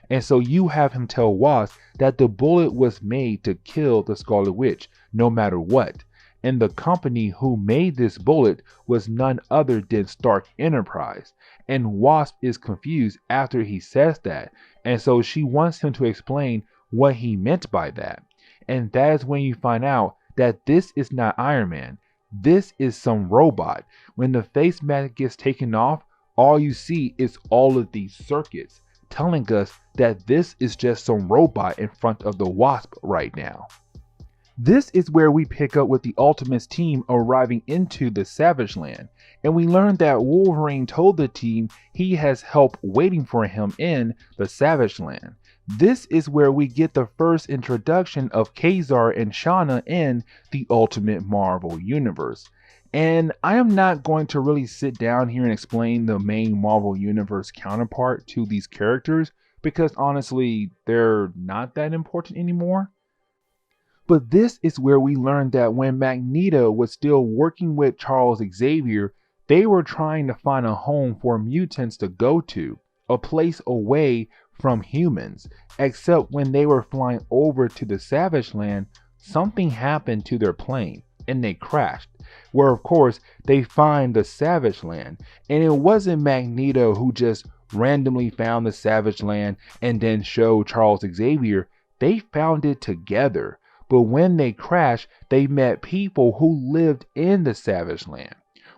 And so you have him tell Wasp that the bullet was made to kill the Scarlet Witch, no matter what. And the company who made this bullet was none other than Stark Enterprise. And Wasp is confused after he says that, and so she wants him to explain what he meant by that. And that is when you find out that this is not Iron Man. This is some robot. When the face mask gets taken off, all you see is all of these circuits, telling us that this is just some robot in front of the Wasp right now. This is where we pick up with the Ultimates team arriving into the Savage Land, and we learn that Wolverine told the team he has help waiting for him in the Savage Land. This is where we get the first introduction of Kazar and Shauna in the Ultimate Marvel Universe. And I am not going to really sit down here and explain the main Marvel Universe counterpart to these characters, because honestly, they're not that important anymore. But this is where we learn that when Magneto was still working with Charles Xavier, they were trying to find a home for mutants to go to, a place away from humans. Except when they were flying over to the Savage Land, something happened to their plane and they crashed, where of course they find the Savage Land. And it wasn't Magneto who just randomly found the Savage Land and then showed Charles Xavier. They found it together. But when they crashed, they met people who lived in the Savage Land,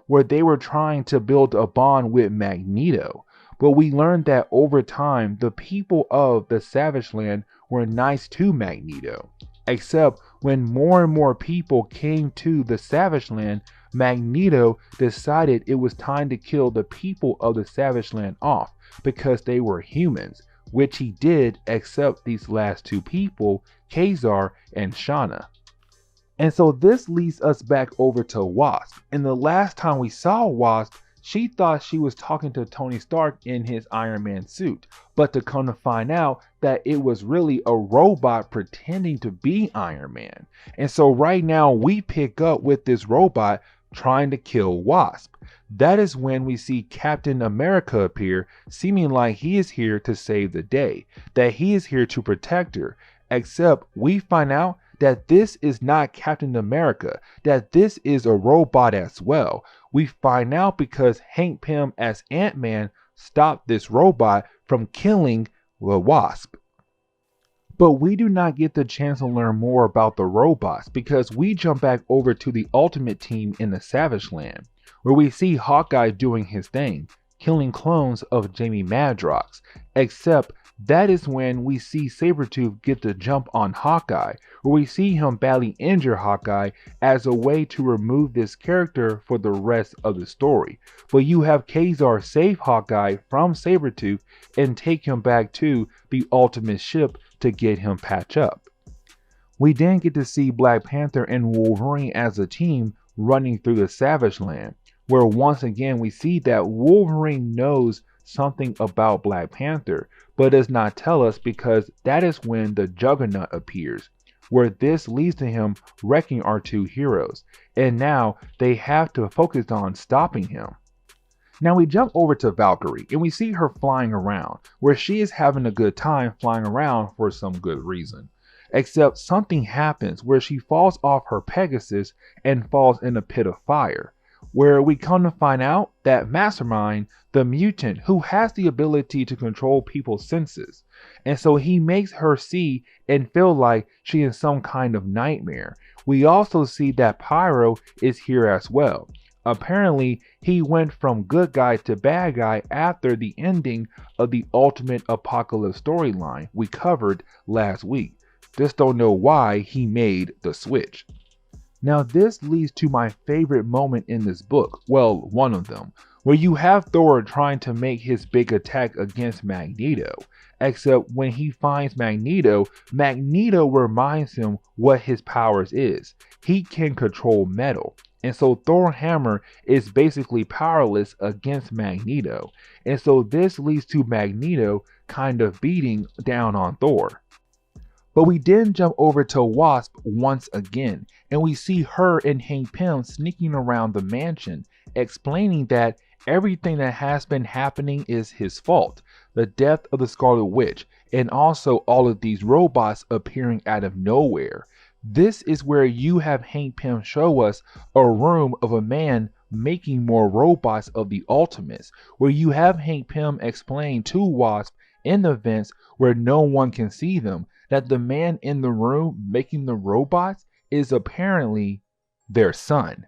where they were trying to build a bond with Magneto. But we learned that over time, the people of the Savage Land were nice to Magneto. Except when more and more people came to the Savage Land, Magneto decided it was time to kill the people of the Savage Land off because they were humans, which he did except these last two people, Kazar and Shauna. And so this leads us back over to Wasp. And the last time we saw Wasp, she thought she was talking to Tony Stark in his Iron Man suit, but to come to find out that it was really a robot pretending to be Iron Man. And so right now we pick up with this robot trying to kill Wasp. That is when we see Captain America appear, seeming like he is here to save the day, that he is here to protect her, except we find out that this is not Captain America, that this is a robot as well. We find out because Hank Pym as Ant-Man stopped this robot from killing the Wasp. But we do not get the chance to learn more about the robots because we jump back over to the Ultimate Team in the Savage Land, where we see Hawkeye doing his thing, killing clones of Jamie Madrox, except that is when we see Sabretooth get the jump on Hawkeye, where we see him badly injure Hawkeye as a way to remove this character for the rest of the story. But you have Kazar save Hawkeye from Sabretooth and take him back to the Ultimate ship to get him patched up. We then get to see Black Panther and Wolverine as a team running through the Savage Land, where once again we see that Wolverine knows something about Black Panther, but does not tell us because that is when the Juggernaut appears, where this leads to him wrecking our two heroes, and now they have to focus on stopping him. Now we jump over to Valkyrie and we see her flying around, where she is having a good time flying around for some good reason. Except something happens where she falls off her Pegasus and falls in a pit of fire, where we come to find out that Mastermind, the mutant who has the ability to control people's senses, and so he makes her see and feel like she is some kind of nightmare. We also see that Pyro is here as well. Apparently, he went from good guy to bad guy after the ending of the Ultimate Apocalypse storyline we covered last week. Just don't know why he made the switch. Now this leads to my favorite moment in this book, well, one of them, where you have Thor trying to make his big attack against Magneto, except when he finds Magneto, Magneto reminds him what his powers is. He can control metal, and so Thor Hammer is basically powerless against Magneto, and so this leads to Magneto kind of beating down on Thor. But we then jump over to Wasp once again, and we see her and Hank Pym sneaking around the mansion, explaining that everything that has been happening is his fault, the death of the Scarlet Witch, and also all of these robots appearing out of nowhere. This is where you have Hank Pym show us a room of a man making more robots of the Ultimates, where you have Hank Pym explain to Wasp in the vents where no one can see them, that the man in the room making the robots is apparently their son.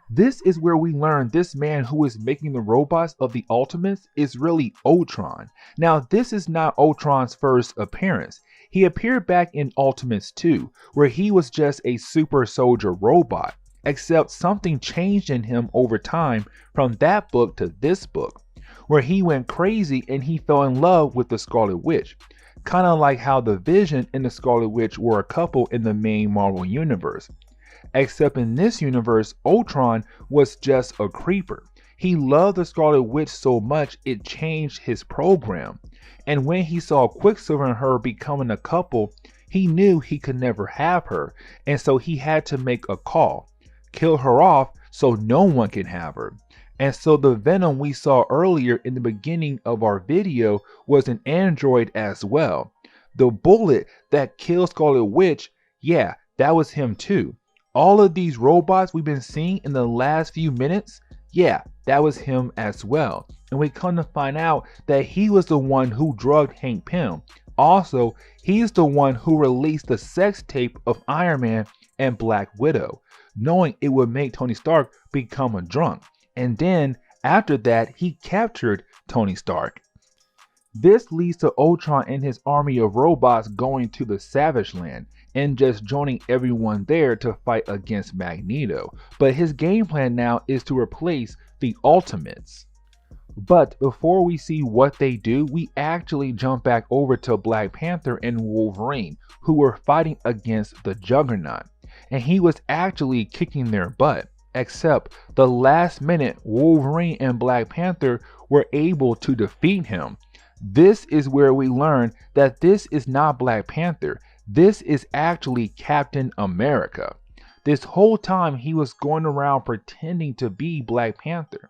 This is where we learn this man who is making the robots of the Ultimates is really Ultron. Now this is not Ultron's first appearance. He appeared back in Ultimates 2, where he was just a super soldier robot, except something changed in him over time from that book to this book, where he went crazy and he fell in love with the Scarlet Witch. Kind of like how the Vision and the Scarlet Witch were a couple in the main Marvel universe. Except in this universe, Ultron was just a creeper. He loved the Scarlet Witch so much it changed his program. And when he saw Quicksilver and her becoming a couple, he knew he could never have her. And so he had to make a call. Kill her off so no one can have her. And so the Venom we saw earlier in the beginning of our video was an android as well. The bullet that killed Scarlet Witch, yeah, that was him too. All of these robots we've been seeing in the last few minutes, yeah, that was him as well. And we come to find out that he was the one who drugged Hank Pym. Also, he's the one who released the sex tape of Iron Man and Black Widow, knowing it would make Tony Stark become a drunk. And then, after that, he captured Tony Stark. This leads to Ultron and his army of robots going to the Savage Land and just joining everyone there to fight against Magneto. But his game plan now is to replace the Ultimates. But before we see what they do, we actually jump back over to Black Panther and Wolverine, who were fighting against the Juggernaut. And he was actually kicking their butt. except the last minute Wolverine and Black Panther were able to defeat him. This is where we learn that this is not Black Panther. This is actually Captain America. This whole time he was going around pretending to be Black Panther.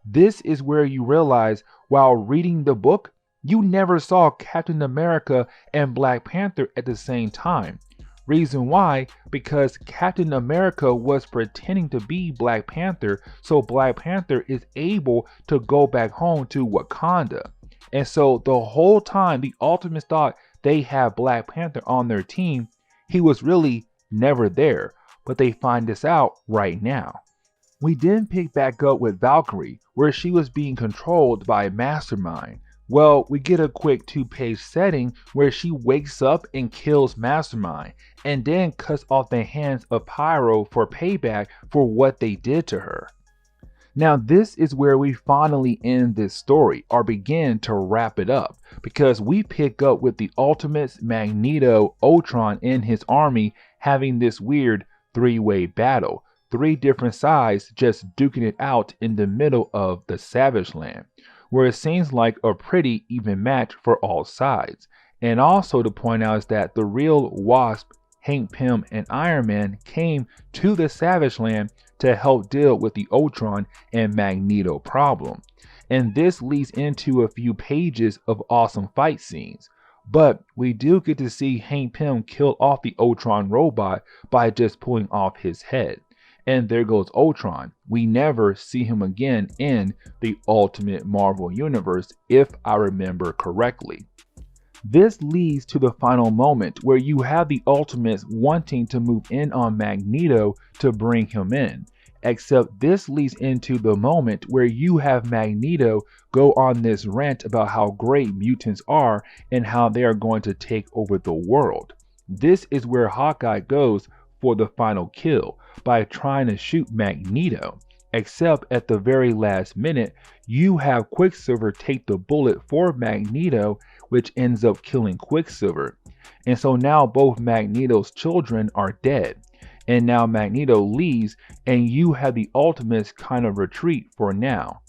This is where you realize while reading the book, you never saw Captain America and Black Panther at the same time. Reason why? Because Captain America was pretending to be Black Panther, so Black Panther is able to go back home to Wakanda. And so the whole time the Ultimates thought they had Black Panther on their team, he was really never there. But they find this out right now. We then pick back up with Valkyrie, where she was being controlled by Mastermind. Well, we get a quick 2-page setting where she wakes up and kills Mastermind, and then cuts off the hands of Pyro for payback for what they did to her. Now this is where we finally end this story, or begin to wrap it up, because we pick up with the Ultimates, Magneto, Ultron, and his army having this weird 3-way battle. 3 different sides just duking it out in the middle of the Savage Land, where it seems like a pretty even match for all sides. And also to point out is that the real Wasp, Hank Pym, and Iron Man came to the Savage Land to help deal with the Ultron and Magneto problem. And this leads into a few pages of awesome fight scenes. But we do get to see Hank Pym kill off the Ultron robot by just pulling off his head. And there goes Ultron. We never see him again in the Ultimate Marvel Universe, if I remember correctly. This leads to the final moment where you have the Ultimates wanting to move in on Magneto to bring him in. Except this leads into the moment where you have Magneto go on this rant about how great mutants are and how they are going to take over the world. This is where Hawkeye goes for the final kill by trying to shoot Magneto. Except at the very last minute, you have Quicksilver take the bullet for Magneto, which ends up killing Quicksilver. And so now both Magneto's children are dead. And now Magneto leaves and you have the Ultimates kind of retreat for now.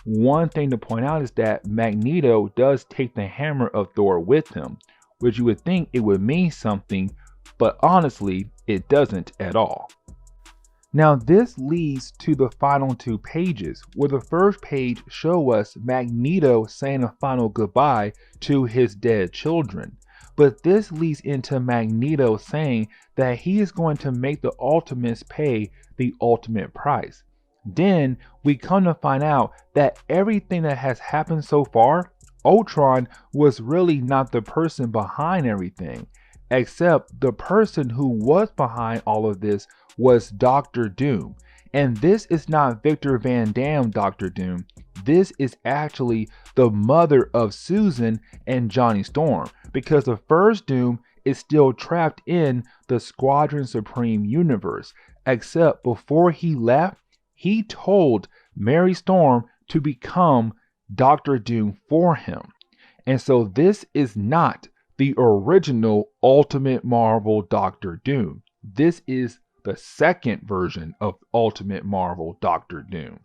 One thing to point out is that Magneto does take the hammer of Thor with him, which you would think it would mean something, but honestly, it doesn't at all. Now this leads to the final 2 pages, where the first page show us Magneto saying a final goodbye to his dead children. But this leads into Magneto saying that he is going to make the Ultimates pay the ultimate price. Then we come to find out that everything that has happened so far, Ultron was really not the person behind everything, except the person who was behind all of this was Doctor Doom. And this is not Victor Van Dam Doctor Doom. This is actually the mother of Susan and Johnny Storm, because the first Doom is still trapped in the Squadron Supreme universe, except before he left, he told Mary Storm to become Doctor Doom for him. And so this is not the original Ultimate Marvel Doctor Doom. This is the second version of Ultimate Marvel Doctor Doom.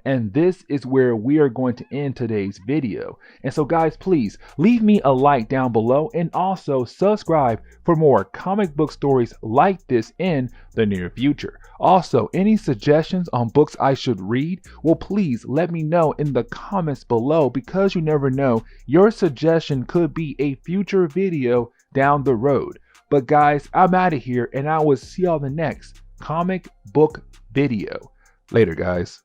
And this is where we are going to end today's video. And so guys, please leave me a like down below and also subscribe for more comic book stories like this in the near future. Also, any suggestions on books I should read? Well, please let me know in the comments below, because you never know, your suggestion could be a future video down the road. But guys, I'm out of here and I will see y'all in the next comic book video. Later guys.